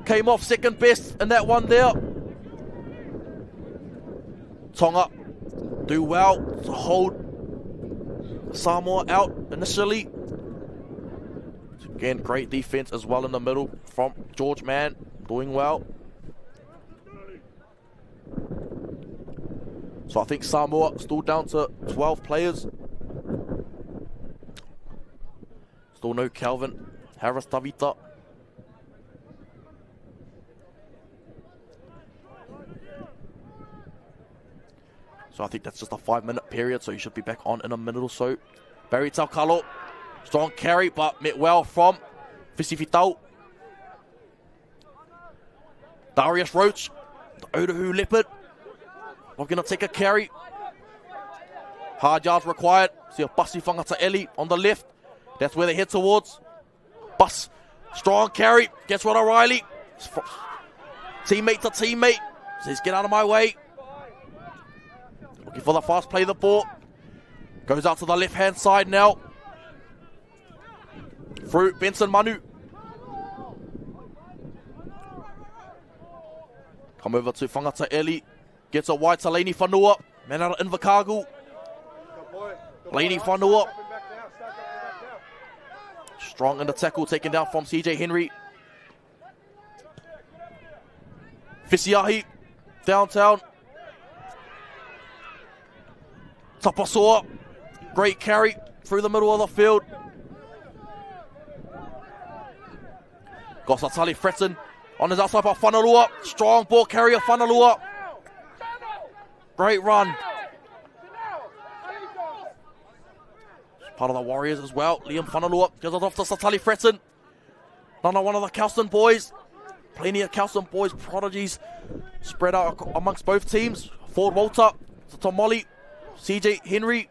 Came off second best in that one there. Tonga do well to hold Samoa out initially. Again, great defense as well in the middle from George Mann, doing well. So I think Samoa still down to 12 players. Still no Calvin Harris Tavita. So I think that's just a 5-minute period, so you should be back on in a minute or so. Barry Taukalo, strong carry, but met well from Pasifika. Darius Roach, the Otahu Leopard. We're going to take a carry. Hard yards required. See a Basi Whangataeli on the left. That's where they head towards. Bus, strong carry. Gets rid of Riley. Teammate to teammate. Says, get out of my way. Looking for the fast play of the ball. Goes out to the left-hand side now. Through Benson Manu. Come over to Whangataeli. Gets a wide to Laney Whanua. Man out of Invercargill. Laney Whanua. Strong in the tackle, taken down from CJ Henry. Fisiahi, downtown. Tapasoa, great carry through the middle of the field. Gosatali Fretton on his outside by Whanalua. Strong ball carrier, Whanalua. Great run. Part of the Warriors as well. Liam Whanalua goes off to Satali Fretton. Another one of the Kelston boys. Plenty of Kelston boys prodigies spread out amongst both teams. Ford Walter to Tomoli. CJ Henry.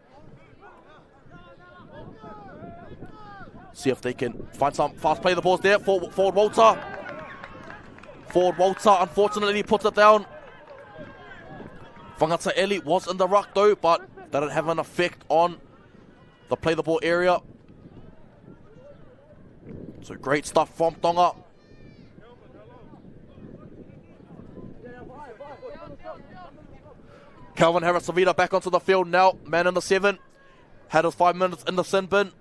See if they can find some fast play. The ball's there. Ford Walter. Ford Walter unfortunately puts it down. Whangataeli was in the ruck though, but that didn't have an effect on the play the ball area. So great stuff from Tonga. Calvin Harris-Savita back onto the field now. Man in the 7. Had his 5 minutes in the sin bin.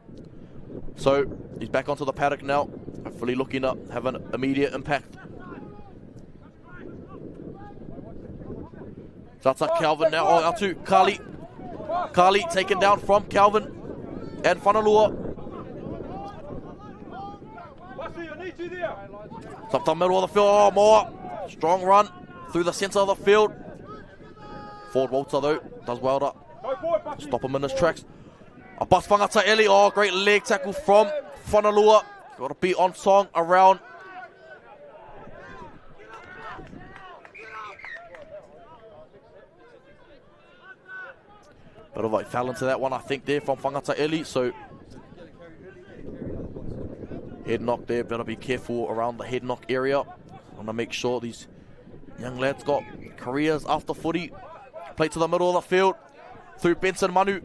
So he's back onto the paddock now. Hopefully looking to have an immediate impact. That's up Calvin now. Oh, out to Kali. Kali taken down from Calvin and Whanalua. It's up the middle of the field. Oh, more. Strong run through the centre of the field. Ford Walter though does well to stop him in his tracks. A Bus Whangataeli. Oh, great leg tackle from Whanalua. Got to be on song around. Bit of a fell into that one, I think, there from Whangataeli. So head knock there. Better be careful around the head knock area. Want to make sure these young lads got careers after footy. Play to the middle of the field through Benson Manu.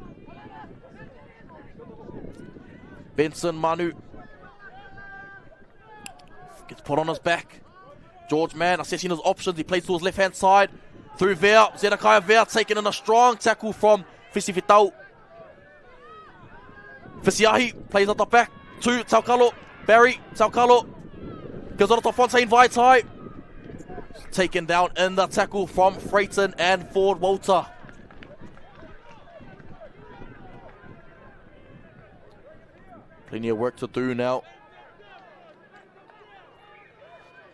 Benson Manu gets put on his back. George Mann assessing his options. He plays to his left hand side through Vea. Zedekiah Vea taking in a strong tackle from Pasifika. Fisiahi plays at the back to Taukalo. Barry Taukalo goes on to Fontaine Vaitai. Taken down in the tackle from Freighton and Ford Walter. Plenty of work to do now.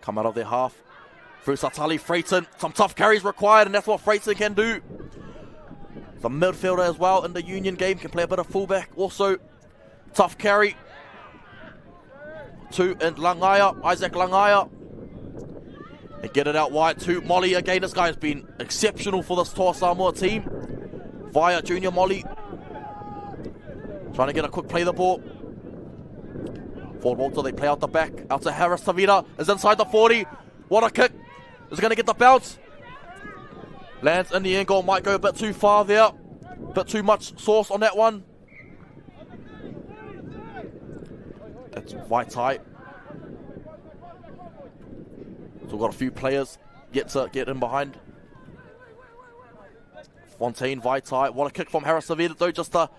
Come out of their half. Through Satali Freighton. Some tough carries required, and that's what Freighton can do. The midfielder as well in the Union game. Can play a bit of fullback also. Tough carry. To and Langaya. Isaac Langaya. They get it out wide to Molly again. This guy has been exceptional for this Toa Samoa team. Via Junior Molly. Trying to get a quick play the ball. Forward Walter, they play out the back. Out to Harris Tavita. Is inside the 40. What a kick. Is going to get the bounce. Lands in the end goal. Might go a bit too far there. Bit too much sauce on that one. That's Vaitai. Still got a few players yet to get in behind. Fontaine, Vaitai. What a kick from Harris Tavita though, just to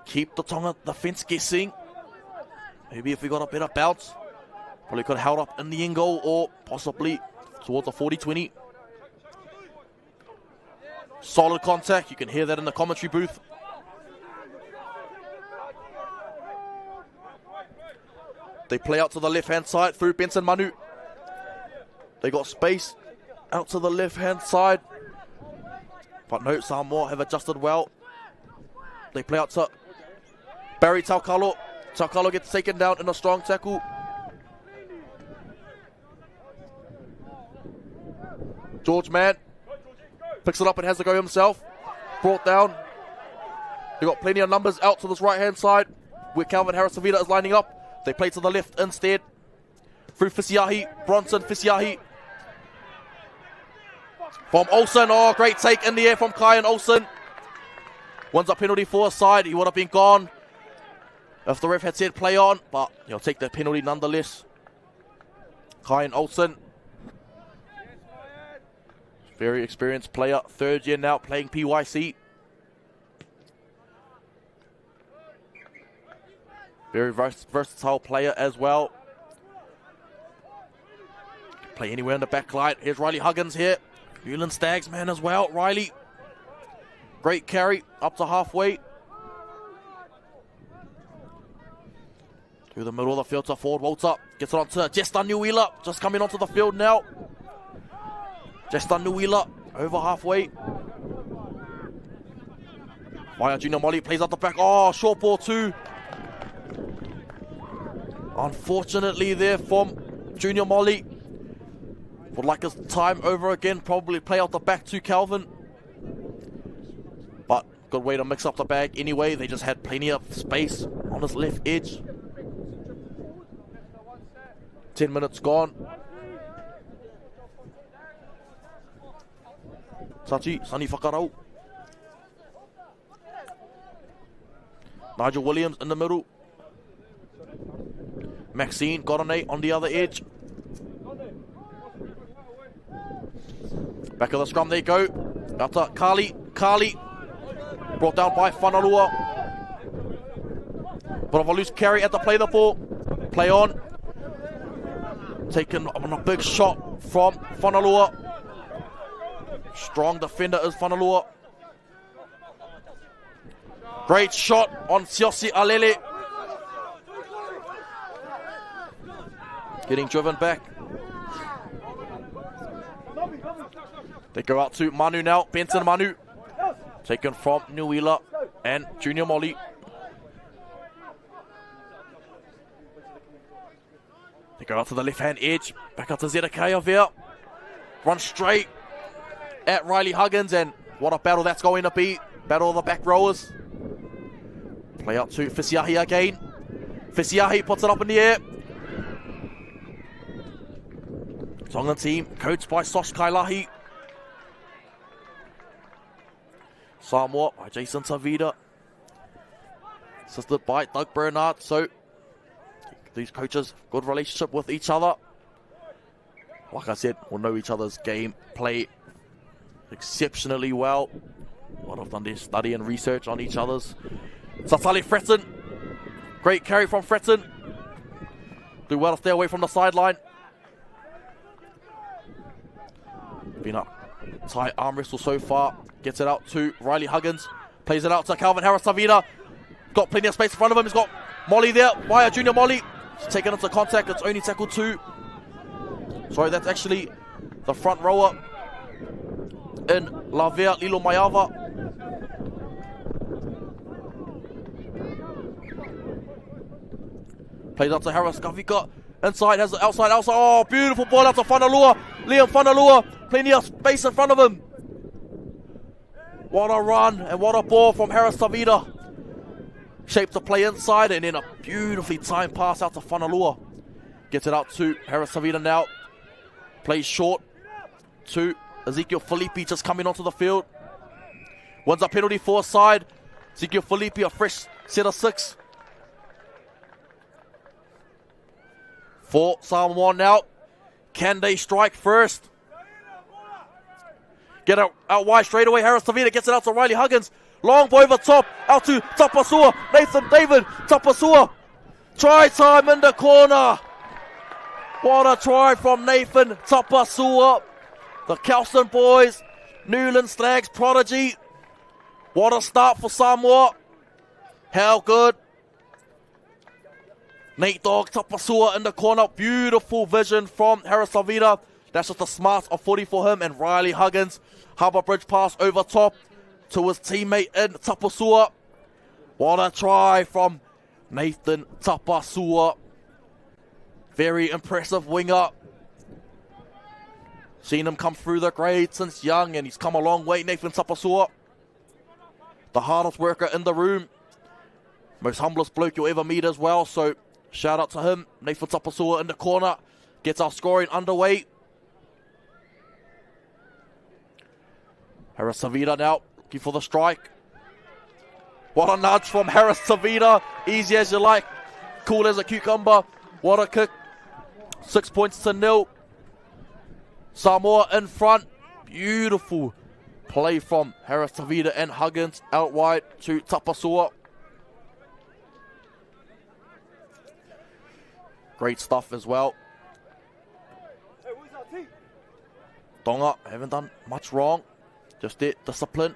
keep the Tonga defence guessing. Maybe if we got a better bounce, probably could have held up in the end goal or possibly towards the 40-20. Solid contact. You can hear that in the commentary booth. They play out to the left-hand side through Benson Manu. They got space out to the left-hand side. But no, Samoa have adjusted well. They play out to Barry Taukalo. Taukalo gets taken down in a strong tackle. George Mann picks it up and has to go himself. Brought down. They got plenty of numbers out to this right-hand side where Calvin Harris-Tavita is lining up. They play to the left instead. Through Fisiahi. Bronson Fisiahi. From Olsen. Oh, great take in the air from Kyan Olsen. Wins a penalty for a side. He would have been gone if the ref had said play on, but he'll take the penalty nonetheless. Kyan Olsen. Very experienced player. Third year now playing PYC. Very versatile player as well. Play anywhere in the back line. Here's Riley Huggins here. Newland Stags man as well. Riley. Great carry up to halfway. Through the middle of the field to forward Walter. Gets it on to Jester Nuila. Just coming onto the field now. Jester Nuila over halfway. Via Junior Molly plays out the back. Oh, short ball too. Unfortunately there from Junior Molly. Would like his time over again. Probably play out the back to Calvin. But good way to mix up the bag anyway. They just had plenty of space on his left edge. 10 minutes gone. Sachi, Sunny Whakarau. Nigel Williams in the middle. Maxine Goronay on the other edge. Back of the scrum they go. Out to Kali. Kali. Brought down by Whanalua. Bit of a loose carry at the play the ball. Play on. Taken on a big shot from Whanalua. Strong defender is Whanalua. Great shot on Siosi Alele. Getting driven back. They go out to Manu now. Benson Manu. Taken from Nuila and Junior Molly. They go out to the left-hand edge. Back out to Zedekiah there. Run straight at Riley Huggins, and what a battle that's going to be. Battle of the back rowers. Play out to Fisiahi again. Fisiahi puts it up in the air. Tongan team coached by Sosh Kailahi. Samoa by Jason Tavita. Assisted by Doug Bernard. So these coaches, good relationship with each other. Like I said, will know each other's game, play exceptionally well. A lot of done their study and research on each other's. Satali Fretton. Great carry from Fretton. Do well to stay away from the sideline. Been up tight arm wrestle so far. Gets it out to Riley Huggins. Plays it out to Calvin Harris-Tavita. Got plenty of space in front of him. He's got Molly there. Via Junior Molly. He's taken into contact. It's only tackle 2. Sorry, that's actually the front rower in Lavea Lilo Mayava. Plays out to Harris Kavika. Inside, has the outside. Oh, beautiful ball out to Whanalua. Liam Whanalua, plenty of space in front of him. What a run and what a ball from Harris Tavita. Shaped the play inside and then a beautifully timed pass out to Whanalua. Gets it out to Harris Tavita now. Plays short to Ezekiel Felipe just coming onto the field. Wins a penalty for side. Ezekiel Felipe, a fresh set of 6. For Samoa now. Can they strike first? Get it out wide straight away. Harris Tavita gets it out to Riley Huggins. Long ball over top. Out to Tapasua. Nathan David. Tapasua. Try time in the corner. What a try from Nathan Tapasua. The Kelston boys. Newland Stags prodigy. What a start for Samoa. How good. Nate Dogg, Tapasua in the corner. Beautiful vision from Harris Tavita. That's just the smart of footy for him. And Riley Huggins. Harbour Bridge pass over top to his teammate in Tapasua. What a try from Nathan Tapasua. Very impressive winger. Seen him come through the grades since young and he's come a long way, Nathan Tapasua. The hardest worker in the room. Most humblest bloke you'll ever meet as well. So shout out to him. Nathan Tapasua in the corner. Gets our scoring underway. Harris Tavita now looking for the strike. What a nudge from Harris Tavita. Easy as you like. Cool as a cucumber. What a kick. 6 points to 0. Samoa in front. Beautiful play from Harris Tavita and Huggins out wide to Tapasua. Great stuff as well. Tonga haven't done much wrong. Just their discipline.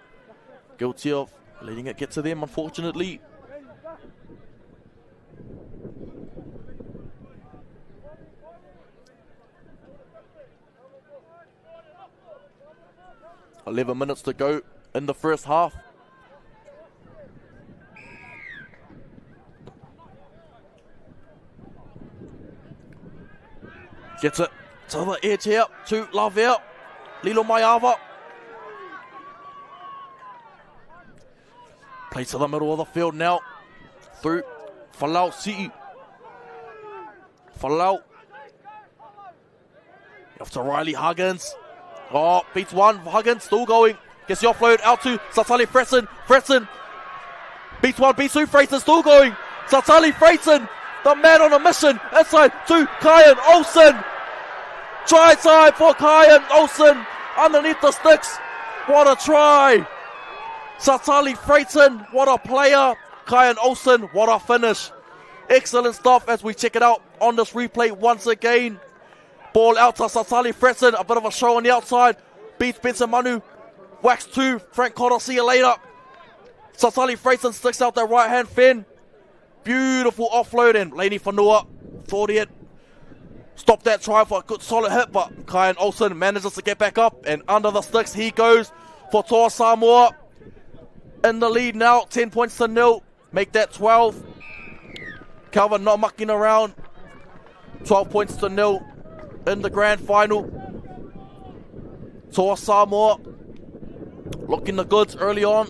Guilty of letting it get to them, unfortunately. $11 minutes to go in the first half. Gets it to the edge here to Lavelle. Lilo Maiava. Play to the middle of the field now. Through Falau City. Falau. Off to Riley Huggins. Oh, beats one. Huggins still going. Gets the offload out to Satali Fretson. Fretson. Beats one, beats two. Freighton still going. Satali Freighton. The man on a mission. Inside to Kyan Olsen. Try time for Kyan Olsen. Underneath the sticks. What a try. Satali Freighton. What a player. Kyan Olsen. What a finish. Excellent stuff as we check it out on this replay once again. Ball out to Satali Fretson. A bit of a show on the outside. Beats Benson Manu. Wax 2. Frank Cotter, see you later. Satali Freighton sticks out their right hand fin. Beautiful offload and Laney Whanua thought he had stopped that try for a good solid hit, but Kyan Olsen manages to get back up and under the sticks he goes for Toa Samoa. In the lead now, 10 points to 0. Make that 12. Calvin not mucking around. 12 points to 0 in the grand final. Toa Samoa looking the goods early on.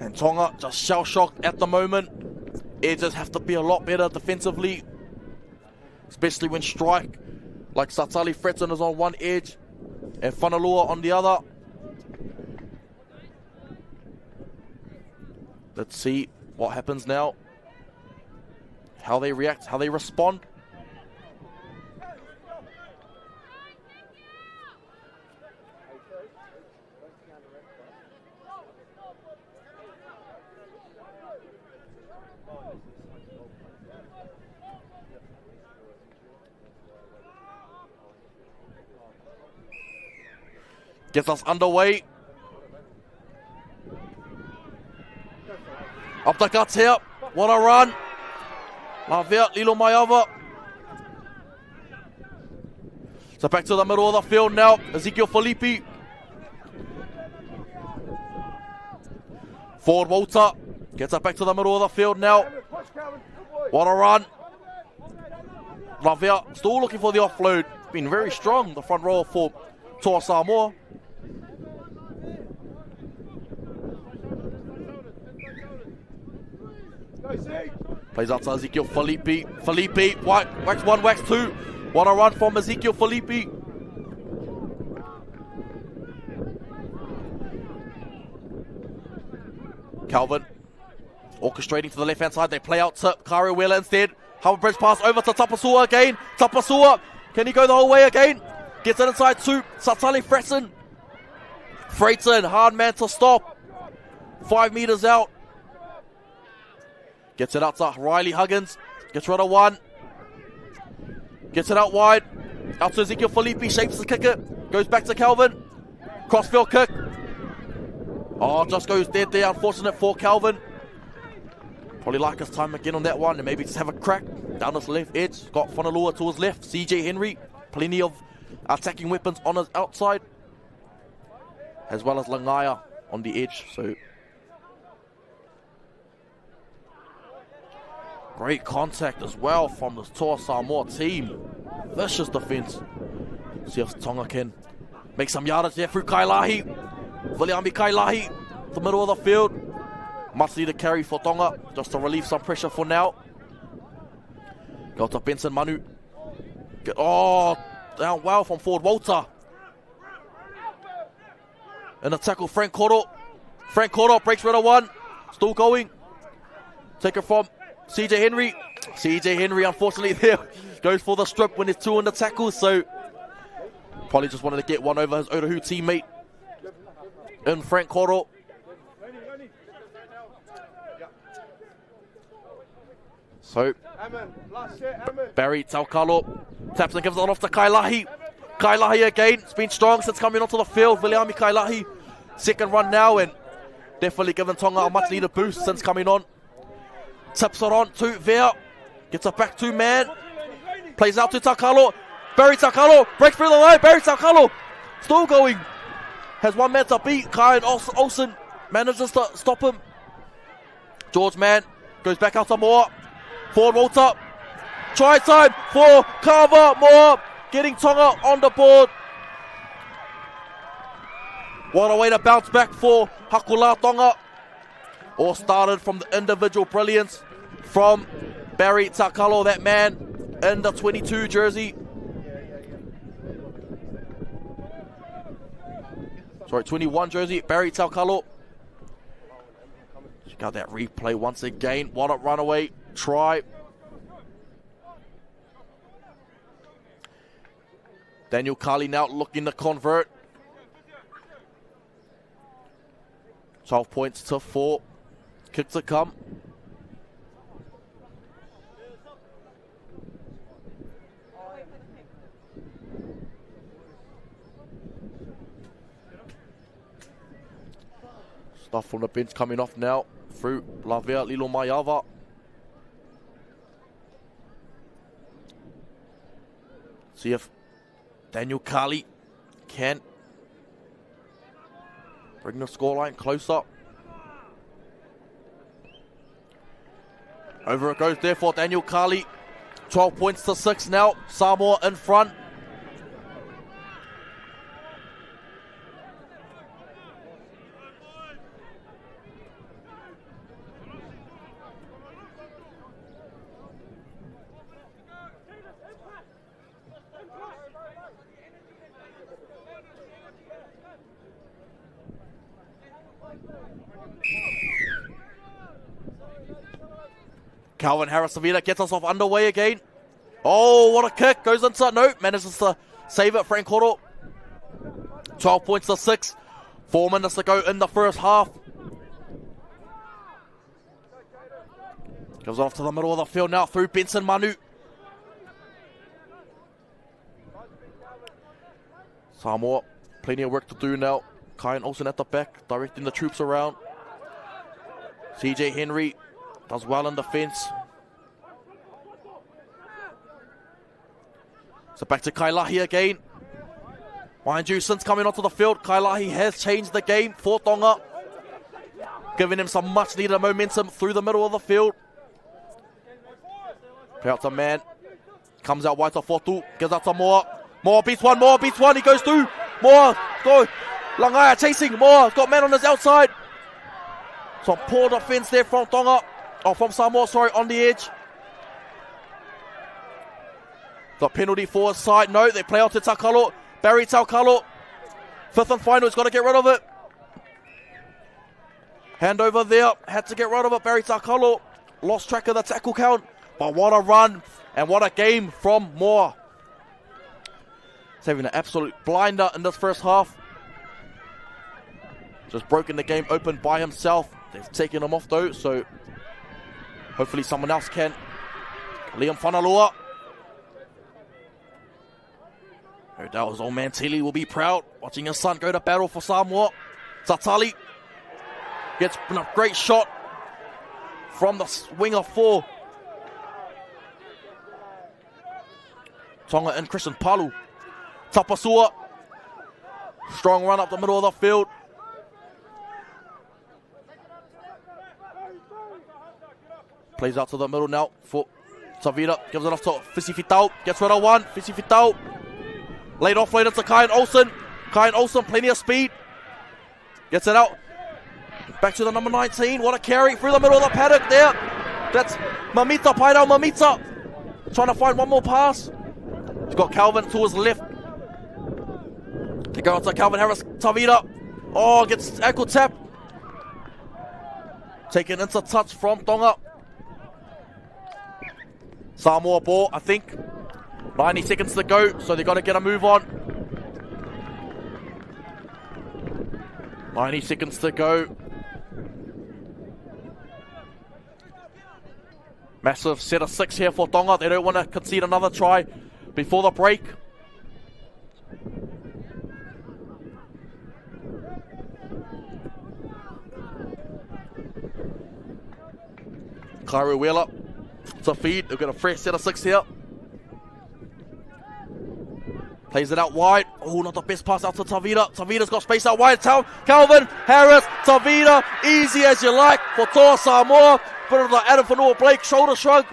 And Tonga just shell-shocked at the moment. Edges have to be a lot better defensively, especially when strike like Satali Fretson is on one edge and Whanalua on the other. Let's see what happens now. How they react, how they respond. Gets us underway. Up the guts here. What a run. Lavia, Lilo Maiava. So back to the middle of the field now. Ezekiel Felipe. Forward Walter. Gets up back to the middle of the field now. What a run. Lavia still looking for the offload. Been very strong, the front row for Toa Samoa. Plays out to Ezekiel Felipe. Felipe, wax one, wax two. What a run from Ezekiel Felipe. Calvin orchestrating to the left hand side. They play out to Kario Wheeler instead. Harbour Bridge pass over to Tapasua again. Tapasua, can he go the whole way again? Gets it inside two. Satali Freighton, hard man to stop. 5 meters out. Gets it out to Riley Huggins. Gets rid of one. Gets it out wide. Out to Ezekiel Felipe. Shapes the kicker. Goes back to Calvin. Crossfield kick. Oh, just goes dead there. Unfortunate for Calvin. Probably like his time again on that one. And maybe just have a crack down his left edge. Got Fonalua to his left. CJ Henry. Plenty of attacking weapons on his outside. As well as Langaya on the edge. So great contact as well from the Toa Samoa team. Vicious defense. See if Tonga can make some yardage there through Kailahi. Viliami Kailahi, the middle of the field. Much needed carry for Tonga, just to relieve some pressure for now. Go to Benson Manu. Down well from forward Walter. And a tackle, Frank Koro. Frank Koro breaks rid of one. Still going. Take it from CJ Henry. CJ Henry, unfortunately, there goes for the strip when there's two on the tackle. So probably just wanted to get one over his Otahu teammate in Frank Koro. So Barry Taukalo taps and gives it off to Kailahi. Kailahi again. It's been strong since coming onto the field. Viliami Kailahi, second run now, and definitely given Tonga a much needed boost since coming on. Tips it on to Vea. Gets it back to man. Plays out to Taukalo. Barry Taukalo breaks through the line. Barry Taukalo still going. Has one man to beat. Kyan Olsen manages to stop him. George Mann goes back out to Moore. Forward Walter. Try time for Carver. Moore getting Tonga on the board. What a way to bounce back for Hakula Tonga. All started from the individual brilliance from Barry Taukalo, that man in the 22 jersey. Sorry, 21 jersey, Barry Taukalo. Check out that replay once again. What a runaway try. Daniel Carley now looking to convert. 12 points to 4. Kick to come. Stuff from the bench coming off now through Lavia Lilo Mayava. See if Daniel Carley can bring the scoreline closer. Over it goes there for Daniel Carley. 12 points to 6 now. Samoa in front. Calvin Harris-Savita gets us off underway again. Oh, what a kick. Goes inside. No, manages to save it. Frank Koro. 12 points to 6. 4 minutes to go in the first half. Goes off to the middle of the field now through Benson Manu. Samoa, plenty of work to do now. Kyan Olsen at the back, directing the troops around. CJ Henry does well in defense. So back to Kailahi again. Mind you, since coming onto the field, Kailahi has changed the game for Tonga, giving him some much needed momentum through the middle of the field. Play out to man. Comes out wide to Fortu. Gives out to Moore. Moore beats one. Moore beats one. He goes through. Moore. Go. Langaya chasing. Moore. Got man on his outside. So poor defense there from Tonga. Oh, from Samoa, sorry, on the edge. The penalty for side. No, they play out to Takalo. Barry Taukalo. Fifth and final. He's got to get rid of it. Hand over there. Had to get rid of it. Barry Takalo. Lost track of the tackle count. But what a run. And what a game from Moore. He's having an absolute blinder in this first half. Just broken the game open by himself. They've taken him off though, so hopefully someone else can. Liam Whanalua. No doubt his old man Tili will be proud watching his son go to battle for Samoa. Tatali gets a great shot from the wing of 4. Tonga and Christian Palu. Tapasua. Strong run up the middle of the field. Plays out to the middle now for Tavita. Gives it off to Pasifika. Gets rid of one. Pasifika. Laid off later to Kyan Olsen. Kyan Olsen, plenty of speed. Gets it out. Back to the number 19. What a carry through the middle of the paddock there. That's Mamita. Paidao Mamita. Trying to find one more pass. He's got Calvin to his left. They go out to Calvin Harris. Tavita. Oh, gets ankle tap. Taken into touch from Tonga. Samoa ball, I think. 90 seconds to go, so they've got to get a move on. 90 seconds to go. Massive set of 6 here for Tonga. They don't want to concede another try before the break. Kairu Wheeler to feed. They've got a fresh set of 6 here. Plays it out wide. Oh, not the best pass out to Tavita. Tavita's got space out wide. Calvin Harris. Tavita. Easy as you like for Toa Samoa. Put it like Adam Fanua Blake. Shoulder shrug.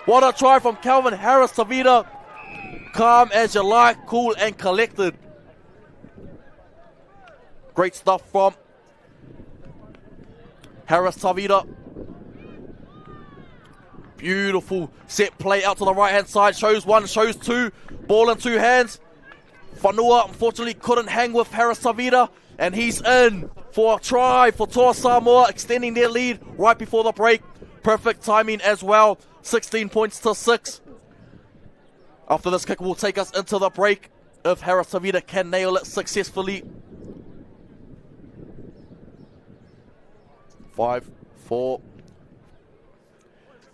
What a try from Calvin Harris. Tavita. Calm as you like. Cool and collected. Great stuff from Harris Tavita. Beautiful set play out to the right hand side. Shows 1, shows 2. Ball in 2 hands. Whanua unfortunately couldn't hang with Harris Tavita. And he's in for a try for Toa Samoa, extending their lead right before the break. Perfect timing as well. 16 points to 6. After this kick will take us into the break if Harris Tavita can nail it successfully. 5, 4.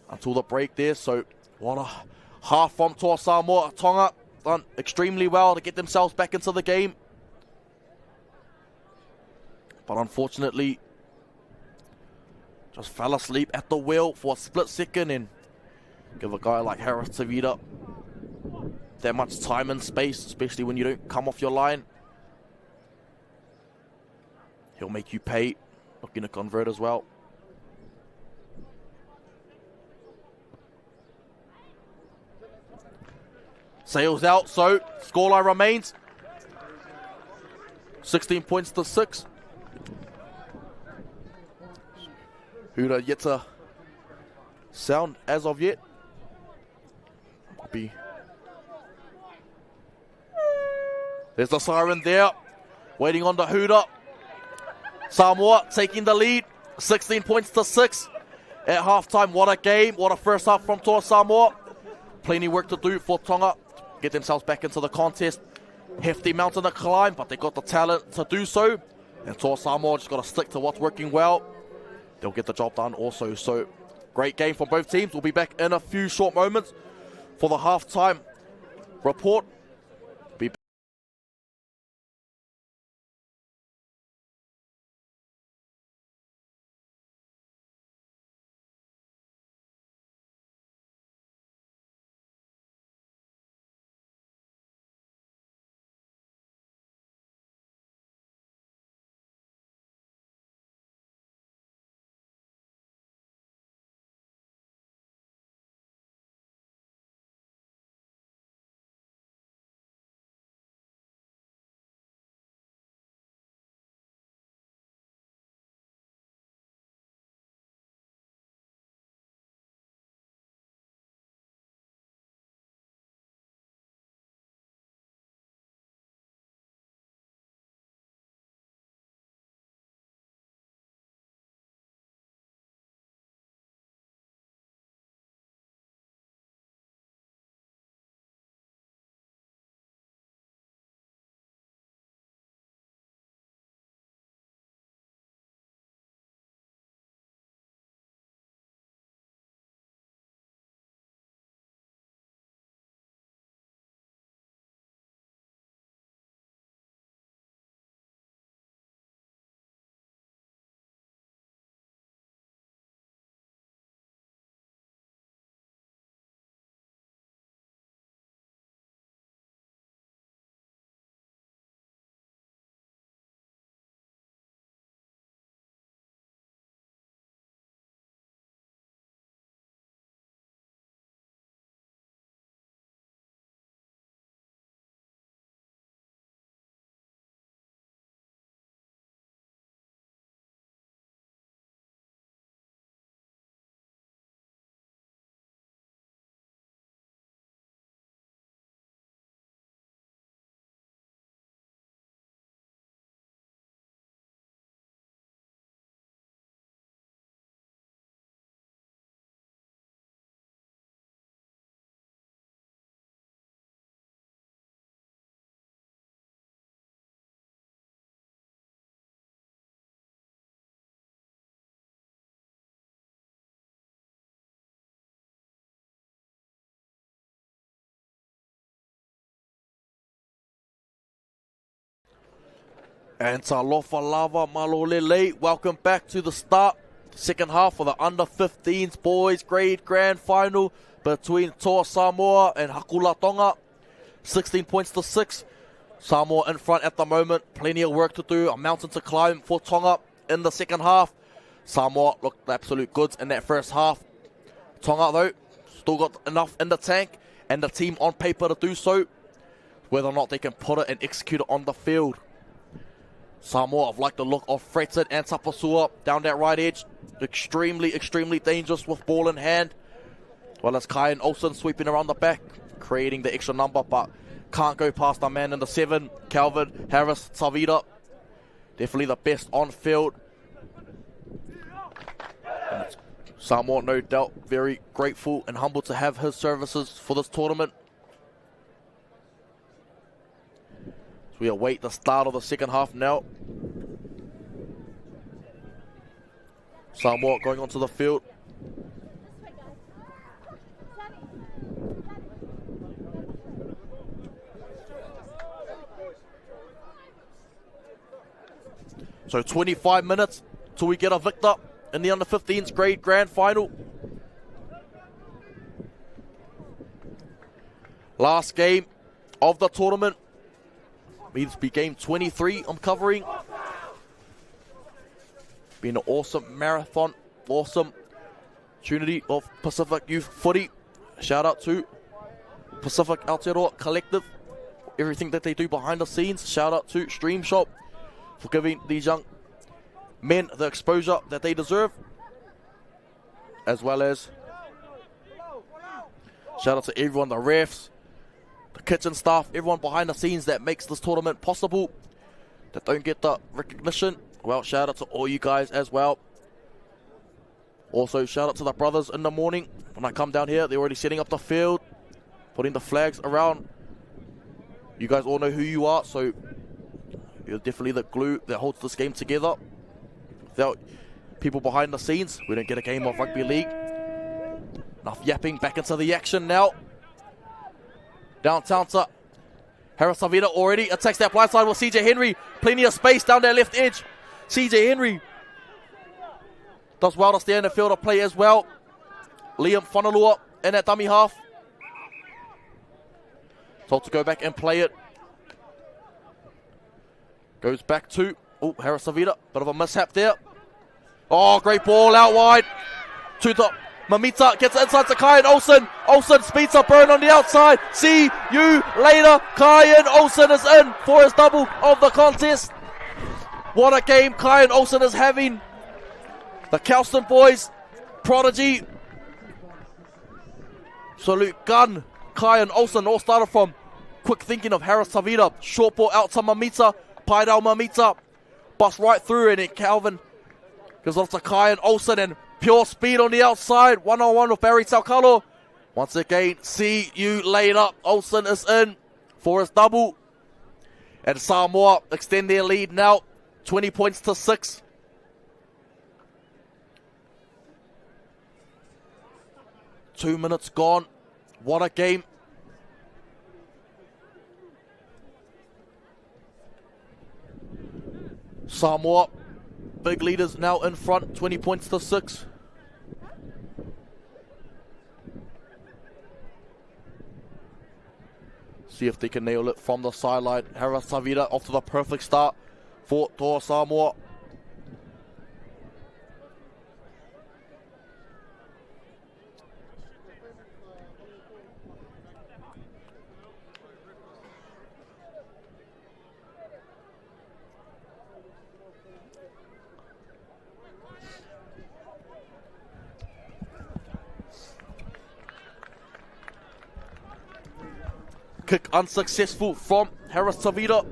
Until the break there, so what a half from Toa Samoa. Tonga done extremely well to get themselves back into the game. But unfortunately, just fell asleep at the wheel for a split second and give a guy like Harris Tavita that much time and space, especially when you don't come off your line. He'll make you pay, looking to convert as well. Sails out, so scoreline remains 16 points to 6. Huda yet to sound as of yet. Might be. There's the siren there, waiting on the Huda. Samoa taking the lead, 16 points to 6 at halftime. What a game! What a first half from Toa Samoa. Plenty work to do for Tonga. Get themselves back into the contest. Hefty mountain to climb, but they got the talent to do so. And Toa Samoa just got to stick to what's working well. They'll get the job done also. So, great game from both teams. We'll be back in a few short moments for the halftime report. And talofa lava malolele. Welcome back to the start. Second half of the under-15s boys grade grand final between Toa Samoa and Hakula Tonga. 16 points to 6. Samoa in front at the moment. Plenty of work to do. A mountain to climb for Tonga in the second half. Samoa looked absolute goods in that first half. Tonga, though, still got enough in the tank and the team on paper to do so. Whether or not they can put it and execute it on the field. Samoa have liked the look of Fretted and Tapasua down that right edge. Extremely, extremely dangerous with ball in hand. Well as Kai and Olsen sweeping around the back, creating the extra number, but can't go past our man in the 7, Calvin Harris Savida. Definitely the best on field. And Samoa, no doubt, very grateful and humble to have his services for this tournament. So we await the start of the second half now. Samoa going onto the field. So 25 minutes till we get a victor in the under-15s grade grand final. Last game of the tournament. Means be game 23 I'm covering. Been an awesome marathon, awesome opportunity of Pacific Youth Footy. Shout out to Pacific Aotearoa Collective, everything that they do behind the scenes. Shout out to Stream Shop for giving these young men the exposure that they deserve. As well as shout out to everyone, the refs, the kitchen staff, everyone behind the scenes that makes this tournament possible, that don't get the recognition. Well, shout out to all you guys as well. Also, shout out to the brothers in the morning. When I come down here, they're already setting up the field, putting the flags around. You guys all know who you are, so you're definitely the glue that holds this game together. Without people behind the scenes, we don't get a game of rugby league. Enough yapping, back into the action now. Downtown to Harris Savida already attacks that blind side with CJ Henry. Plenty of space down their left edge. CJ Henry does well to stay in the field of play as well. Liam Whanalua in that dummy half. Told to go back and play it. Goes back to Harris Savida. Bit of a mishap there. Oh, great ball out wide. To the Mamita gets inside to Kai and Olsen. Olsen speeds up Burn on the outside. See you later. Kai and Olsen is in for his double of the contest. What a game Kai and Olsen is having. The Kelston boys, prodigy. Salute gun. Kai and Olsen all started from quick thinking of Harris Savida. Short ball out to Mamita. Paidao Mamita. Bust right through and then Calvin goes off to Kai and Olsen and pure speed on the outside. 1-on-1 with Barry Taukalo. Once again, see you later. Olsen is in for his double. And Samoa extend their lead now. 20 points to 6. Two minutes gone. What a game. Samoa, big leaders now in front. 20 points to 6. See if they can nail it from the sideline. Harris Savida off to the perfect start for Toa Samoa. Kick unsuccessful from Harris Savida.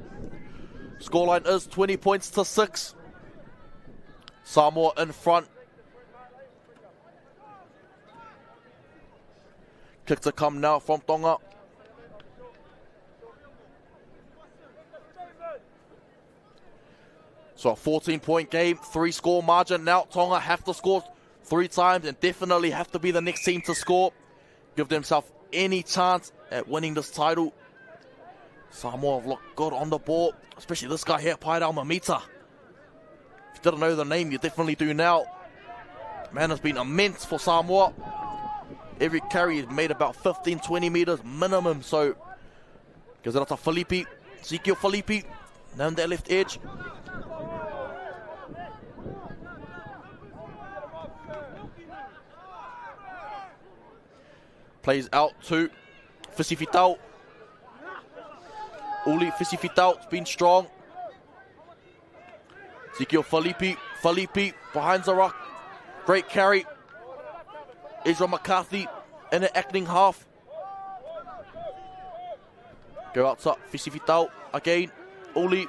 Scoreline is 20 points to 6. Samoa in front. Kick to come now from Tonga. So a 14-point game, 3-score margin now. Tonga have to score 3 times and definitely have to be the next team to score. Give themselves any chance at winning this title. Samoa have looked good on the ball, especially this guy here, Paidao Mamita. If you didn't know the name, you definitely do now. Man has been immense for Samoa. Every carry is made about 15-20 meters minimum, so gives it up to Felipe, Ezekiel Felipe, down that left edge. Plays out to Pasifika. Uli Pasifika's been strong. Ezekiel Felipe behind the rock. Great carry. Ezra McCarthy in the acting half. Go out to Pasifika again. Uli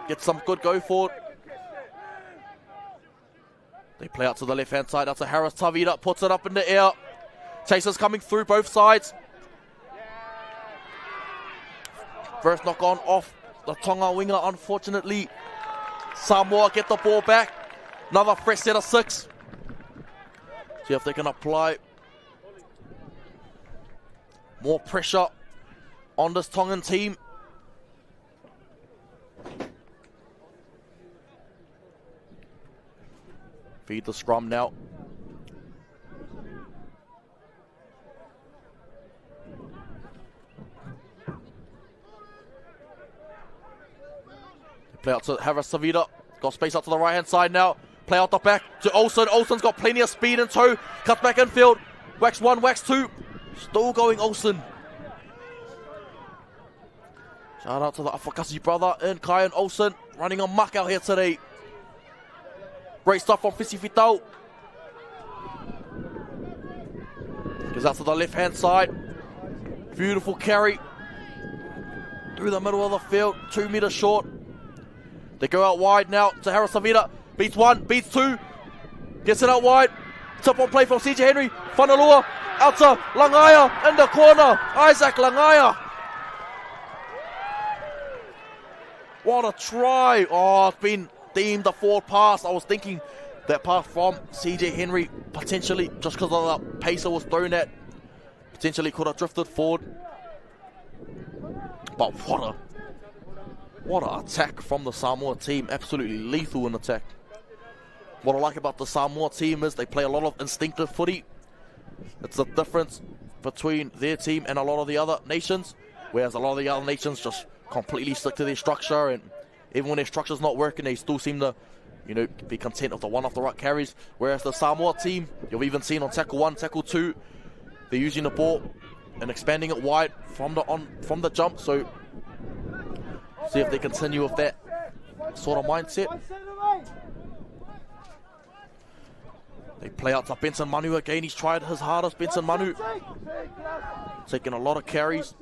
gets some good go forward. They play out to the left hand side. Out to Harris Tavita. Puts it up in the air. Chasers coming through both sides. First knock on off the Tonga winger, unfortunately. Samoa get the ball back. Another fresh set of 6. See if they can apply more pressure on this Tongan team. Feed the scrum now. Play out to Harris Savita. Got space out to the right hand side now. Play out the back to Olsen. Olsen's got plenty of speed in tow. Cuts back infield. Wax 1, wax 2. Still going Olsen. Shout out to the Afakasi brother and Kai and Olsen. Running a muck out here today. Great stuff from Pasifika. Goes out to the left hand side. Beautiful carry. Through the middle of the field. 2 meters short. They go out wide now to Harris Savita. Beats 1, beats 2. Gets it out wide. Top on play from CJ Henry. Whanalua out to Langaia in the corner. Isaac Langaia. What a try. Oh, it's been deemed a forward pass. I was thinking that pass from CJ Henry potentially, just because of the pace it was thrown at, potentially could have drifted forward. But what an attack from the Samoa team. Absolutely lethal in attack. What I like about the Samoa team is they play a lot of instinctive footy. It's the difference between their team and a lot of the other nations. Whereas a lot of the other nations just completely stick to their structure. And even when their structure's not working, they still seem to, be content with the one off the right carries. Whereas the Samoa team, you've even seen on tackle 1, tackle 2, they're using the ball and expanding it wide from the jump. So see if they continue with that sort of mindset. They play out to Benson Manu again. He's tried his hardest, Benson Manu. Taking a lot of carries.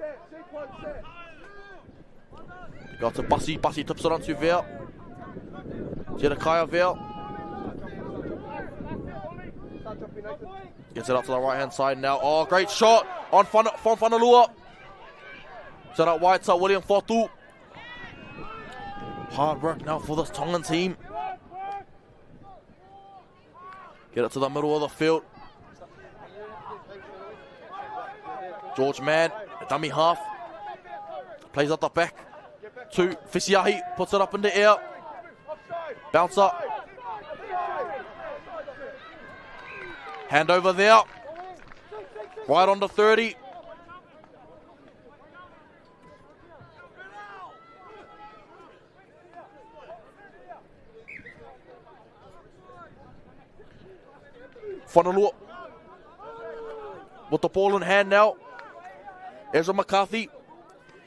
Got to Basi. Basi tips it onto Veer. Jedakaya Veer. Gets it up to the right hand side now. Oh, great shot on from Whanalua. Set out wide to William Fortu. Hard work now for this Tongan team. Get it to the middle of the field. George Mann, dummy half. Plays at the back to Fisiahi. Puts it up in the air. Bouncer. Hand over there. Right on the 30. Whanalua with the ball in hand now. Ezra McCarthy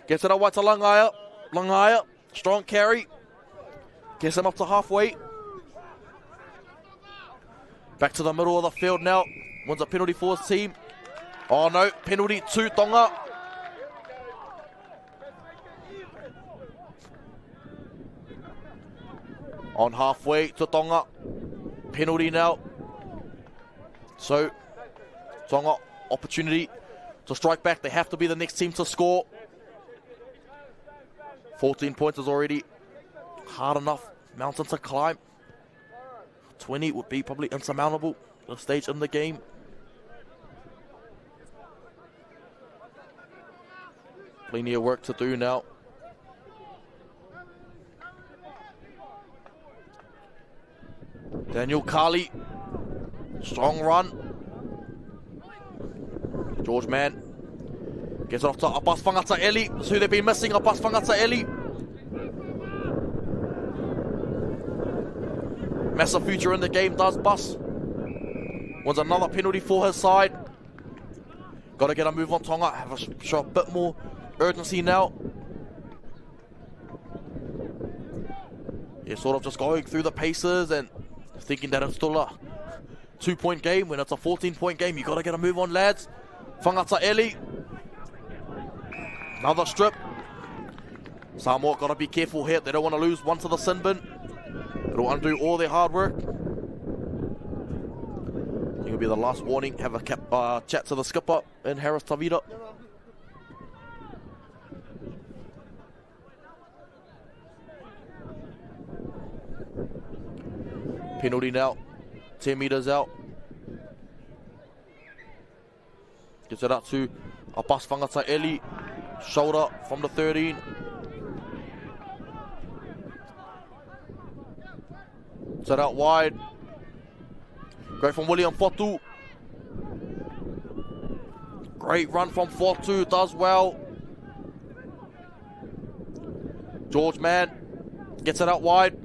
gets it out wide to Langaia. Langaia, strong carry. Gets him up to halfway. Back to the middle of the field now. Wins a penalty for his team. Oh no, penalty to Tonga. On halfway to Tonga. Penalty now. So, Tonga, opportunity to strike back. They have to be the next team to score. 14 points is already hard enough mountain to climb. 20 would be probably insurmountable at this stage in the game. Plenty of work to do now Daniel Kali. Strong run. George Mann gets it off to Abbas Whangata Eli. That's who they've been missing, Abbas Whangata Eli. Massive future in the game, does Bus. Wants another penalty for his side. Got to get a move on Tonga. Have a show a bit more urgency now. Yeah, sort of just going through the paces and thinking that it's still a 2-point game when it's a 14-point game. You got to get a move on, lads. Whangata Eli. Another strip. Samoa got to be careful here. They don't want to lose one to the sin bin. It'll undo all their hard work. It'll be the last warning. Have a chat to the skipper in Harris Tavita. Penalty now. 10 meters out. Gets it out to Abbas Whangata Eli. Shoulder from the 13. Set out wide. Great from William Fotu. Great run from Fotu. Does well. George Mann gets it out wide.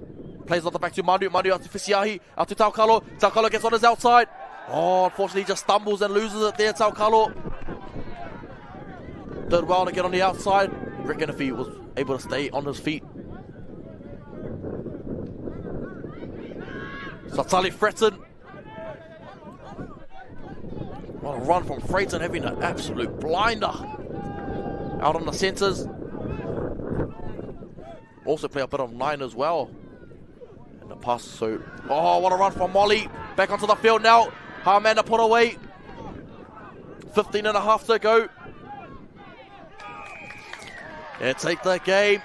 Plays on the back to Manu. Manu out to Fisiahi. Out to Taukalo. Taukalo gets on his outside. Oh, unfortunately he just stumbles and loses it there, Taukalo. Did well to get on the outside. Reckon if he was able to stay on his feet. Satali Fretton. What a run from Freighton, having an absolute blinder. Out on the centres. Also play a bit of 9 as well. And the pass, so... Oh, what a run from Molly. Back onto the field now. Harmanda put away. 15 and a half to go. Yeah, take the game.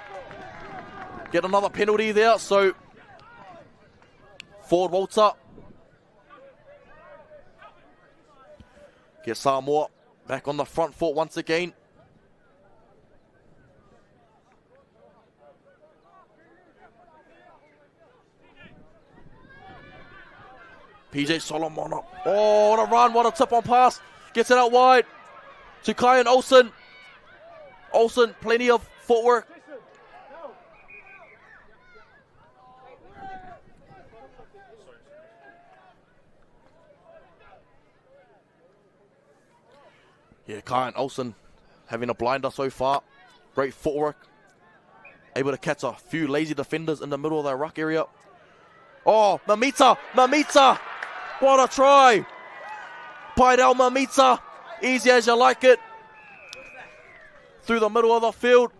Get another penalty there, so... Forward Walter. Get Samoa back on the front foot once again. PJ Solomon. Oh, what a run, what a tip on pass. Gets it out wide to Kyan Olsen. Olsen, plenty of footwork. Yeah, Kyan Olsen having a blinder so far. Great footwork. Able to catch a few lazy defenders in the middle of their ruck area. Oh, Mamita! Mamita! What a try! Paidel Mamita. Easy as you like it. Through the middle of the field.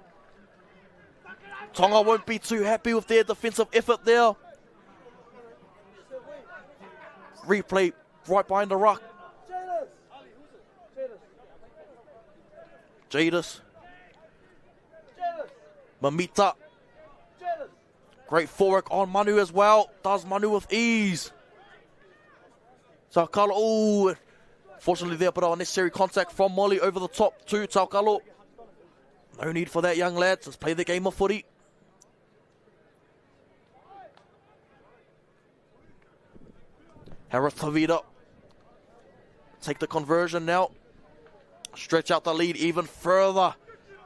Tonga won't be too happy with their defensive effort there. Replay right behind the ruck. Jadis. Mamita. Great footwork on Manu as well. Does Manu with ease. Taukalo. Oh, fortunately there, but unnecessary contact from Molly over the top to Taukalo. No need for that, young lads. Let's play the game of footy. Harris Tavita. Take the conversion now. Stretch out the lead even further.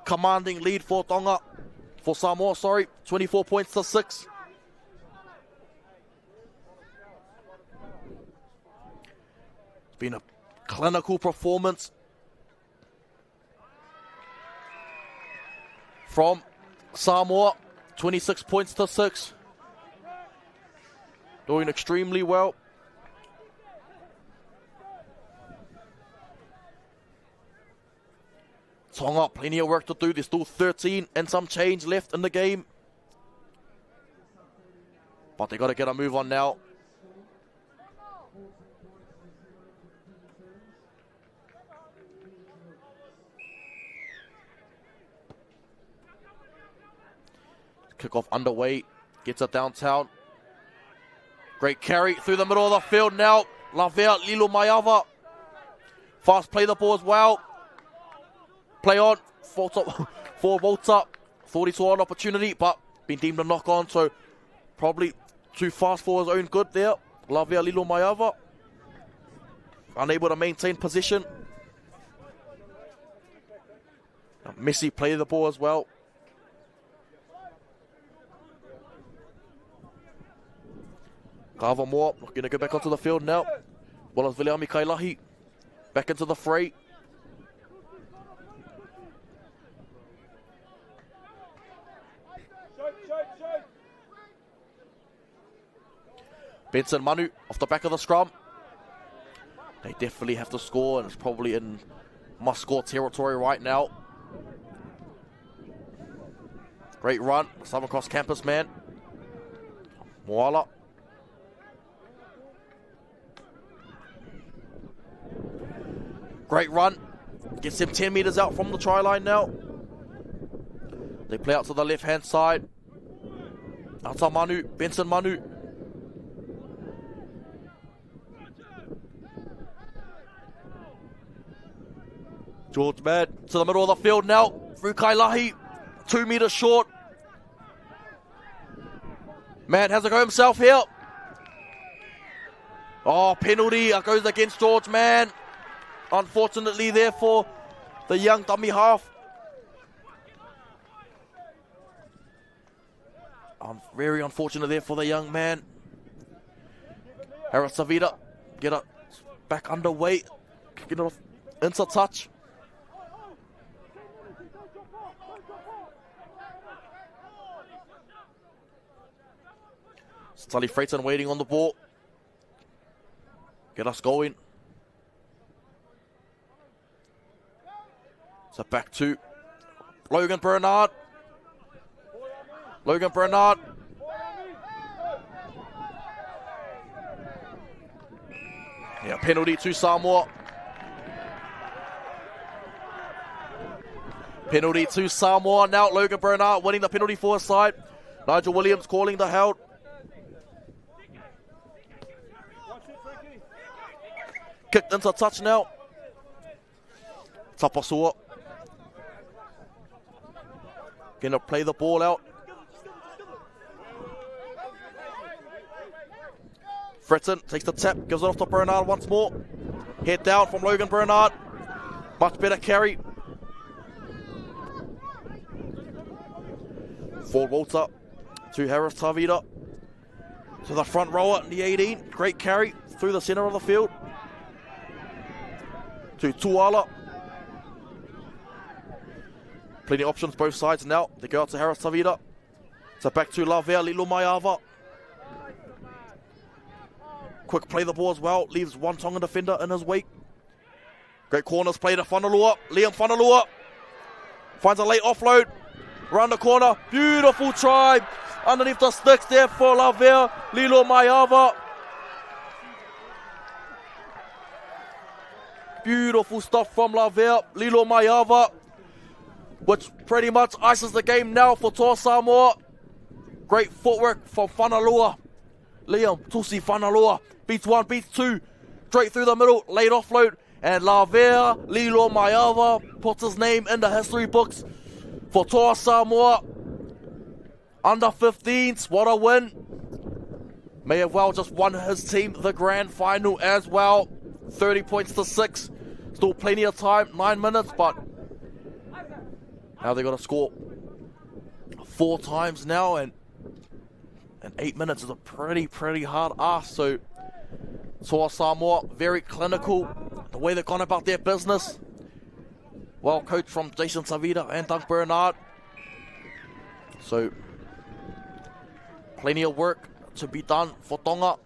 Commanding lead for Tonga. For Samoa, sorry. 24 points to 6. It's been a clinical performance from Samoa. 26 points to 6. Doing extremely well. Tonga, plenty of work to do. There's still 13 and some change left in the game. But they got to get a move on now. Kickoff underway. Gets it downtown. Great carry through the middle of the field now. Lavea Lilo Mayava. Fast play the ball as well. Play on. Forward Walter. Thought he saw an opportunity, but been deemed a knock on, so probably too fast for his own good there. Lavea Lilo Maiava. Unable to maintain position. Messi played the ball as well. Kava Moore going to go back onto the field now. Well as Viliami Kailahi back into the fray. Benson Manu off the back of the scrum. They definitely have to score, and it's probably in must-score territory right now. Great run, Southern Cross campus man. Moala. Great run. Gets him 10 metres out from the try line now. They play out to the left-hand side. Ata Manu, Benson Manu. George Mann to the middle of the field now. Through Kailahi. 2 metres short. Mann has a go himself here. Oh, penalty goes against George Mann. Unfortunately there for the young dummy half. Very unfortunate there for the young man. Harris Savita, get it back underway. Get it off into touch. Sully Freighton waiting on the ball. Get us going. So back to Logan Bernard. Logan Bernard. Yeah, penalty to Samoa. Penalty to Samoa. Now Logan Bernard winning the penalty for his side. Nigel Williams calling the held. Kicked into touch now. Tapasua. Gonna play the ball out. Fretton takes the tap, gives it off to Bernard once more. Head down from Logan Bernard. Much better carry. Ford Walter to Harris Tavita. To the front rower in the 18. Great carry through the centre of the field. To Tuala. Plenty of options both sides now. They go out to Harris Tavita. So back to Lavea Lilo Maiava. Quick play the ball as well. Leaves one Tongan defender in his wake. Great corners play to Whanalua. Liam Whanalua. Finds a late offload. Around the corner. Beautiful try. Underneath the sticks there for Lavea Lilo Maiava. Beautiful stuff from Lavea Lilo Maiava, which pretty much ices the game now for Toa Samoa. Great footwork from Whanalua. Liam Tusi Whanalua. Beats one, beats two. Straight through the middle. Late offload. And Lavea Lilo Maiava puts his name in the history books for Toa Samoa. Under 15s. What a win. May have well just won his team the grand final as well. 30 points to 6. Still plenty of time. 9 minutes, but now they're going to score 4 times now, and 8 minutes is a pretty hard ask. So Toa Samoa, very clinical, the way they've gone about their business. Well coached from Jason Savita and Doug Bernard. So plenty of work to be done for Tonga.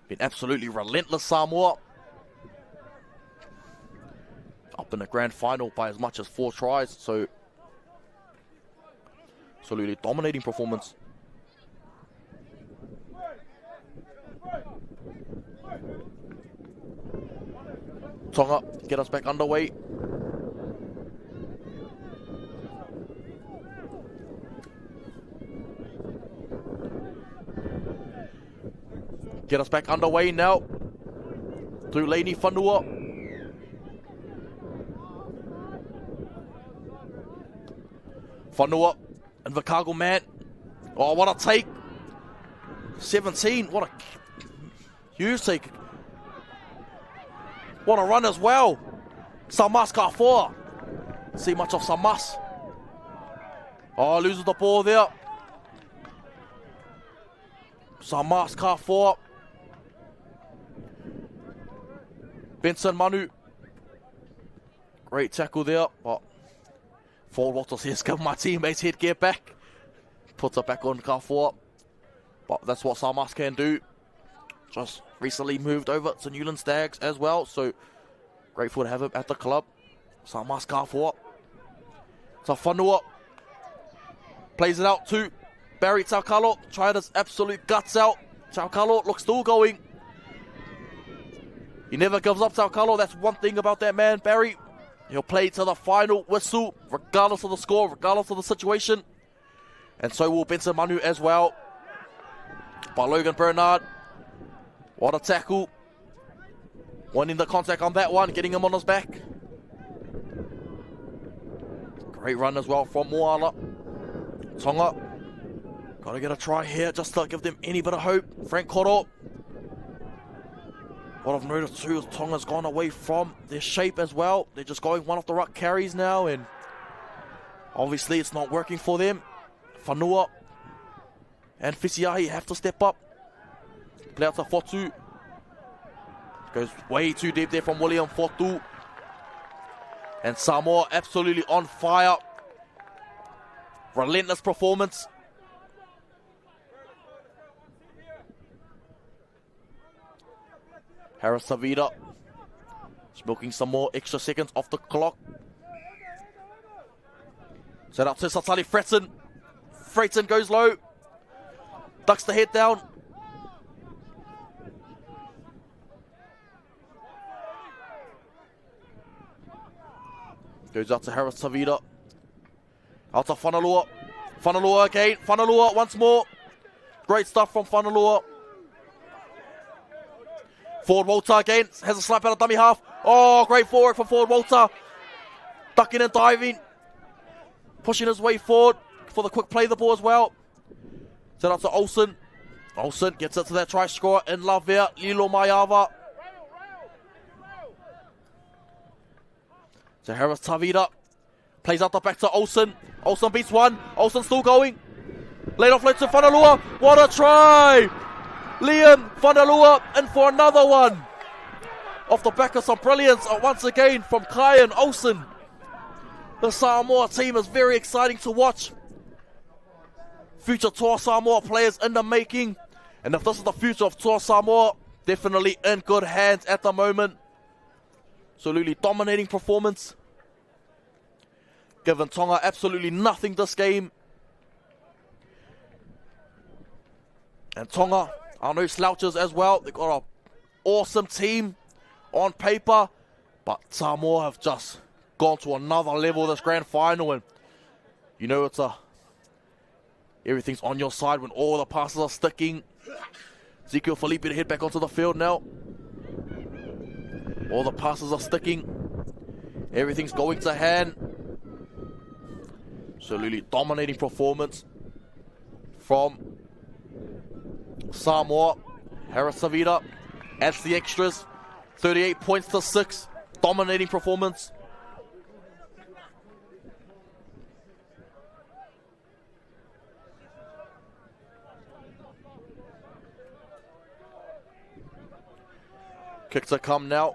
Been absolutely relentless, Samoa. Up in the grand final by as much as 4 tries, so absolutely dominating performance. Tonga, get us back underway. Get us back underway now. To Lainey Whanua. Whanua and Vikago man. Oh, what a take. 17, what a huge take. What a run as well. Samas got 4. See much of Samas. Oh, loses the ball there. Samas car 4. Benson Manu. Great tackle there, but Ford Walters says, give my teammates headgear back. Puts it back on car 4. But that's what Samas can do. Just recently moved over to Newland Stags as well, so grateful to have him at the club. Samas car 4. So Whanua plays it out to Barry Taukalo. Tried his absolute guts out. Taukalo looks still going. He never gives up, Taukalo. That's one thing about that man, Barry. He'll play to the final whistle, regardless of the score, regardless of the situation. And so will Benson Manu as well. By Logan Bernard. What a tackle. Winning the contact on that one, getting him on his back. Great run as well from Moala. Tonga. Got to get a try here just to give them any bit of hope. Frank Koro. What I've noticed too is Tonga's gone away from their shape as well. They're just going one of the ruck carries now, and obviously it's not working for them. Whanua and Fisiahi have to step up. Play out to Fotu. Goes way too deep there from William Fotu. And Samoa absolutely on fire. Relentless performance. Harris Savida smoking some more extra seconds off the clock. Set up to Satali Fretton. Freighton goes low. Ducks the head down. Goes out to Harris Savida. Out to Whanalua. Whanalua again. Whanalua once more. Great stuff from Whanalua. Ford Walter again. Has a slap out of dummy half. Oh, great forward from Ford Walter. Ducking and diving. Pushing his way forward for the quick play of the ball as well. Set up to Olsen. Olsen gets it to that try scorer in Lavia. Lilo Mayava. To Harris Tavida. Plays out the back to Olsen. Olsen beats one. Olsen still going. Laid off late to Whanalua. What a try! Liam Whanalua in for another one. Off the back of some brilliance once again from Kyan Olsen. The Samoa team is very exciting to watch. Future Toa Samoa players in the making. And if this is the future of Toa Samoa, definitely in good hands at the moment. Absolutely dominating performance. Given Tonga absolutely nothing this game. And Tonga are no slouches as well. They've got an awesome team on paper. But Samoa have just gone to another level this grand final. And you know everything's on your side when all the passes are sticking. Ezekiel Felipe to head back onto the field now. All the passes are sticking. Everything's going to hand. Absolutely dominating performance from Samoa. Harris Savida adds the extras. 38 points to 6. Dominating performance. Kick to come now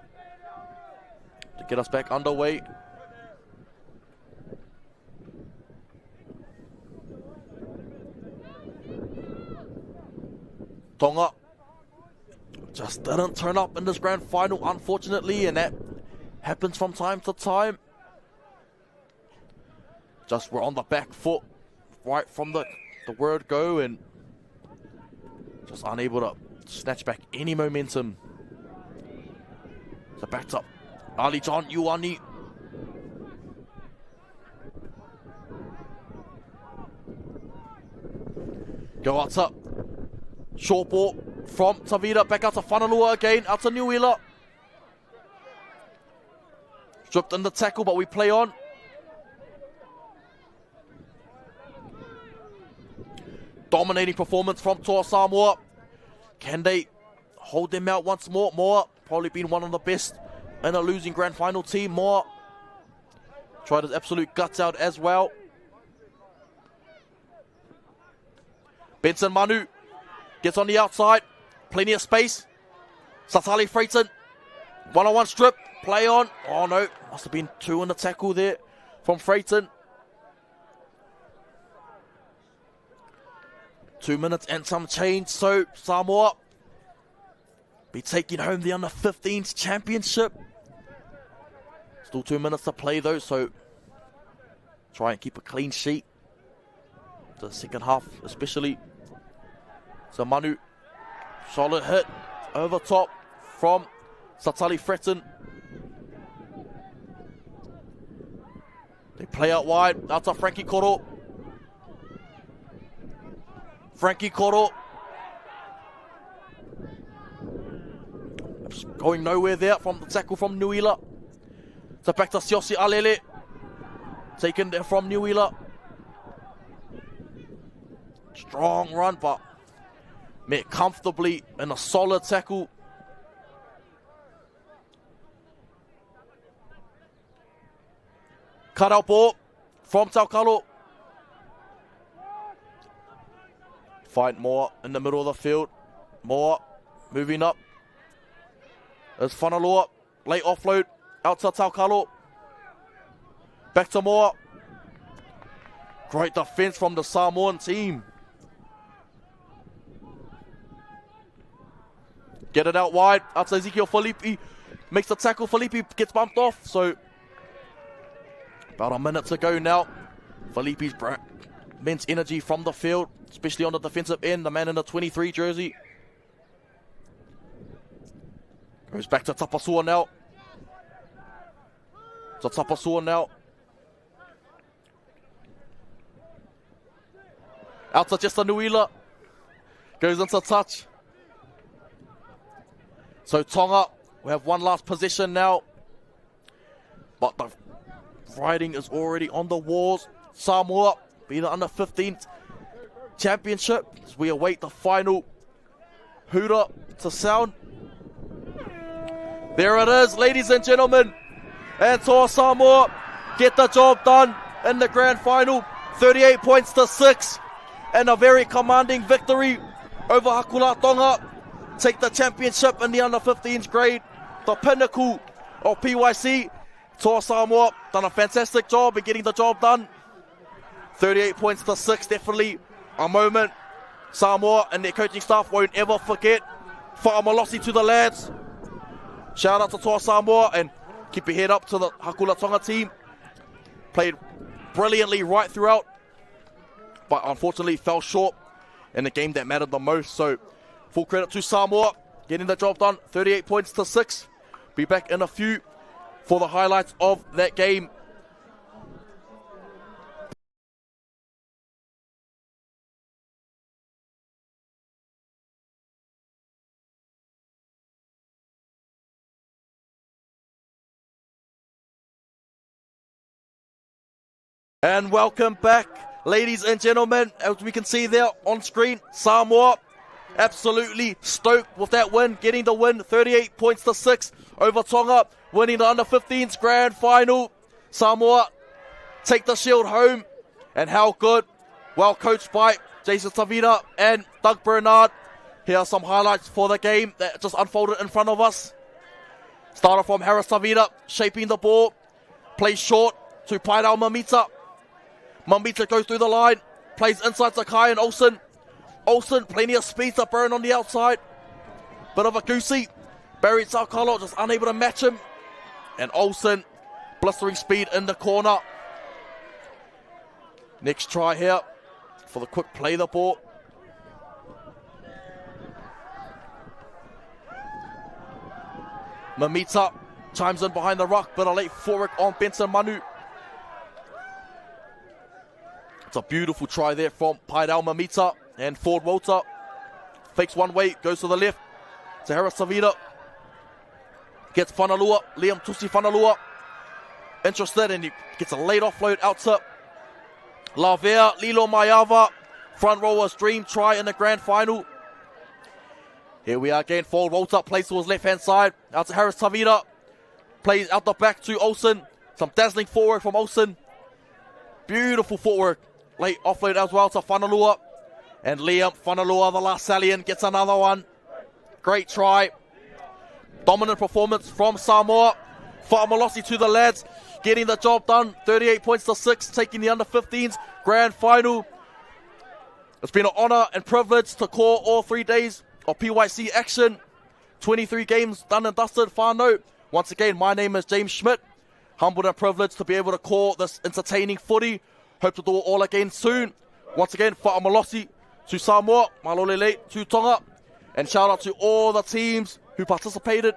to get us back underway. Tonga just didn't turn up in this grand final, unfortunately, and that happens from time to time. Just we're on the back foot right from the word go and just unable to snatch back any momentum. So back up Ali John Ioane. Go out top. Short ball from Tavida. Back out to Whanalua again. Out to Niuila. Stripped in the tackle, but we play on. Dominating performance from Toa Samoa. can they hold them out once more? Moa, probably been one of the best in a losing grand final team. Moa tried his absolute guts out as well. Benson Manu gets on the outside. Plenty of space. Satali Freighton. One-on-one strip. Play on. Oh no. Must have been two in the tackle there from Freighton. 2 minutes and some change. So Samoa be taking home the under-15s championship. Still 2 minutes to play though, so try and keep a clean sheet. The second half especially. So Manu, solid hit over top from Satali Freighton. They play out wide, out to Frankie Koro. Frankie Koro. Going nowhere there from the tackle from Nuila. So back to Siosi Alele. Taken there from Nuila. Strong run, but met comfortably in a solid tackle. Cut out ball from Taukalo. Fight more in the middle of the field. More moving up. There's Whanaloa. Late offload out to Taukalo. Back to Moa. Great defense from the Samoan team. Get it out wide. Out to Ezekiel Felipe. Makes the tackle. Felipe gets bumped off. So about a minute to go now. Felipe's immense energy from the field, especially on the defensive end. The man in the 23 jersey. Goes back to Tapasua now. To Tapasua now. Out to Jester Nuila. Goes into touch. So Tonga, we have one last possession now. But the writing is already on the walls. Samoa being the under-15 championship as we await the final hooter to sound. There it is, ladies and gentlemen. And Toa Samoa get the job done in the grand final. 38 points to 6. And a very commanding victory over Hakula Tonga. Take the championship in the under-15s grade. The pinnacle of PYC. Toa Samoa done a fantastic job in getting the job done. 38 points to 6, definitely a moment Samoa and their coaching staff won't ever forget. Whaamalosi to the lads. Shout out to Toa Samoa and keep your head up to the Hakula Tonga team. Played brilliantly right throughout, but unfortunately fell short in the game that mattered the most. So full credit to Samoa getting the job done. 38 points to 6. Be back in a few for the highlights of that game. And welcome back, ladies and gentlemen. As we can see there on screen, Samoa absolutely stoked with that win, getting the win, 38 points to 6 over Tonga, winning the under-15s grand final. Samoa take the shield home, and how good. Well coached by Jason Tavita and Doug Bernard. Here are some highlights for the game that just unfolded in front of us. Started from Harris Tavita, shaping the ball, plays short to Paidao Mamita. Mamita goes through the line, plays inside to Kai and Olsen. Olsen, plenty of speed to burn on the outside. Bit of a goosey. Barry Taukalo just unable to match him. And Olsen, blistering speed in the corner. Next try here for the quick play the ball. Mamita chimes in behind the ruck, but a late forward on Benson Manu. It's a beautiful try there from Paidao Mamita and Ford Walter. Fakes one way, goes to the left. To Harris Savita. Gets Whanalua, Liam Tusi Whanalua. Interested, and he gets a late offload out to Lavea, Lilo Mayava. Front rower's dream try in the grand final. Here we are again. Forward rolls up, plays towards left-hand side. Out to Harris Tavita. Plays out the back to Olsen. Some dazzling forward from Olsen. Beautiful footwork. Late offload as well to Whanalua. And Liam Whanalua, the last salient, gets another one. Great try. Dominant performance from Samoa. Fa'amalossi to the lads. Getting the job done. 38 points to 6. Taking the under-15s grand final. It's been an honour and privilege to call all 3 days of PYC action. 23 games done and dusted. Whānau. Once again, my name is James Schmidt. Humbled and privileged to be able to call this entertaining footy. Hope to do it all again soon. Once again, Fa'amalossi to Samoa, Malolele to Tonga. And shout out to all the teams who participated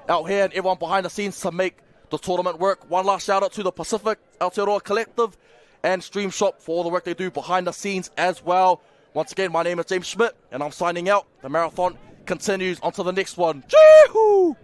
out here and everyone behind the scenes to make the tournament work. One last shout out to the Pacific Aotearoa Collective and Stream Shop for all the work they do behind the scenes as well. Once again, my name is James Schmidt and I'm signing out. The marathon continues on to the next one. Chee-hoo!